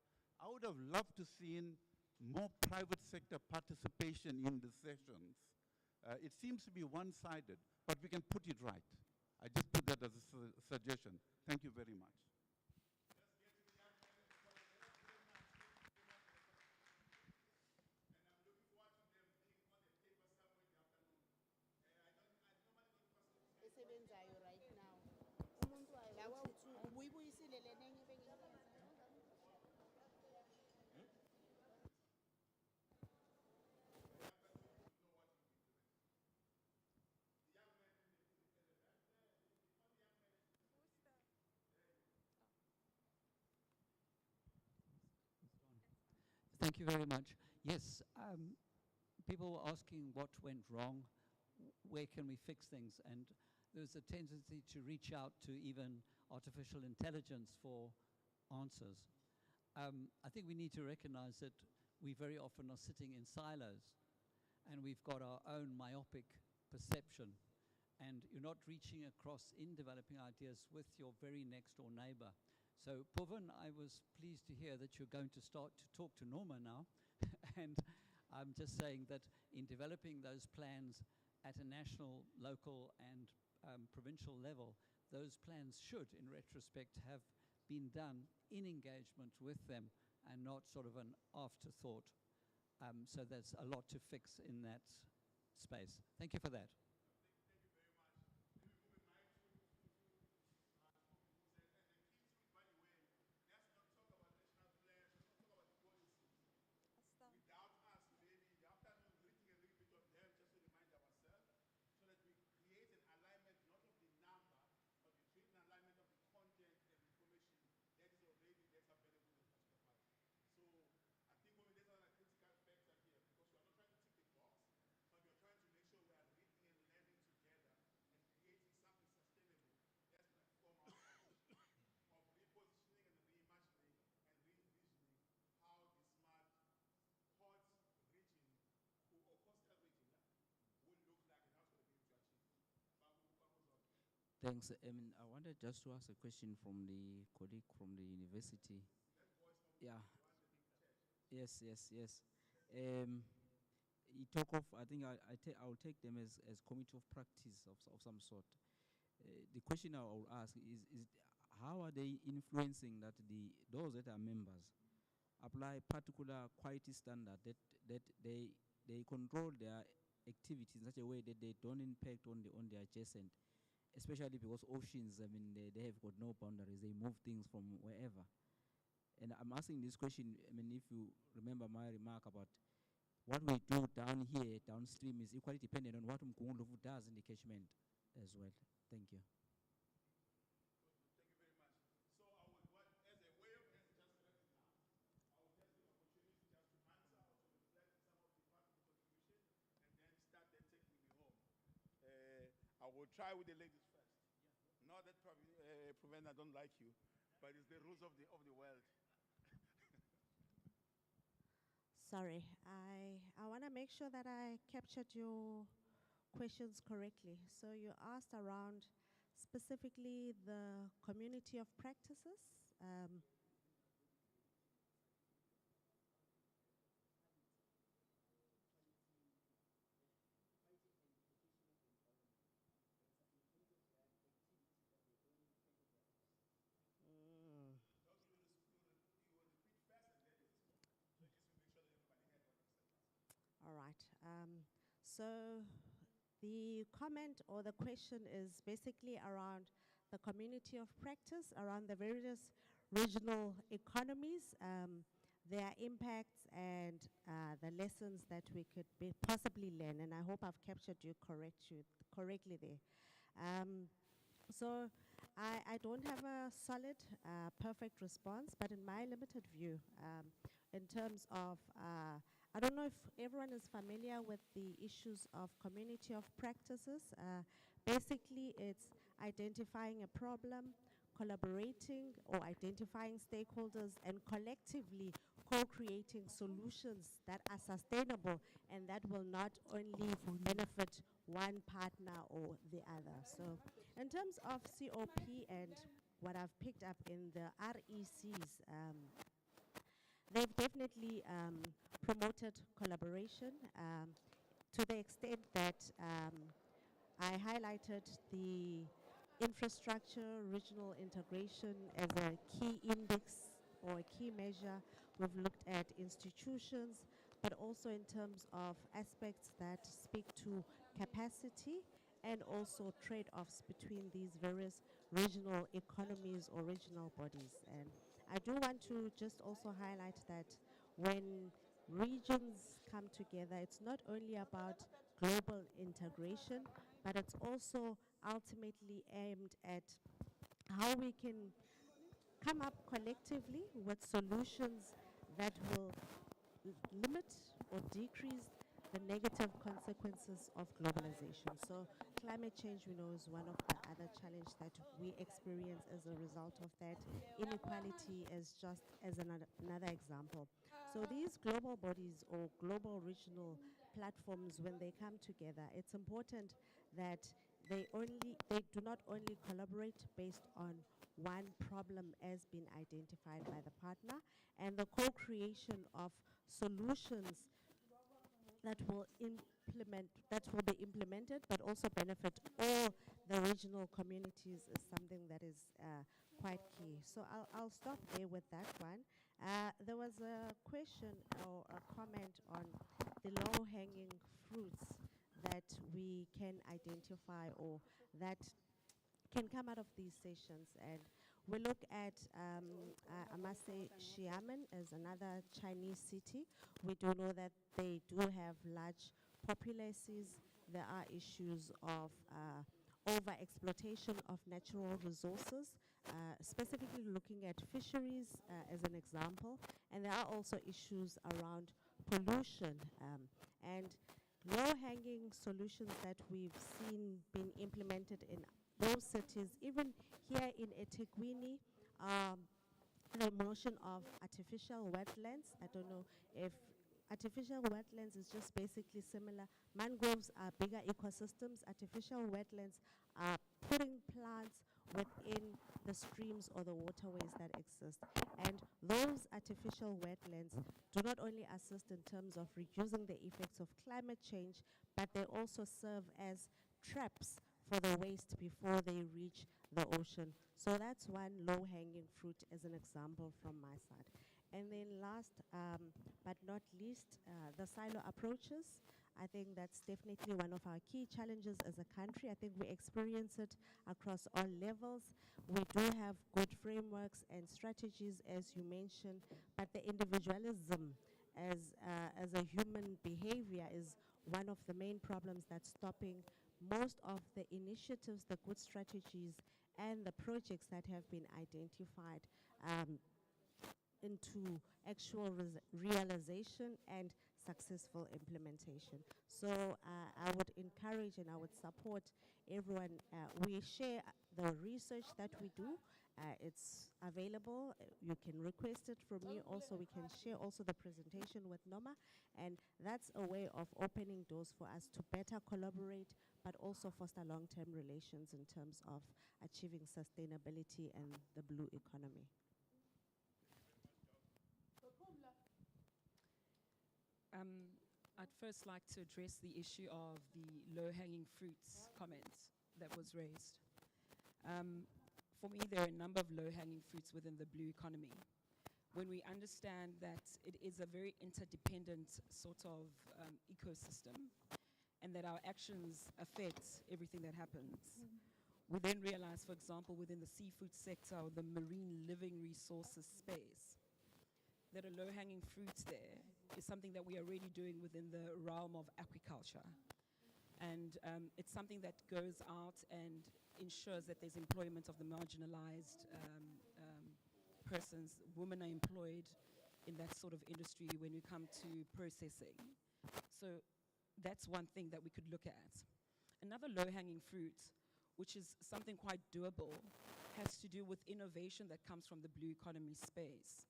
I would have loved to seen more private sector participation in the sessions. It seems to be one-sided, but we can put it right. I just put that as a suggestion. Thank you very much.
esebenzayo right now umuntu lawa ubuyibuyisile le nenye bengiyenza
Thank you very much. Yes, people were asking what went wrong, where can we fix things, and there's a tendency to reach out to even artificial intelligence for answers. I think we need to recognize that we very often are sitting in silos, and we've got our own myopic perception, and you're not reaching across in developing ideas with your very next door neighbor. So, Puvan, I was pleased to hear that you're going to start to talk to Norma now. And I'm just saying that in developing those plans at a national, local, and provincial level, those plans should, in retrospect, have been done in engagement with them and not sort of an afterthought. So there's a lot to fix in that space. Thank you for that.
Thanks. I wanted just to ask a question from the colleague from the university. Yeah. Yes, yes, yes. You talk of, I think I'll take them as committee of practice of some sort. The question I will ask is how are they influencing that those that are members apply particular quality standard that they control their activities in such a way that they don't impact on the adjacent, especially because oceans, I mean, they have got no boundaries. They move things from wherever. And I'm asking this question, I mean, if you remember my remark about what we do down here, downstream, is equally dependent on what Mkunguluvu does in the catchment as well. Thank you.
Thank you very much. So I would want, as a way of just right now, I would just give opportunity just to answer or to reflect some of the part of the contribution and then start then taking me home. I will try with the ladies first. Yeah. Not that probably, I don't like you, but it's the rules of the world.
Sorry, I want to make sure that I captured your questions correctly. So you asked around specifically the community of practices. All right. So the comment or the question is basically around the community of practice, around the various regional economies, their impacts, and the lessons that we could possibly learn. And I hope I've captured you correctly there. So I don't have a solid, perfect response, but in my limited view, in terms of, I don't know if everyone is familiar with the issues of community of practices. Basically, it's identifying a problem, collaborating or identifying stakeholders, and collectively co-creating solutions that are sustainable and that will not only benefit one partner or the other. So in terms of COP and what I've picked up in the RECs, they've definitely promoted collaboration to the extent that I highlighted the infrastructure regional integration as a key index or a key measure. We've looked at institutions, but also in terms of aspects that speak to capacity and also trade-offs between these various regional economies or regional bodies. And I do want to just also highlight that when regions come together, it's not only about global integration, but it's also ultimately aimed at how we can come up collectively with solutions that will limit or decrease the negative consequences of globalization. So climate change, we know, is one of the other challenges that we experience as a result of that. Inequality is just as another example. So these global bodies or global regional platforms, when they come together, it's important that they do not only collaborate based on one problem as being identified by the partner, and the co-creation of solutions that will be implemented, but also benefit all the regional communities is something that is quite key. So I'll stop there with that one. There was a question or a comment on the low-hanging fruits that we can identify or that can come out of these sessions. And we look at, I must say, Xiamen as another Chinese city. We do know that they do have large populaces. There are issues of over-exploitation of natural resources, specifically looking at fisheries as an example. And there are also issues around pollution. And low-hanging solutions that we've seen being implemented in those cities, even here in Ethekwini, the notion of artificial wetlands. I don't know if artificial wetlands is just basically similar. Mangroves are bigger ecosystems. Artificial wetlands are putting plants within the streams or the waterways that exist. And those artificial wetlands do not only assist in terms of reducing the effects of climate change, but they also serve as traps for the waste before they reach the ocean. So that's one low-hanging fruit as an example from my side. And then last but not least, the silo approaches. I think that's definitely one of our key challenges as a country. I think we experience it across all levels. We do have good frameworks and strategies, as you mentioned, but the individualism as a human behavior is one of the main problems that's stopping most of the initiatives, the good strategies, and the projects that have been identified into actual realization and successful implementation. So I would encourage and I would support everyone. We share the research that we do. It's available. You can request it from me. Also, we can share also the presentation with Noma. And that's a way of opening doors for us to better collaborate, but also foster long-term relations in terms of achieving sustainability and the blue economy.
I'd first like to address the issue of the low-hanging fruits comment that was raised. For me, there are a number of low-hanging fruits within the blue economy. When we understand that it is a very interdependent sort of ecosystem and that our actions affect everything that happens, we then realize, for example, within the seafood sector or the marine living resources space, that a low-hanging fruit there is something that we are already doing within the realm of aquaculture. And it's something that goes out and ensures that there's employment of the marginalized persons. Women are employed in that sort of industry when we come to processing. So that's one thing that we could look at. Another low-hanging fruit, which is something quite doable, has to do with innovation that comes from the blue economy space.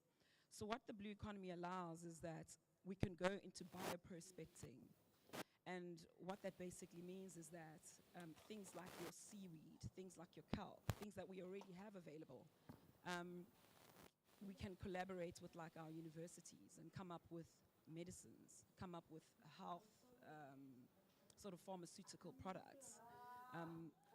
So what the blue economy allows is that we can go into bioprospecting. And what that basically means is that things like your seaweed, things like your kelp, things that we already have available, we can collaborate with like our universities and come up with medicines, come up with health sort of pharmaceutical products.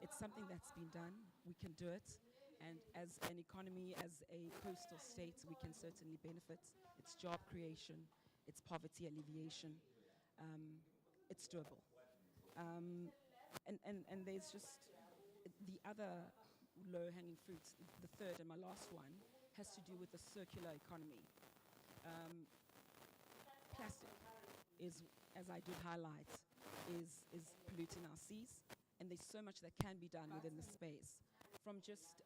It's something that's been done. We can do it. And as an economy, as a coastal state, we can certainly benefit. It's job creation, it's poverty alleviation. It's doable. And there's just the other low-hanging fruit, the third and my last one, has to do with the circular economy. Plastic is, as I did highlight, is polluting our seas, and there's so much that can be done within the space, from just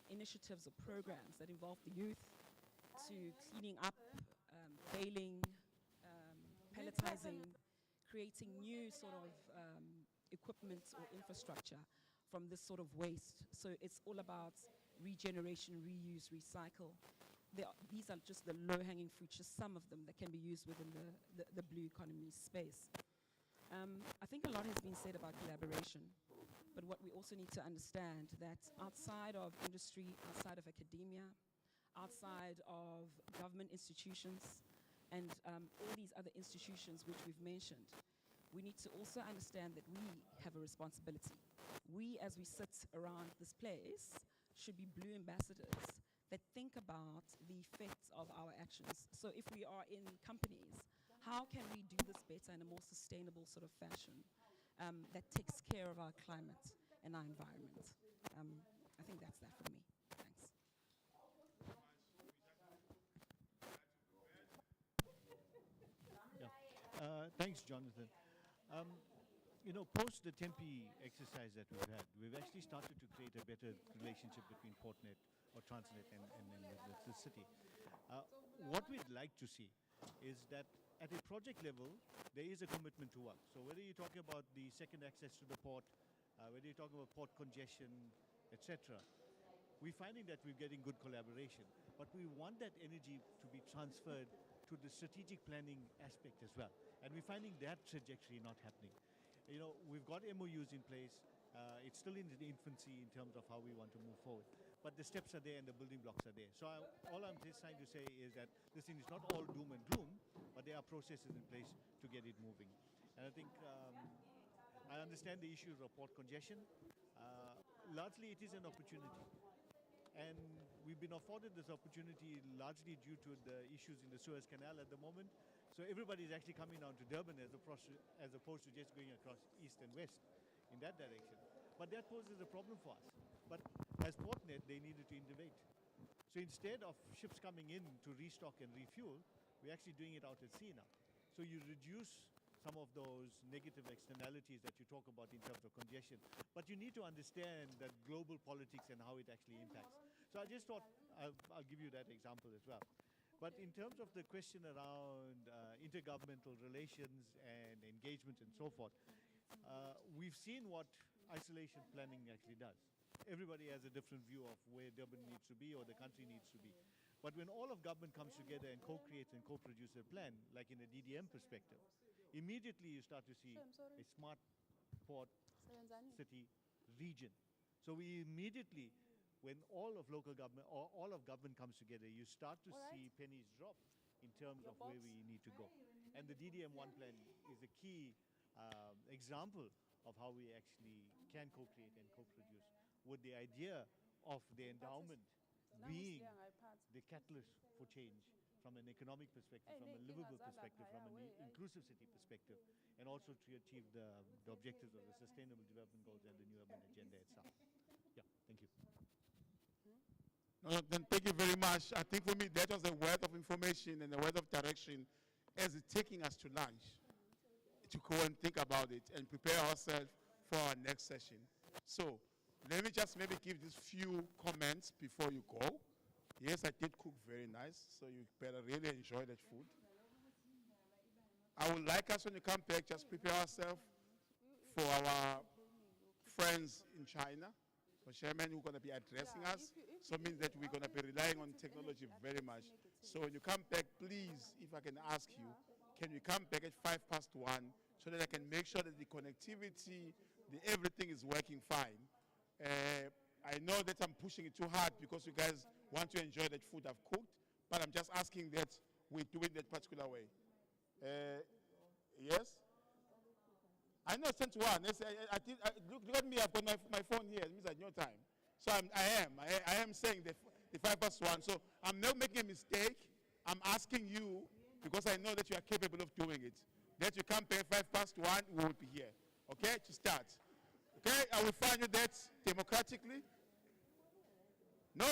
initiatives or programs that involve the youth, to cleaning up, baling, pelletizing, creating new sort of equipment or infrastructure from this sort of waste. So it's all about regeneration, reuse, recycle. These are just the low-hanging fruit, just some of them that can be used within the blue economy space. I think a lot has been said about collaboration, but what we also need to understand that outside of industry, outside of academia, outside of government institutions, and all these other institutions which we've mentioned, we need to also understand that we have a responsibility. We, as we sit around this place, should be blue ambassadors that think about the effects of our actions. So if we are in companies, how can we do this better in a more sustainable sort of fashion that takes care of our climate and our environment? I think that's that from me. Thanks.
Thanks, Jonathan. You know, post the Tempe exercise that we've had, we've actually started to create a better relationship between Portnet or Transnet and the city. What we'd like to see is that at a project level, there is a commitment to work. So whether you're talking about the second access to the port, whether you're talking about port congestion, etc., we're finding that we're getting good collaboration. But we want that energy to be transferred to the strategic planning aspect as well. And we're finding that trajectory not happening. You know, we've got MOUs in place. It's still in the infancy in terms of how we want to move forward. But the steps are there and the building blocks are there. So all I'm just trying to say is that this thing is not all doom and gloom, but there are processes in place to get it moving. And I think I understand the issues of port congestion. Largely, it is an opportunity. And we've been afforded this opportunity largely due to the issues in the Suez Canal at the moment. So everybody is actually coming down to Durban as opposed to just going across east and west in that direction. But that poses a problem for us. But as Portnet, they needed to innovate. So instead of ships coming in to restock and refuel, we're actually doing it out at sea now. So you reduce some of those negative externalities that you talk about in terms of congestion. But you need to understand that global politics and how it actually impacts. So I just thought I'll give you that example as well. But in terms of the question around intergovernmental relations and engagement and so forth, we've seen what isolation planning actually does. Everybody has a different view of where Durban needs to be or the country needs to be. But when all of government comes together and co-creates and co-produces a plan, like in a DDM perspective, immediately you start to see a smart port city region. So we immediately, when all of local government or all of government comes together, you start to see pennies drop in terms of where we need to go. And the DDM1 plan is a key example of how we actually can co-create and co-produce, with the idea of the endowment being the catalyst for change from an economic perspective, from a livable perspective, from an inclusive city perspective, and also to achieve the objectives of the Sustainable Development Goals and the New Urban Agenda itself. Yeah, thank you.
No, then thank you very much. I think for me, that was a word of information and a word of direction as it's taking us to lunch, to go and think about it and prepare ourselves for our next session. So let me just maybe give these few comments before you go. Yes, I did cook very nice, so you better really enjoy that food. I would like us, when you come back, just prepare ourselves for our friends in China, for chairman who are going to be addressing us. So it means that we're going to be relying on technology very much. So when you come back, please, if I can ask you, can you come back at 1:05 so that I can make sure that the connectivity, everything is working fine. I know that I'm pushing it too hard because you guys want to enjoy that food I've cooked, but I'm just asking that we do it that particular way. Yes? I know it's 10 to 1. Look at me, I've got my phone here. It means at no time. So I am saying that the 5 past 1. So I'm not making a mistake. I'm asking you, because I know that you are capable of doing it, that you come pay 5 past 1, we will be here. Okay, to start. Okay, I will find you that democratically. No,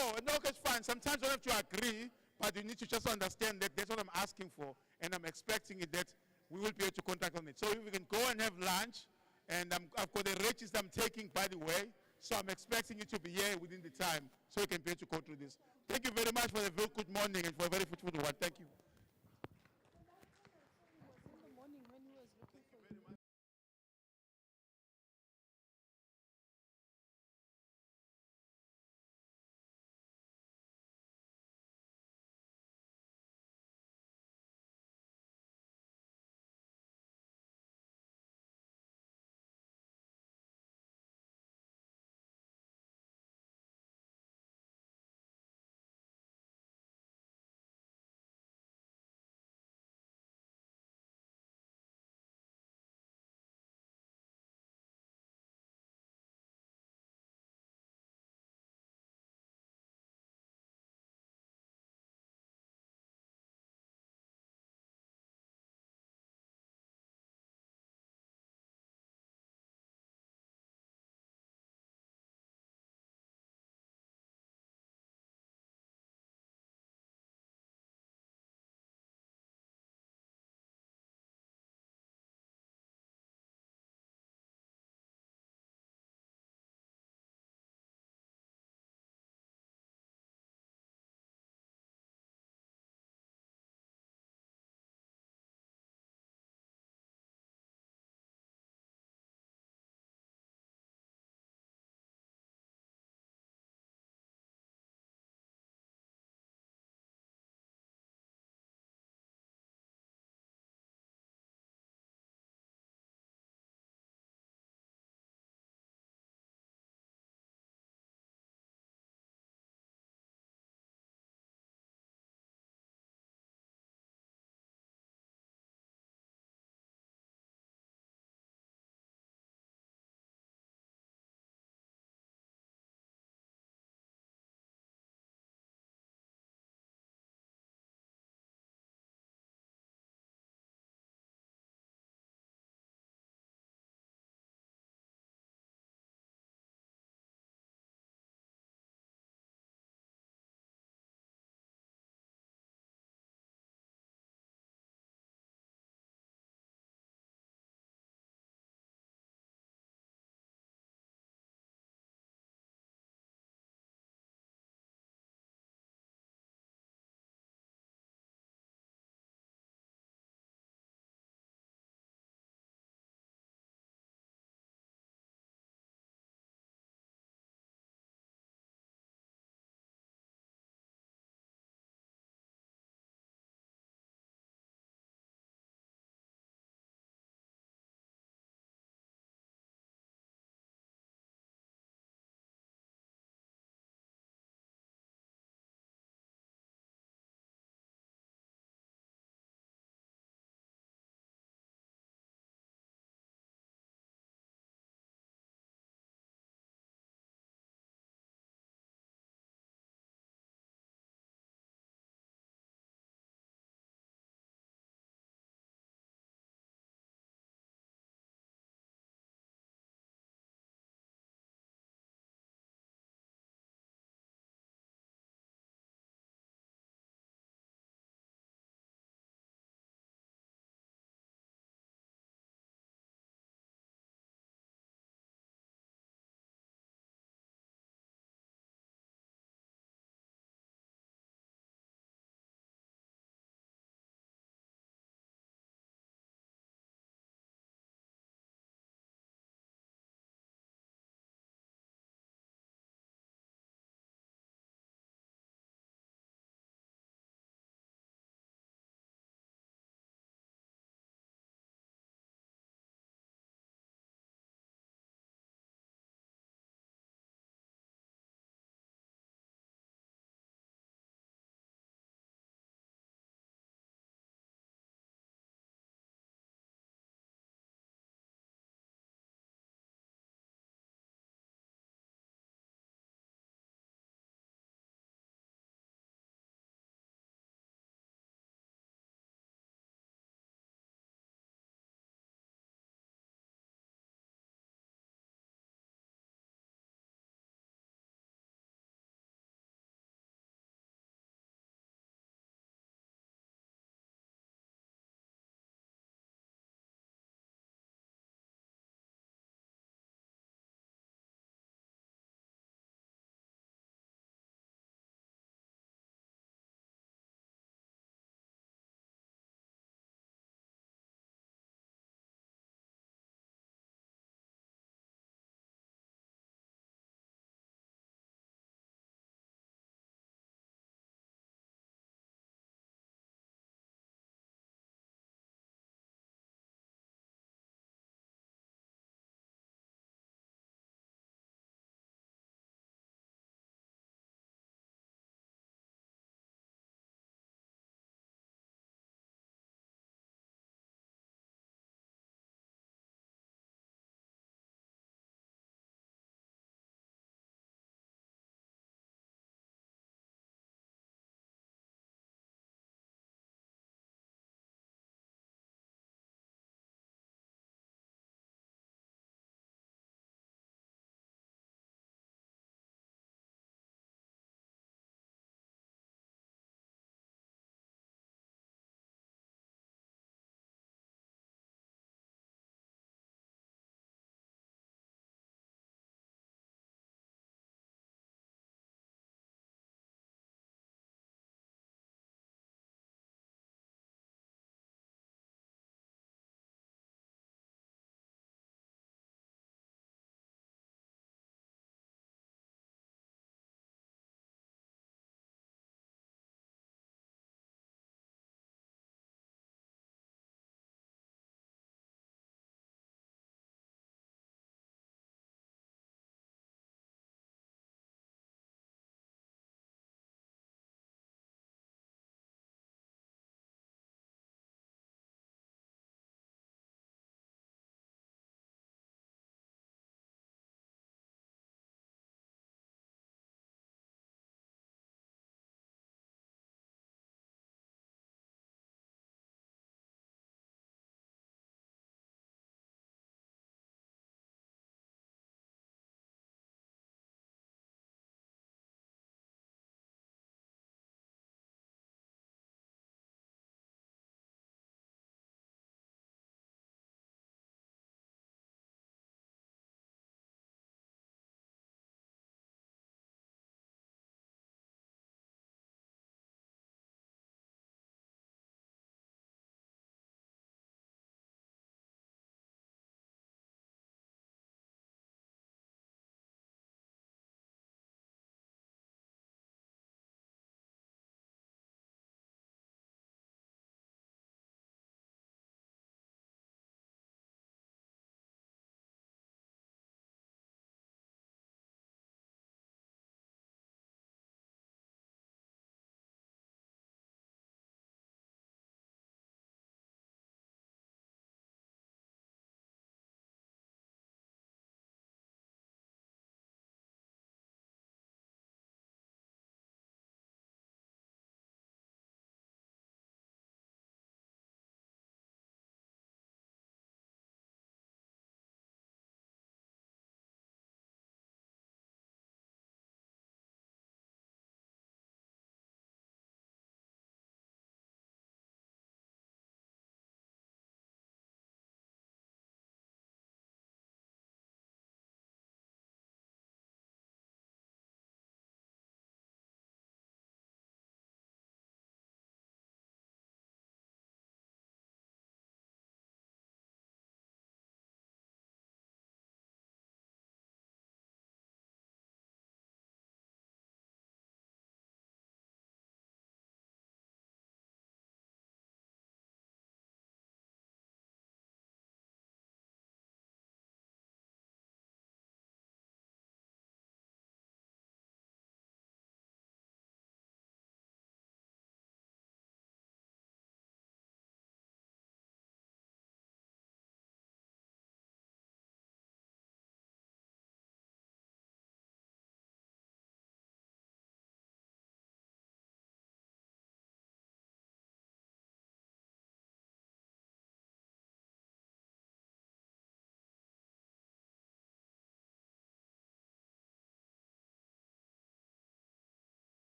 it's fine. Sometimes you don't have to agree, but you need to just understand that that's what I'm asking for, and I'm expecting it that we will be able to contact on it. So if we can go and have lunch, and I've got the register I'm taking, by the way, so I'm expecting you to be here within the time, so we can be able to go through this. Thank you very much for the very good morning and for a very fruitful one. Thank you.